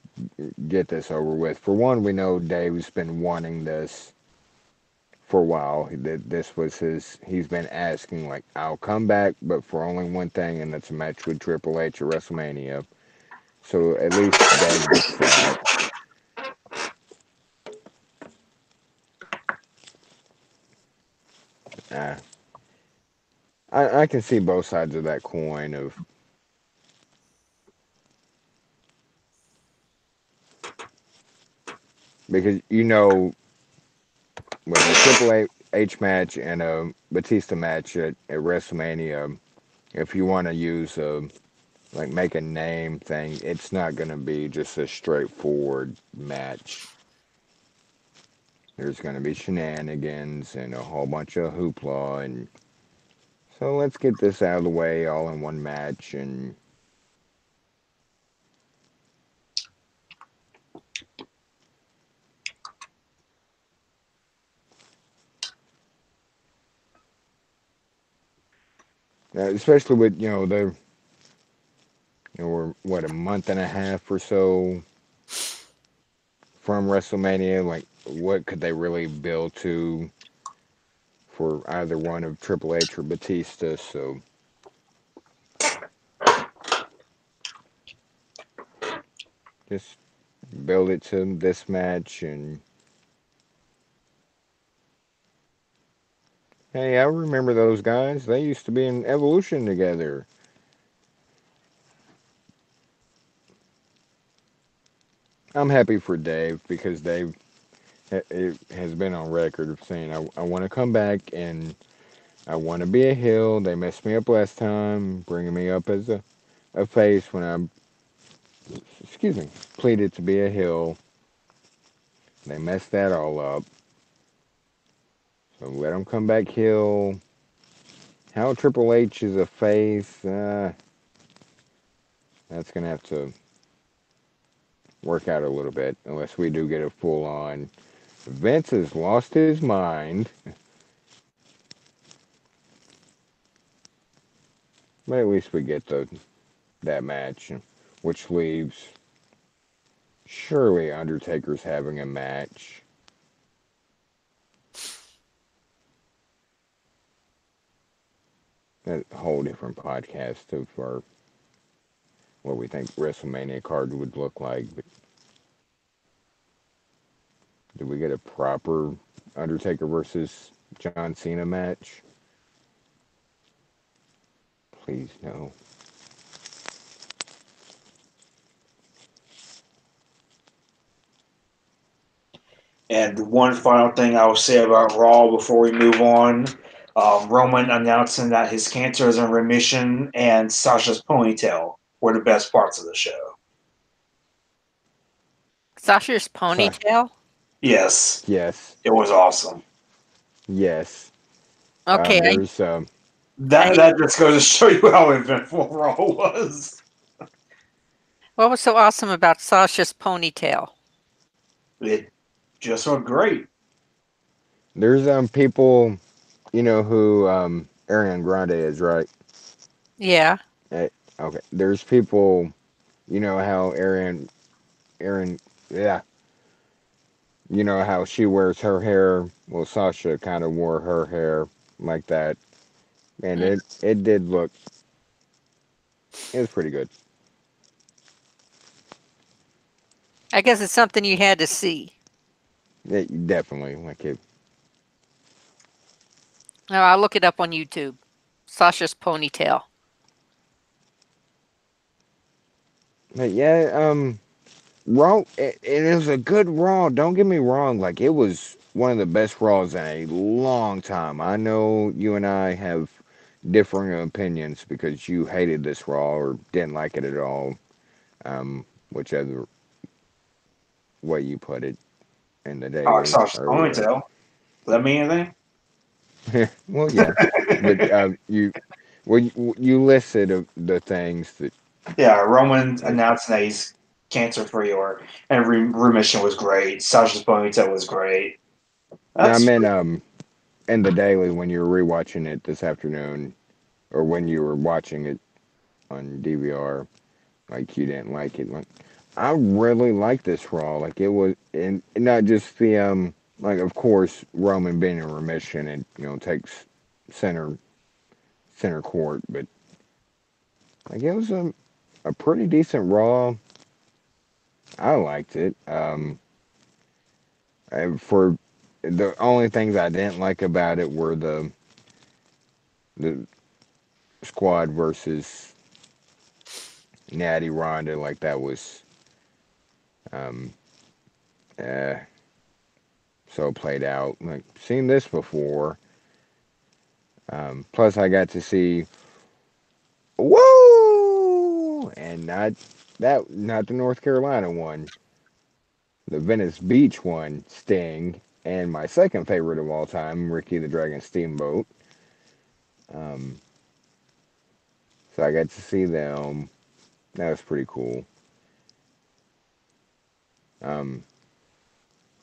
get this over with. For one, we know Dave's been wanting this for a while. This was his. He's been asking, like, I'll come back, but for only one thing, and that's a match with Triple H at WrestleMania. So at least Dave gets that. Uh, I can see both sides of that coin of because with a H match and a Batista match at WrestleMania, if you want to use like make a name thing, it's not going to be just a straightforward match. There's going to be shenanigans and a whole bunch of hoopla, and so let's get this out of the way all in one match. And especially with we're what a month and a half or so from WrestleMania. Like, what could they really build to for either one of Triple H or Batista? So just build it to this match. And hey, I remember those guys. They used to be in Evolution together. I'm happy for Dave because Dave it has been on record of saying I want to come back and I want to be a heel. They messed me up last time, bringing me up as a face when I, excuse me, pleaded to be a heel. They messed that all up. So let them come back heel. How Triple H is a face, that's going to have to work out a little bit unless we do get a full on. Vince has lost his mind, but at least we get that match, which leaves surely Undertaker's having a match. A whole different podcast of our what we think WrestleMania card would look like. But did we get a proper Undertaker versus John Cena match? Please no. And one final thing I will say about Raw before we move on: Roman announcing that his cancer is in remission, and Sasha's ponytail were the best parts of the show. Sasha's Sorry. ponytail? Yes, Yes. it was awesome. Yes. Okay, There's I That just goes to show you how eventful Raw was. what was so awesome about Sasha's ponytail? It just looked great. There's people, you know who Ariana Grande is, right? Yeah. Eh, okay. There's people, you know how Aaron, yeah, you know how she wears her hair. Well, Sasha kind of wore her hair like that, and Mm. it did look. It was pretty good. I guess it's something you had to see. It definitely like it. Now I'll look it up on YouTube. Sasha's ponytail. But yeah, Raw. It was a good Raw. Don't get me wrong. Like it was one of the best Raws in a long time. I know you and I have differing opinions because you hated this Raw or didn't like it at all. Whichever way you put it in the I like daily Sasha's earlier. ponytail. Does that mean anything? Well, yeah, but you listed the things that. Yeah, Roman That announcing that he's cancer free or and remission was great. Sasha's ponytail was great. now I That's meant in the daily when you were rewatching it this afternoon, or when you were watching it on DVR, like you didn't like it. Like I really like this Raw. Like it was, and not just the like of course Roman being in remission and takes center center court, but like it was a pretty decent Raw. I liked it. For the only things I didn't like about it were the squad versus Natty Ronda. Like that was um, uh, so played out. Like seen this before. Plus, I got to see woo, and not the North Carolina one, the Venice Beach one, Sting, and my second favorite of all time, Ricky the Dragon Steamboat. Um, so I got to see them. That was pretty cool. Um,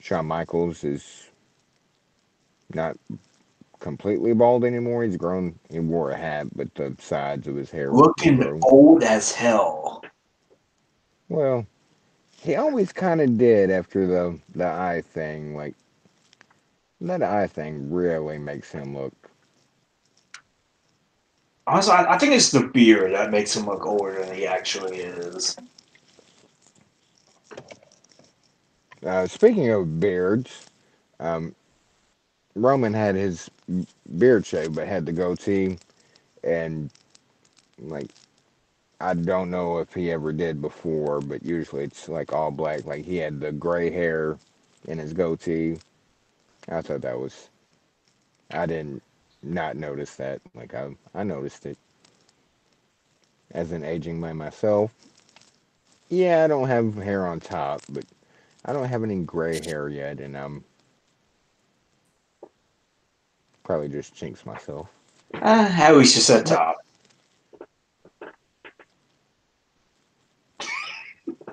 Shawn Michaels is not completely bald anymore. He's grown. He wore a hat, but the sides of his hair looking grow. old as hell. Well, he always kind of did after the eye thing. Like that eye thing really makes him look. Honestly, I think it's the beard that makes him look older than he actually is. Speaking of beards, um, Roman had his beard shaved, but had the goatee, and like I don't know if he ever did before, but usually it's like all black. Like he had the gray hair in his goatee. I thought that was. I didn't not notice that. Like I noticed it as an aging man myself. Yeah, I don't have hair on top, but I don't have any gray hair yet, and I'm probably just jinxed myself. At least you said But top.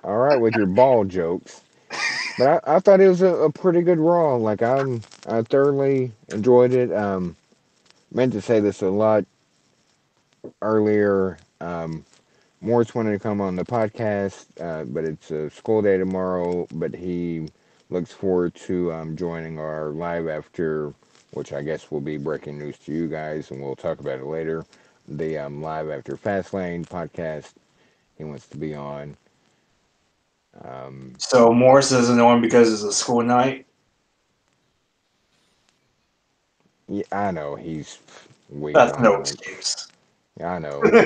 all right with your ball jokes. But I thought it was a pretty good Raw. Like I thoroughly enjoyed it. Meant to say this a lot earlier. Morris wanted to come on the podcast, but it's a school day tomorrow. But he looks forward to joining our live after, which I guess will be breaking news to you guys, and we'll talk about it later. The live after Fastlane podcast he wants to be on. Um, So Morris isn't on because it's a school night. yeah, I know he's That's no weaseling. Like excuse. I know, like,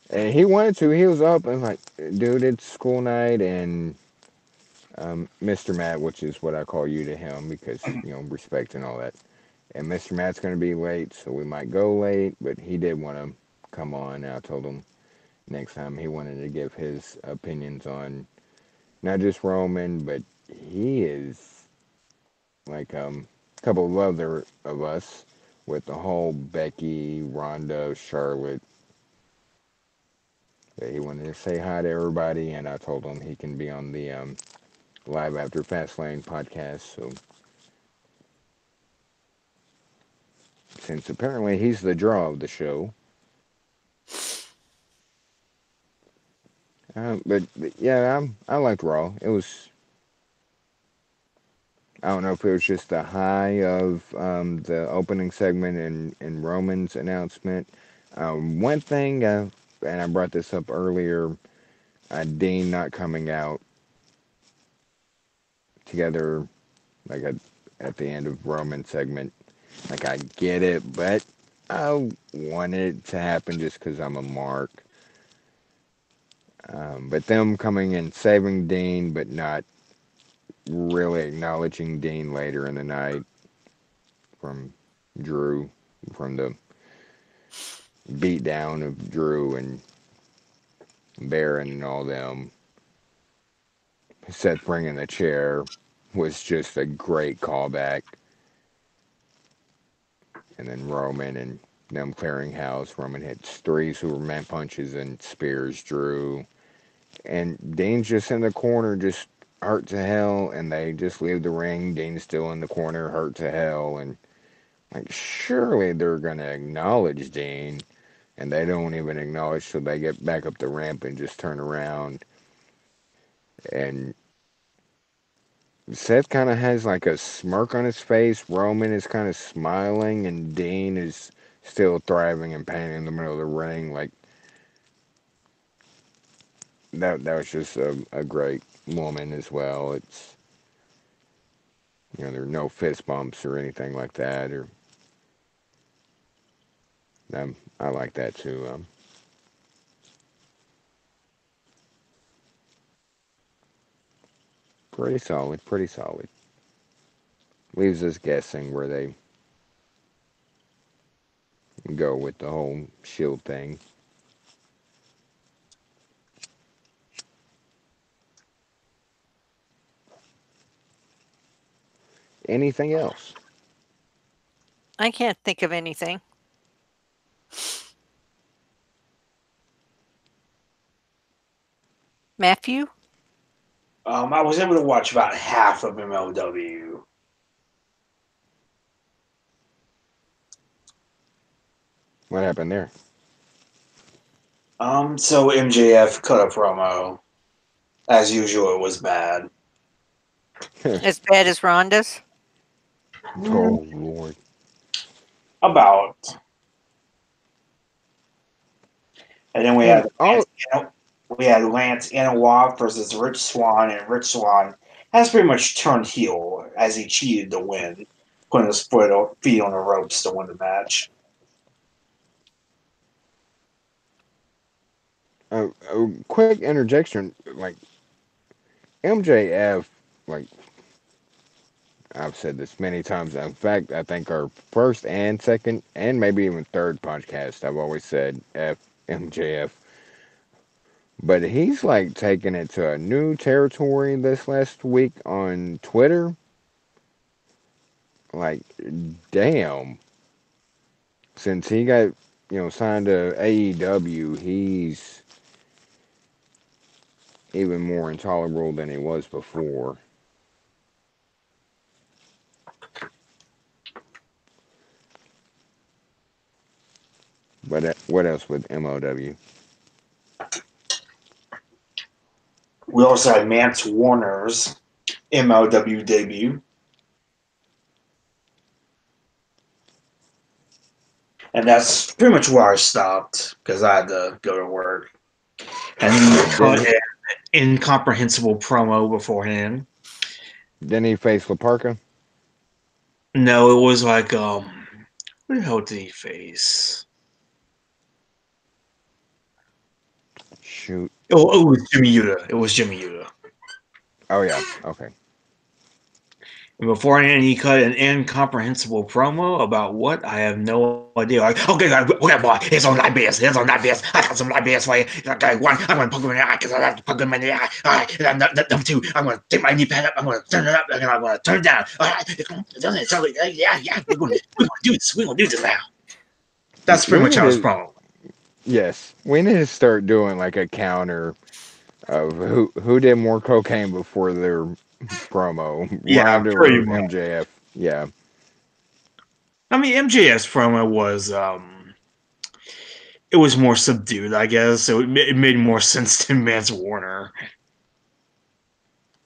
and he wanted to. He was up and like, dude, it's school night, and Mr. Matt, which is what I call you to him because respect and all that. And Mr. Matt's going to be late, so we might go late, but he did want to come on. And I told him next time he wanted to give his opinions on not just Roman, but he is like a couple of other of us with the whole Becky, Ronda, Charlotte. That he wanted to say hi to everybody, and I told him he can be on the live after Fastlane podcast. So since apparently he's the draw of the show, but yeah, I liked Raw. It was, I don't know if it was just the high of the opening segment and Roman's announcement. One thing, and I brought this up earlier, Dean not coming out together like at the end of Roman segment. Like I get it, but I wanted it to happen just because I'm a mark. But them coming and saving Dean, but not really acknowledging Dean later in the night from Drew, from the beatdown of Drew and Baron and all them. Seth bringing the chair was just a great callback. And then Roman and them clearing house. Roman hit three Superman punches and spears Drew. And Dean's just in the corner, just hurt to hell. And they just leave the ring. Dean's still in the corner, hurt to hell. And like, surely they're going to acknowledge Dean. And they don't even acknowledge till they get back up the ramp and just turn around. And Seth kind of has like a smirk on his face. Roman is kind of smiling, and Dean is still thriving in pain in the middle of the ring. Like that was just a great moment as well. It's, there are no fist bumps or anything like that. Or I like that too. Pretty solid. Pretty solid. Leaves us guessing where they go with the whole Shield thing. Anything else? I can't think of anything. Matthew? I was able to watch about half of MLW. What happened there? So MJF cut a promo. As usual, it was bad. As bad as Rhonda's? Oh Lord. About. And then And all We had Lance Anoa'i versus Rich Swann, and Rich Swann has pretty much turned heel as he cheated to win, putting his feet on the ropes to win the match. a quick interjection, like MJF, like I've said this many times. In fact, I think our first and second and maybe even third podcast, I've always said MJF. But he's like taking it to a new territory this last week on Twitter. Like, damn. Since he got, signed to AEW, he's even more intolerable than he was before. But what else with MOW? We also had Mance Warner's MLW debut, and that's pretty much where I stopped because I had to go to work. And he cut Didn't an incomprehensible promo beforehand. didn't he face Laparca? No, it was like, what the hell did he face? Shoot. Oh, it was Jimmy Yuta. It was Jimmy Yuta. Oh yeah. Okay. And beforehand, he cut an incomprehensible promo about what I have no idea. Like, okay, boy, here's some light beers. Here's some light beers. I got some light beers for you. Okay, one, I'm going to poke him in the eye because I like to poke him in the eye. All right, and number two, I'm going to take my knee pad up. I'm going to turn it up, and I'm going to turn it down. All right, yeah, we're going to do this. We're going to do this now. That's pretty We much need how his to. promo. Yes, we need to start doing like a counter of who did more cocaine before their promo, Yeah, Ronda pretty or much. MJF. Yeah, I mean, MJF's promo was it was more subdued, I guess. So it made more sense to Mance Warner.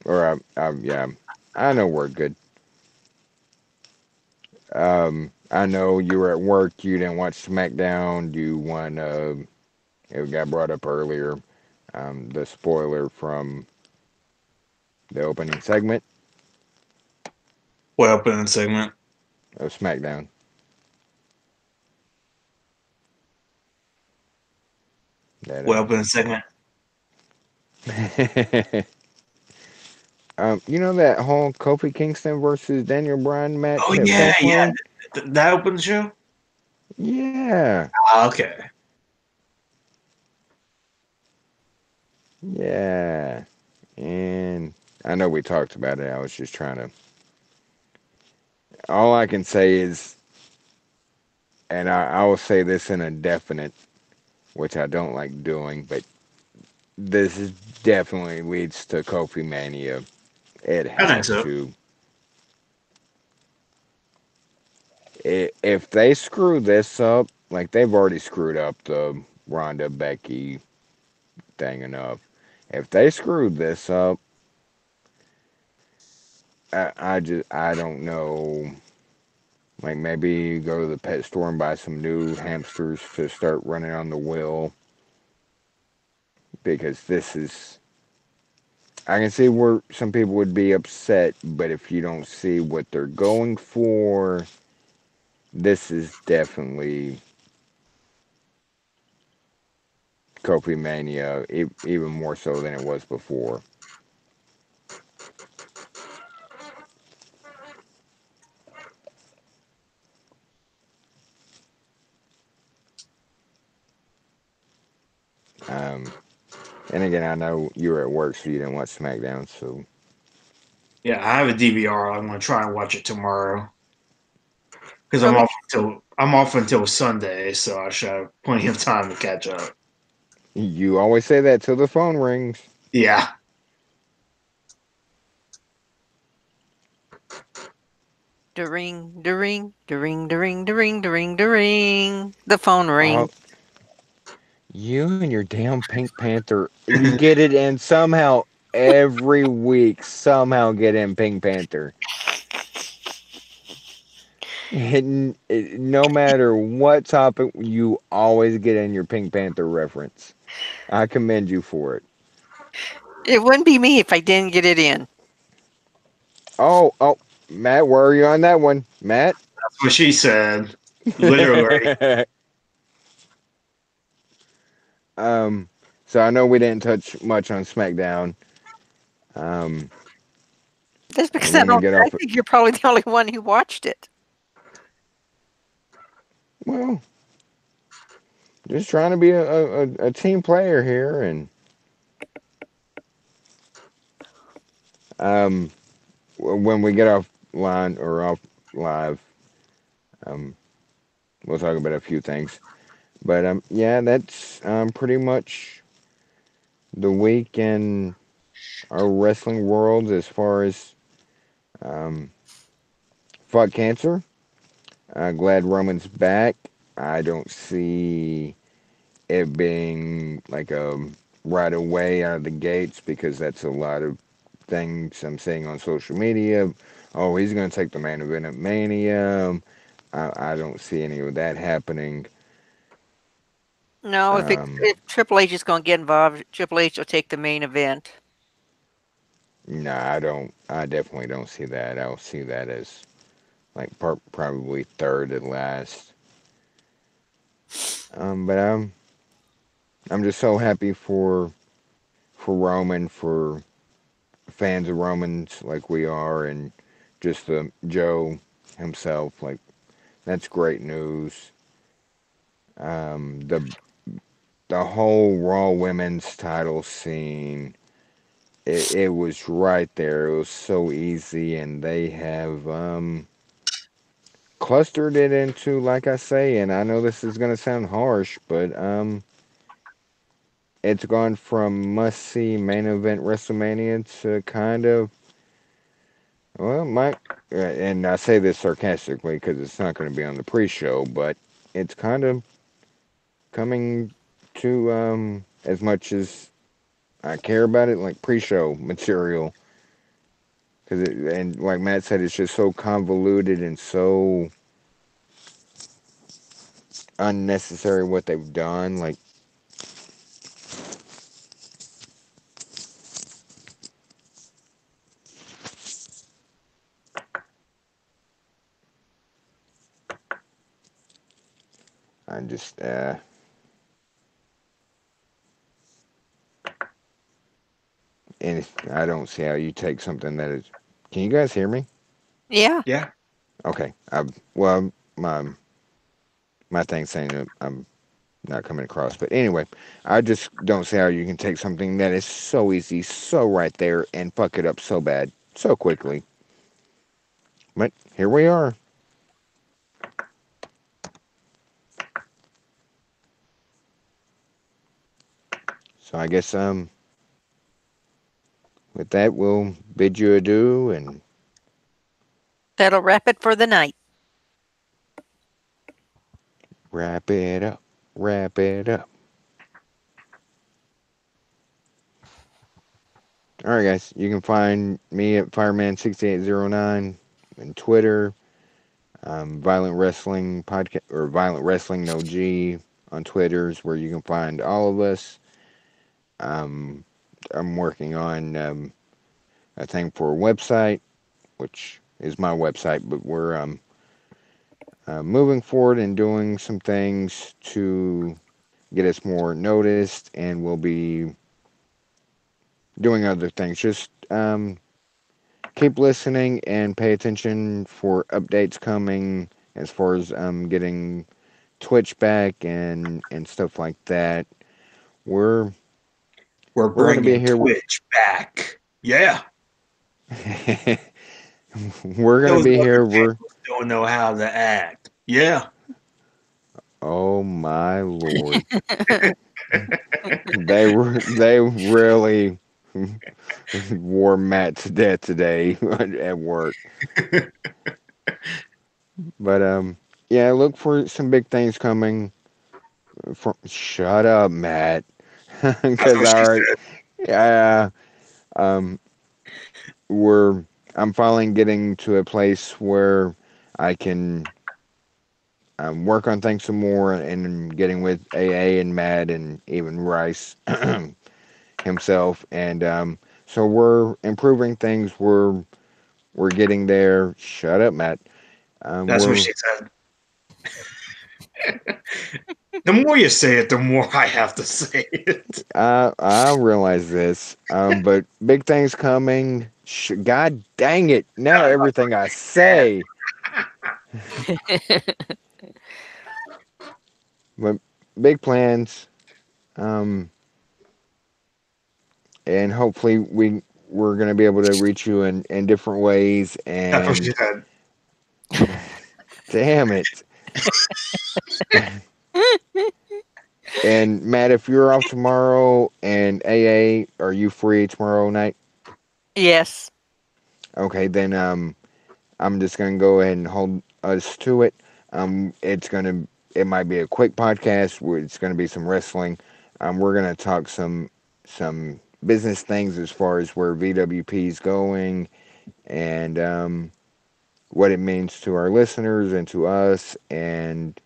or yeah, I know we're good. I know you were at work. You didn't watch SmackDown. You won. It got brought up earlier. The spoiler from the opening segment What opening segment? of SmackDown. That What opening segment? you know that whole Kofi Kingston versus Daniel Bryan match Oh at yeah, yeah. Fastlane? That opened the show. Yeah, Ah, okay. yeah. And I know we talked about it. I was just trying to. All I can say is, and I will say this in a definite, which I don't like doing, but this is definitely leads to Kofi Mania. It I think has so. to. If they screw this up, like they've already screwed up the Ronda Becky thing enough. If they screw this up, I don't know. Like maybe go to the pet store and buy some new hamsters to start running on the wheel because this is. I can see where some people would be upset, but if you don't see what they're going for, this is definitely Kofi Mania, even more so than it was before. Um, and again, I know you were at work, so you didn't watch SmackDown. So Yeah, I have a DVR. I'm gonna try and watch it tomorrow because Okay. I'm off until Sunday, so I should have plenty of time to catch up. you always say that till the phone rings. Yeah. Da ring, da ring, da ring, da ring, da ring, da ring, da ring. The phone Oh, ring. you and your damn Pink Panther, you get it in somehow every week. Somehow get in Pink Panther. No matter what topic, you always get in your Pink Panther reference. I commend you for it. It wouldn't be me if I didn't get it in. Oh, Matt, where are you on that one, Matt? That's what she said. Literally. um, so I know we didn't touch much on SmackDown. Um, That's because and when we get I off, think you're probably the only one who watched it. well, just trying to be a team player here, and um, when we get off line or off live, um, we'll talk about a few things. But yeah, that's pretty much the week in our wrestling world as far as um, fuck cancer. Glad Roman's back. I don't see it being like a right away out of the gates because that's a lot of things I'm seeing on social media. Oh, he's going to take the main event at Mania. I don't see any of that happening. No, Um, if Triple H is going to get involved, Triple H will take the main event. no, I don't. I definitely don't see that. I'll see that as like probably third at last. But I'm just so happy for Roman, for fans of Romans like we are, and just the Joe himself. Like that's great news. The whole Raw Women's title scene. It was right there. It was so easy, and they have clustered it into, like I say, and I know this is gonna sound harsh, but it's gone from must see main event WrestleMania to kind of Well, and I say this sarcastically because it's not going to be on the pre-show, but it's kind of coming to as much as I care about it, like pre-show material. And like Matt said, it's just so convoluted and so unnecessary what they've done. Like, I just, and I don't see how you take something that is. Can you guys hear me? Yeah. Yeah. Okay. Well, my thing's saying that I'm not coming across, but anyway, I just don't see how you can take something that is so easy, so right there, and fuck it up so bad, so quickly. But here we are. So I guess with that we'll bid you adieu and That'll wrap it for the night. wrap it up. Wrap it up. All right, guys. You can find me at Fireman6809 and Twitter. Violent Wrestling Podcast or Violent Wrestling No G on Twitter's where you can find all of us. Um, I'm working on a thing for a website, which is my website, but we're moving forward and doing some things to get us more noticed, and we'll be doing other things. Just keep listening and pay attention for updates coming as far as getting Twitch back and stuff like that. We're We're we're gonna be bringing here. Twitch back. Yeah. We're gonna Those be here. other We're channels don't know how to act. Yeah. oh my lord, they really wore Matt to death today at work. But yeah, look for some big things coming. Shut up, Matt. That's Because what she our said. yeah, um, we're I'm finally getting to a place where I can work on things some more and getting with AA and Matt and even Rice himself, and so we're improving things. We're getting there. Shut up, Matt. That's what We're she said. The more you say it, the more I have to say it. I realize this, but big things coming. God dang it! Now everything I say, but big plans, um, and hopefully we're gonna be able to reach you in different ways. That's what she And said. damn it! And Matt, if you're off tomorrow, and AA, are you free tomorrow night? Yes. Okay, then I'm just gonna go ahead and hold us to it. It might be a quick podcast where it's gonna be some wrestling. We're gonna talk some business things as far as where VWP is going and what it means to our listeners and to us and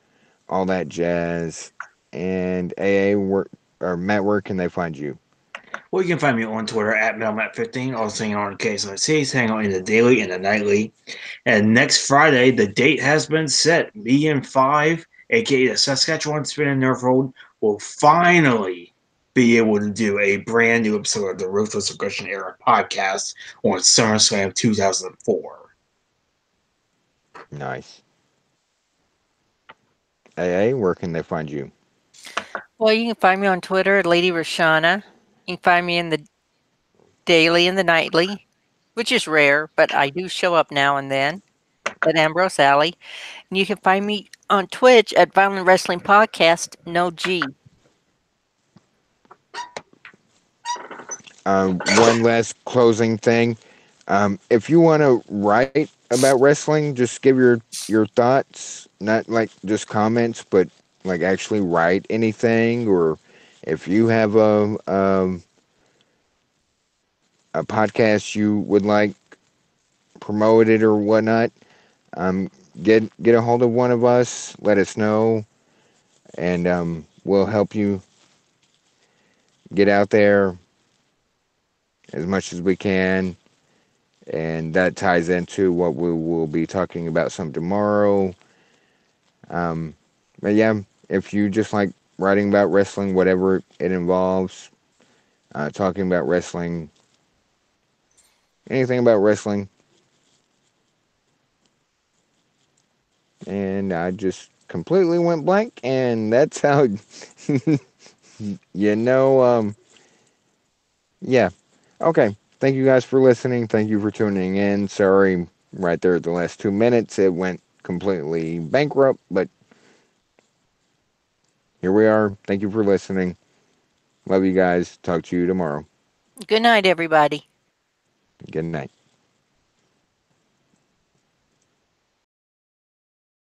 all that jazz. And AA, or Matt, where can they find you? Well, you can find me on Twitter at MailMat15, also hang on KSMC, hang on in the daily and the nightly. And next Friday, the date has been set. Me and Five, aka the Saskatchewan Spin and Nerf Road, will finally be able to do a brand new episode of the Ruthless Aggression Era podcast on SummerSlam 2004. Nice. AA, where can they find you? Well, you can find me on Twitter at Lady Rashana. You can find me in the daily and the nightly, which is rare, but I do show up now and then at Ambrose Alley. And you can find me on Twitch at Violent Wrestling Podcast, no G. One last closing thing. If you want to write about wrestling, just give your thoughts, not like just comments, but like actually write anything. Or if you have a podcast you would like promoted or whatnot, get a hold of one of us. Let us know, and we'll help you get out there as much as we can. And that ties into what we will be talking about some tomorrow. Um, but yeah, if you just like writing about wrestling, whatever it involves, talking about wrestling, anything about wrestling, and I just completely went blank, and that's how you know. Yeah. Okay. Thank you guys for listening. Thank you for tuning in. Sorry, right there at the last 2 minutes, it went completely bankrupt, but here we are. Thank you for listening. Love you guys. Talk to you tomorrow. Good night, everybody. Good night.